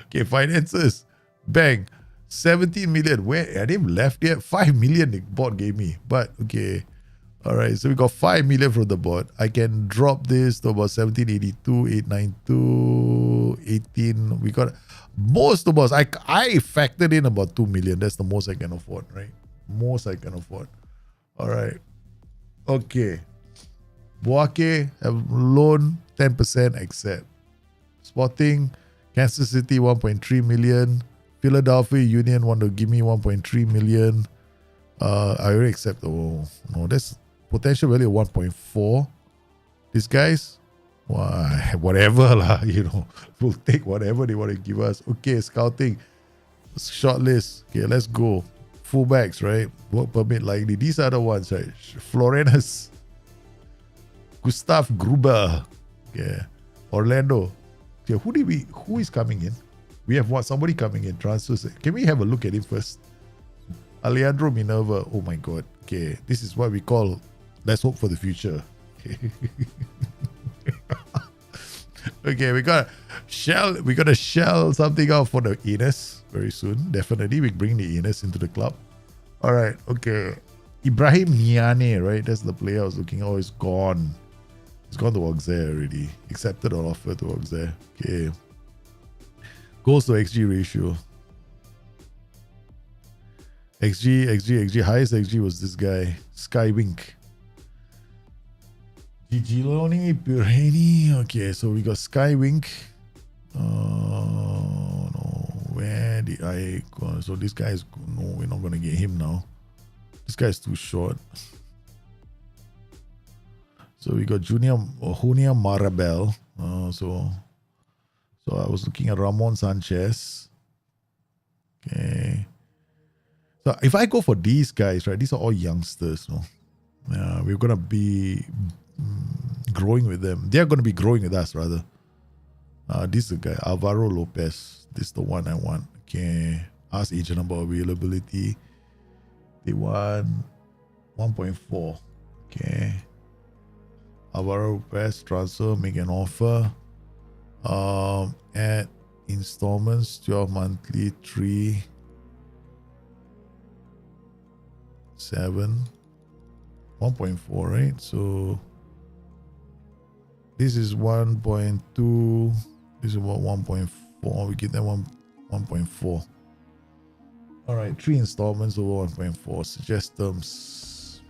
Okay, finances. Bang. 17 million. Where are they left yet? 5 million the bot gave me. But okay. Alright, so we got 5 million from the bot. I can drop this to about 1782, 892, 18. We got most of us. I factored in about 2 million. That's the most I can afford, right? Most I can afford. Alright. Okay. Boake have loan 10% accept. Sporting, Kansas City 1.3 million. Philadelphia Union want to give me 1.3 million. I already accept. Oh no, that's potential value of 1.4. These guys, whatever lah, we'll take whatever they want to give us. Okay, scouting, shortlist. Okay, let's go. Fullbacks, right? Work permit likely. These are the ones, right? Florenus, Gustav Gruber, okay, Orlando. Okay, who is coming in? We have somebody coming in, transfers. Can we have a look at him first? Alejandro Minerva. Oh my God. Okay, this is what we call, let's hope for the future. Okay, okay, we gotta shell something out for the Ines very soon. Definitely, we bring the Ines into the club. All right, okay. Ibrahim Niane, right? That's the player I was looking at. Oh, he's gone. He's gone to Auxerre already. Accepted an offer to Auxerre. Okay. Goals to XG ratio. XG. Highest XG was this guy. Skywink. Gigiloni Pireni. Okay, so we got Skywink. No. Where did I go? So this guy is... No, we're not going to get him now. This guy is too short. So we got Junia Marabel. So I was looking at Ramon Sanchez. Okay. So if I go for these guys, right, these are all youngsters, no? We're going to be growing with them. They're going to be growing with us, rather. This is the guy, Alvaro Lopez. This is the one I want. Okay. Ask agent about availability. They want 1.4. Okay. Alvaro Lopez transfer, make an offer. Add installments, 12 monthly, 3, 7, 1.4, right? So this is 1.2. This is about 1.4. We give them 1.4. All right, 3 installments over 1.4. Suggest terms.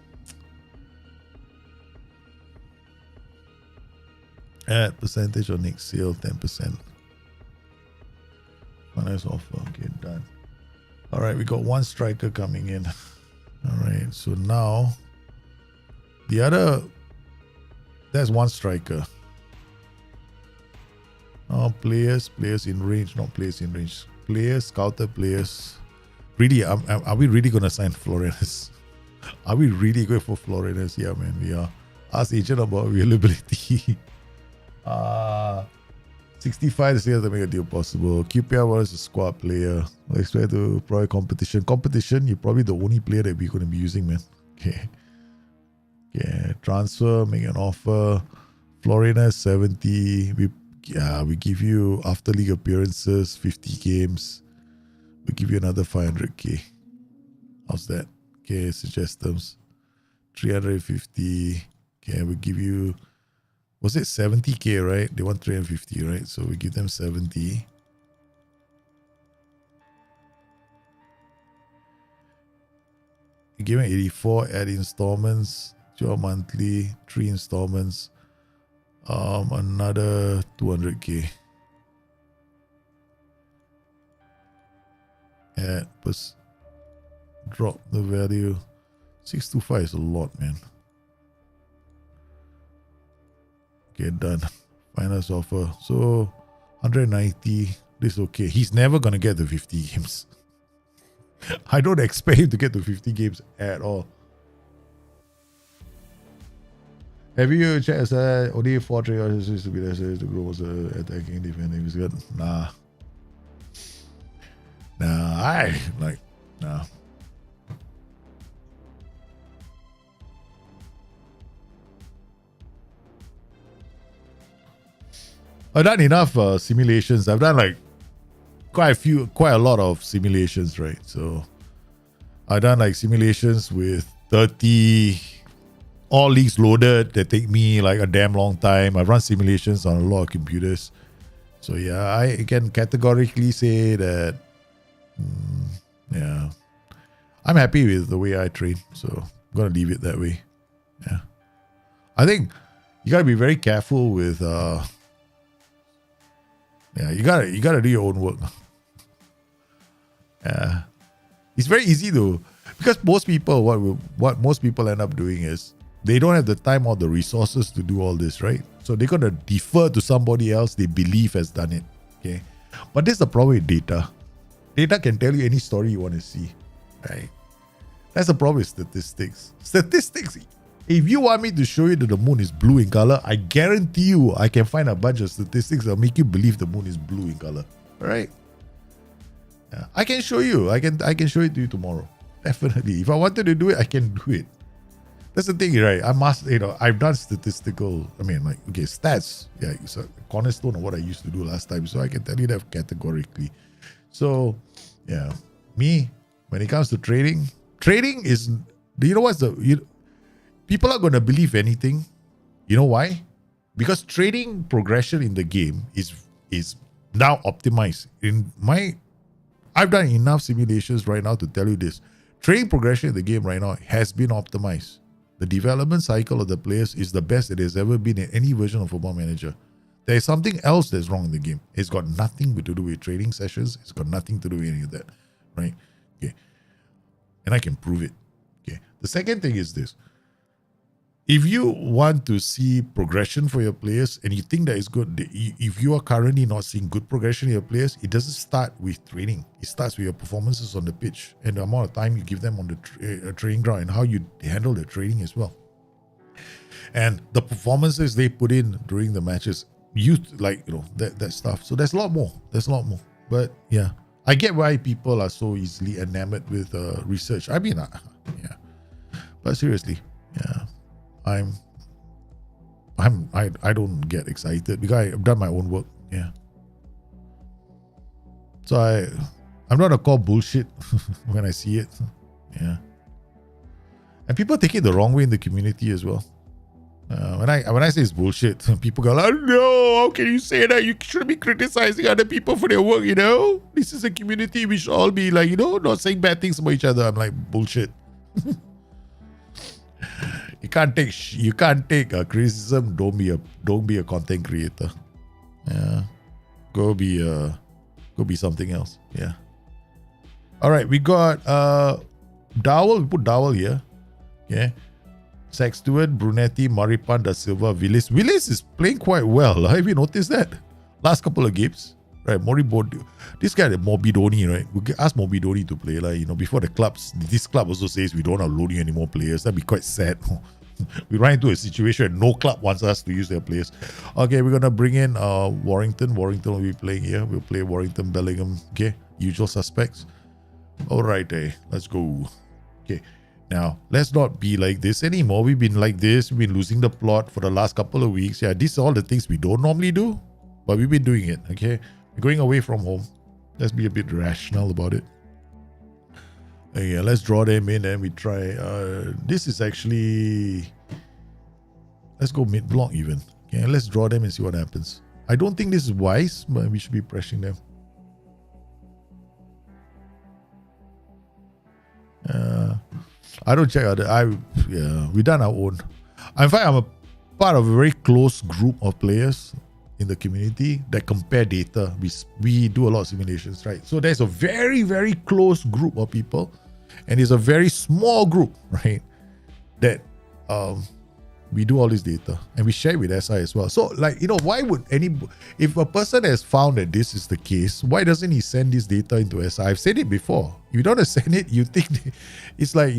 Add percentage on next sale, 10%. Finance offer. Okay, done. All right, we got one striker coming in. All right, so now the other, there's one striker. Oh, players in range, not players in range. Players, scouted players. Really, are we really going to sign Florianus? Are we really going for Florianus? Yeah, man, we are. Ask agent about availability. 65 to see how to make a deal possible. QPR was a squad player. I expect to provide competition. Competition, you're probably the only player that we're going to be using, man. Okay. Okay. Transfer, make an offer. Florianus 70. We give you after league appearances, 50 games. We give you another 500k. How's that? Okay, suggest terms. 350. Okay, we give you, was it 70k, right? They want 350, right? So we give them 70. We give them 84, add installments, 12 monthly, 3 installments, another 200k. Add, drop the value. 625 is a lot, man. Okay, done. Finance offer. So 190. This is okay. He's never gonna get the 50 games. I don't expect him to get to 50 games at all. Have you checked only 4 triggers to be necessary to grow was attacking defending is good? Nah. Nah. I've done enough simulations. I've done like quite a lot of simulations, right? So I've done like simulations with 30 all leagues loaded that take me like a damn long time. I've run simulations on a lot of computers. So yeah, I can categorically say that yeah, I'm happy with the way I train. So I'm gonna leave it that way. Yeah. I think you gotta be very careful with you gotta do your own work. Yeah. It's very easy though, because most people what most people end up doing is they don't have the time or the resources to do all this, right? So they're gonna defer to somebody else they believe has done it. Okay. But this is the problem with data. Data can tell you any story you want to see, right? That's the problem with statistics. Statistics, if you want me to show you that the moon is blue in color, I guarantee you I can find a bunch of statistics that make you believe the moon is blue in color. All right? Yeah, I can show you. I can show it to you tomorrow. Definitely. If I wanted to do it, I can do it. That's the thing, right? I've done statistical, stats. Yeah, it's a cornerstone of what I used to do last time. So I can tell you that categorically. So, yeah, when it comes to trading is, do you know what's people are going to believe anything. You know why? Because trading progression in the game is now optimized. I've done enough simulations right now to tell you this. Trading progression in the game right now has been optimized. The development cycle of the players is the best it has ever been in any version of Football Manager. There is something else that's wrong in the game. It's got nothing to do with trading sessions. It's got nothing to do with any of that, right? Okay. And I can prove it. Okay. The second thing is this. if you want to see progression for your players and you think that is good, if you are currently not seeing good progression in your players, it doesn't start with training. It starts with your performances on the pitch and the amount of time you give them on the training ground and how you handle the training as well. And the performances they put in during the matches, that stuff. So there's a lot more. But yeah, I get why people are so easily enamored with research. I mean, yeah. But seriously, yeah. I don't get excited because I've done my own work. Yeah. So I'm not gonna call bullshit when I see it. Yeah. And people take it the wrong way in the community as well. When I say it's bullshit, people go, "Oh no, how can you say that? You shouldn't be criticizing other people for their work, This is a community, we should all be like, not saying bad things about each other." I'm like, bullshit. You can't take criticism. Don't be a content creator. Yeah, go be something else. Yeah. All right, we got Dowell. We put Dowell here. Yeah. Zach Stewart, Brunetti, Maripan, Da Silva, Willis. Willis is playing quite well. Have you noticed that? Last couple of games. Right, this guy, Morbidoni, right? We ask Morbidoni to play, before this club also says we don't have loaning any more players. That'd be quite sad. We run into a situation no club wants us to use their players. Okay, we're gonna bring in Warrington. Warrington will be playing here. We'll play Warrington, Bellingham. Okay, usual suspects. All right, let's go. Okay, now let's not be like this anymore. We've been like this. We've been losing the plot for the last couple of weeks. Yeah, these are all the things we don't normally do, but we've been doing it. Okay. Going away from home. Let's be a bit rational about it. Yeah, let's draw them in and we try. This is actually... Let's go mid-block even. Okay, let's draw them and see what happens. I don't think this is wise, but we should be pressing them. I don't check other... we done our own. In fact, I'm a part of a very close group of players in the community that compare data. We do a lot of simulations, right? So there's a very, very close group of people and there's a very small group, right, that we do all this data and we share with SI as well. So why would if a person has found that this is the case, why doesn't he send this data into SI? I've said it before. You don't send it, you think it's like,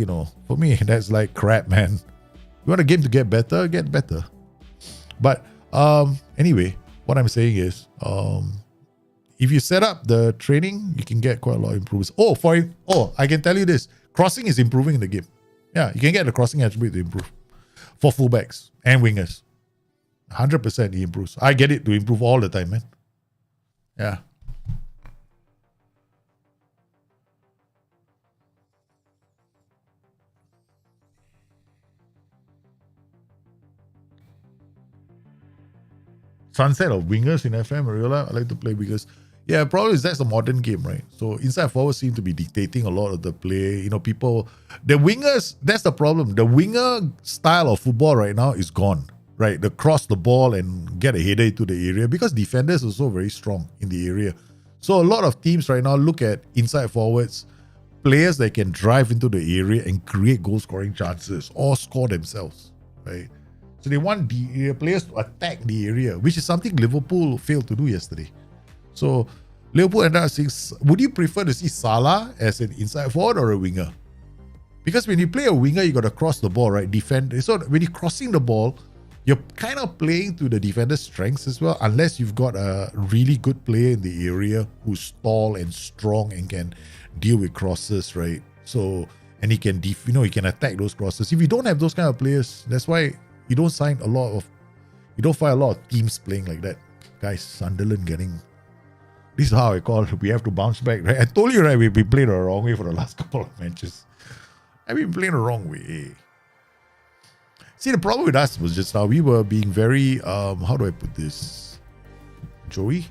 for me, that's like crap, man. You want a game to get better, get better. But anyway, what I'm saying is, if you set up the training, you can get quite a lot of improvements. I can tell you this. Crossing is improving in the game. Yeah, you can get the crossing attribute to improve. For fullbacks and wingers. 100% he improves. I get it to improve all the time, man. Yeah. Sunset of wingers in FM, I like to play wingers. Yeah, probably that's a modern game, right? So inside forwards seem to be dictating a lot of the play. The wingers, that's the problem. The winger style of football right now is gone, right? The cross the ball and get a header into the area because defenders are so very strong in the area. So a lot of teams right now look at inside forwards, players that can drive into the area and create goal scoring chances or score themselves, right? So they want the players to attack the area, which is something Liverpool failed to do yesterday. So Liverpool ended up saying, would you prefer to see Salah as an inside forward or a winger? Because when you play a winger, you got to cross the ball, right? Defend. So when you're crossing the ball, you're kind of playing to the defender's strengths as well, unless you've got a really good player in the area who's tall and strong and can deal with crosses, right? So, and he can, he can attack those crosses. If you don't have those kind of players, that's why you don't find a lot of teams playing like that. Guys, Sunderland this is how I call it. We have to bounce back, right? I told you, right, we've been playing the wrong way for the last couple of matches. I've been playing the wrong way. See, the problem with us was just now we were being very, how do I put this? Joey?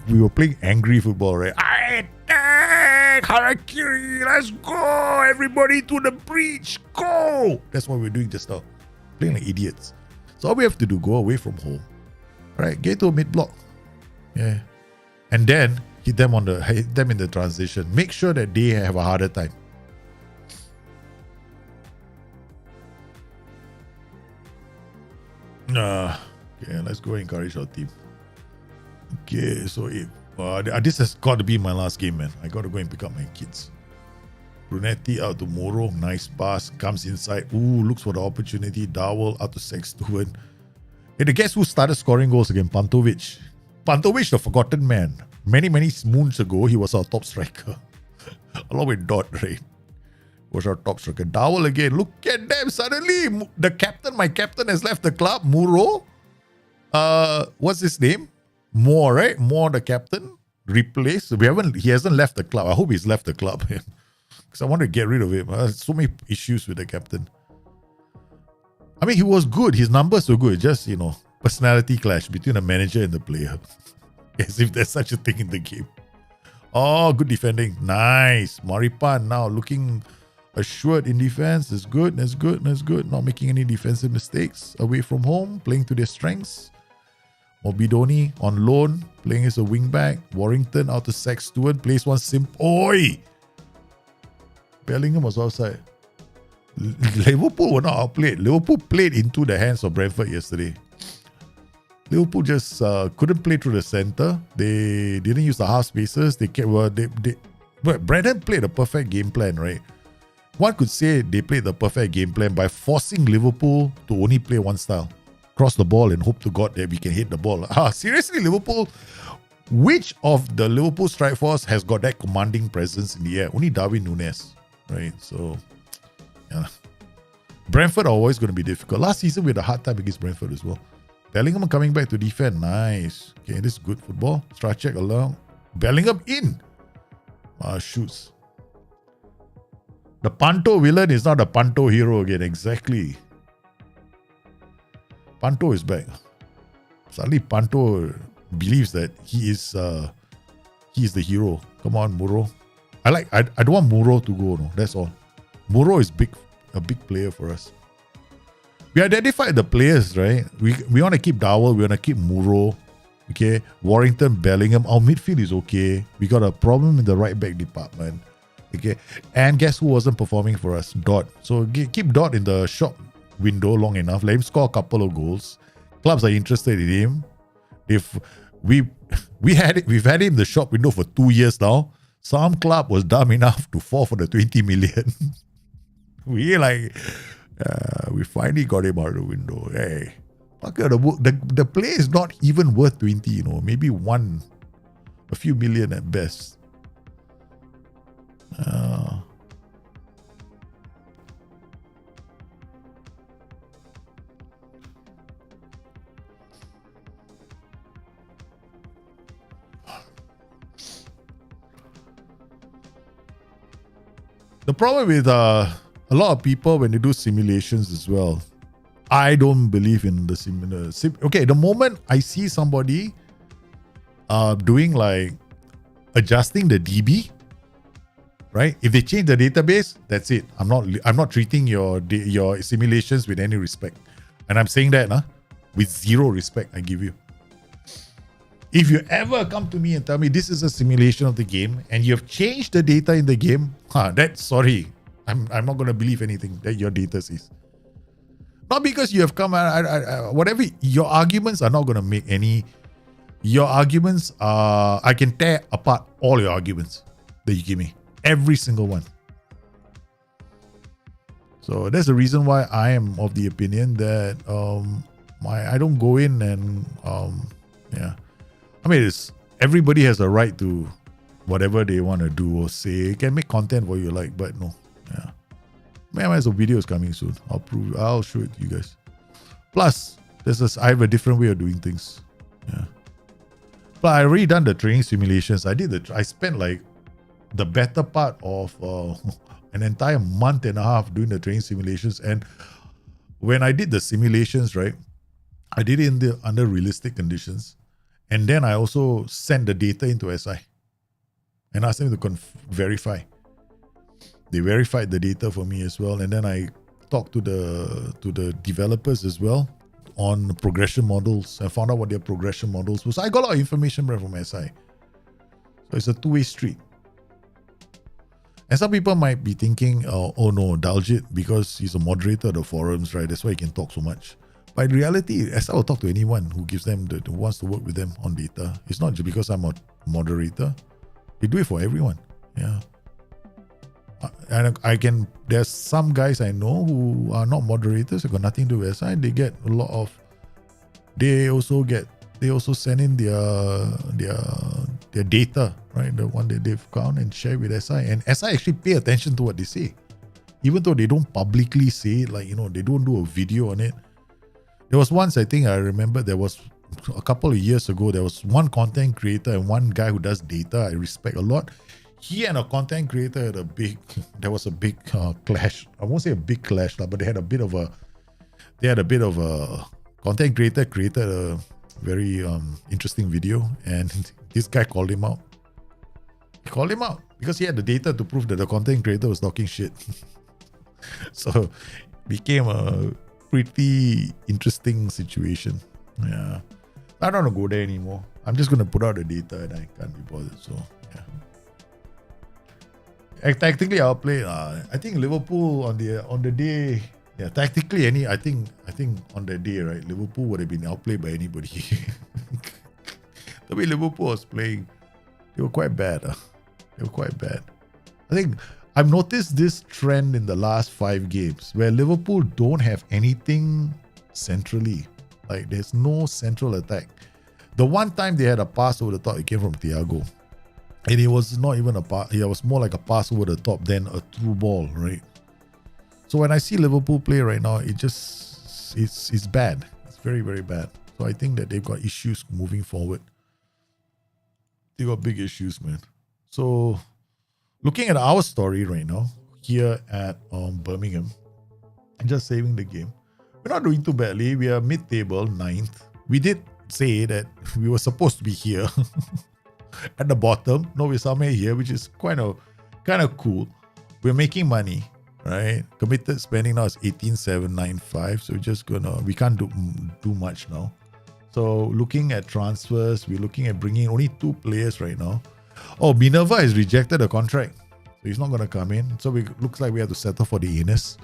We were playing angry football, right? I attack! Harakiri! Let's go! Everybody to the breach! Go! That's what we're doing just now. Playing like idiots. So all we have to do, go away from home. Right? Get to a mid-block. Yeah. And then hit them in the transition. Make sure that they have a harder time. Okay, let's go encourage our team. Okay, so this has got to be my last game, man. I got to go and pick up my kids. Brunetti out to Moro, nice pass, comes inside. Ooh, looks for the opportunity. Dowell out to Sexton. And guess who started scoring goals again? Pantovic. Pantovic, the forgotten man. Many moons ago, he was our top striker. Along with Dot, right? Was our top striker. Dowell again. Look at them. Suddenly, my captain has left the club. Muro. What's his name? Moore, right? Moore, the captain. Replaced. He hasn't left the club. I hope he's left the club. Because I want to get rid of him. So many issues with the captain. I mean, he was good. His numbers were good. Just, personality clash between the manager and the player. As if there's such a thing in the game. Oh, good defending. Nice. Maripan now looking assured in defense. That's good. Not making any defensive mistakes. Away from home, playing to their strengths. Obidoni on loan, playing as a wingback. Warrington out to Sexton, plays one Oi! Bellingham was outside. Liverpool were not outplayed. Liverpool played into the hands of Brentford yesterday. Liverpool just couldn't play through the centre. They didn't use the half spaces. But Brandon played a perfect game plan, right? One could say they played the perfect game plan by forcing Liverpool to only play one style. Cross the ball and hope to God that we can hit the ball. Seriously, Liverpool? Which of the Liverpool strike force has got that commanding presence in the air? Only Darwin Núñez, right? So, yeah. Brentford are always going to be difficult. Last season we had a hard time against Brentford as well. Bellingham coming back to defend. Nice. Okay, this is good football. Stracek along. Bellingham in. Shoots. The Panto villain is not a Panto hero again. Exactly. Panto is back. Suddenly Panto believes that he is the hero. Come on, Muro. I don't want Muro to go, no. That's all. Muro is a big player for us. We identified the players, right? We want to keep Dowell, we want to keep Muro. Okay. Warrington, Bellingham. Our midfield is okay. We got a problem in the right back department. Okay. And guess who wasn't performing for us? Dot. So keep Dot in the shop window long enough. Let him score a couple of goals. Clubs are interested in him. We've had him in the shop window for 2 years now. Some club was dumb enough to fall for the 20 million. We finally got him out of the window. Hey, the play is not even worth 20, maybe a few million at best. The problem with a lot of people when they do simulations as well, I don't believe in the okay, the moment I see somebody doing adjusting the DB, right? If they change the database, that's it. I'm not treating your simulations with any respect, and I'm saying that with zero respect I give you. If you ever come to me and tell me this is a simulation of the game and you have changed the data in the game, sorry. I'm not going to believe anything that your data says. Not because you have come, whatever, your arguments are not going to make any, your arguments are, I can tear apart all your arguments that you give me. Every single one. So that's the reason why I am of the opinion that I don't go in and, yeah. I mean, everybody has a right to whatever they want to do or say. You can make content what you like, but no. Yeah. Man, as a video is coming soon. I'll show it to you guys. Plus, I have a different way of doing things. Yeah. But I already done the training simulations. I spent the better part of an entire month and a half doing the training simulations. And when I did the simulations, right, I did it under realistic conditions. And then I also sent the data into SI and asked them to verify. They verified the data for me as well. And then I talked to the developers as well on progression models. I found out what their progression models was. I got a lot of information from SI. So it's a two-way street. And some people might be thinking, oh no, Daljit, because he's a moderator of the forums, right? That's why he can talk so much. But in reality, SI will talk to anyone who gives them who wants to work with them on data. It's not just because I'm a moderator. They do it for everyone. Yeah. And there's some guys I know who are not moderators, they've got nothing to do with SI. They get a lot of, they also send in their data, right? The one that they've found and share with SI. And SI actually pay attention to what they say. Even though they don't publicly say it, like, they don't do a video on it. There was once, I think I remember, there was a couple of years ago, there was one content creator and one guy who does data I respect a lot. He and a content creator had there was a big clash. I won't say a big clash, but they had a bit of a content creator created a very interesting video, and this guy called him out. He called him out because he had the data to prove that the content creator was talking shit. So it became a pretty interesting situation. Yeah. I don't want to go there anymore. I'm just going to put out the data and I can't be bothered. So, yeah. Tactically, I'll play. I think Liverpool on the day. Yeah, tactically, I think on the day, right, Liverpool would have been outplayed by anybody. The way Liverpool was playing, they were quite bad. They were quite bad. I think I've noticed this trend in the last 5 games where Liverpool don't have anything centrally. Like, there's no central attack. The one time they had a pass over the top, it came from Thiago. And it was not even a pass. It was more like a pass over the top than a through ball, right? So when I see Liverpool play right now, it's bad. It's very, very bad. So I think that they've got issues moving forward. They got big issues, man. So looking at our story right now, here at Birmingham, and just saving the game, we're not doing too badly. We are mid-table, 9th. We did say that we were supposed to be here at the bottom. No, we're somewhere here, which is kind of cool. We're making money, right? Committed spending now is 18,795. So we can't do much now. So looking at transfers, we're looking at bringing only 2 players right now. Oh, Minerva has rejected the contract. So he's not going to come in. So it looks like we have to settle for the Ines.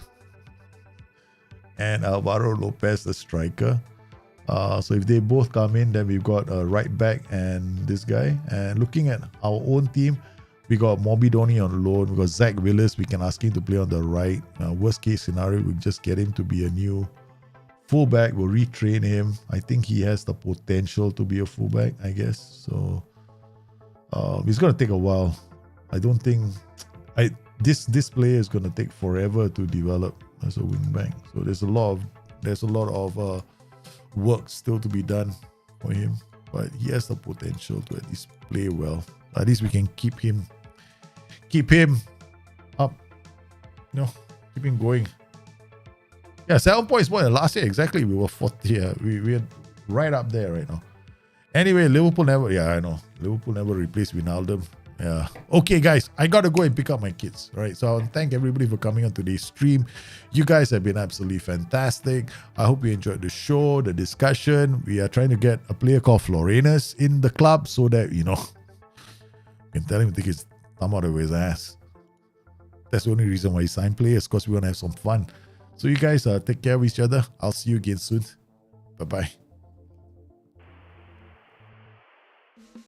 And Alvaro Lopez, the striker. So if they both come in, then we've got a right back and this guy. And looking at our own team, we got Mobidoni on loan. We got Zach Willis. We can ask him to play on the right. Worst case scenario, we just get him to be a new fullback. We'll retrain him. I think he has the potential to be a fullback, I guess. So it's going to take a while. I don't think this player is going to take forever to develop as a wingback. So there's a lot of work still to be done for him, but he has the potential to at least play well. At least we can keep him up, keep him going. Yeah, 7 points more than last year. Exactly, we were 40. Yeah, we're right up there right now. Anyway, Liverpool never replaced Wijnaldum. Yeah. Okay, guys, I got to go and pick up my kids. Right. So I want to thank everybody for coming on today's stream. You guys have been absolutely fantastic. I hope you enjoyed the show, the discussion. We are trying to get a player called Florenus in the club so that, you can tell him to take his thumb out of his ass. That's the only reason why he signed players, because we want to have some fun. So you guys take care of each other. I'll see you again soon. Bye-bye.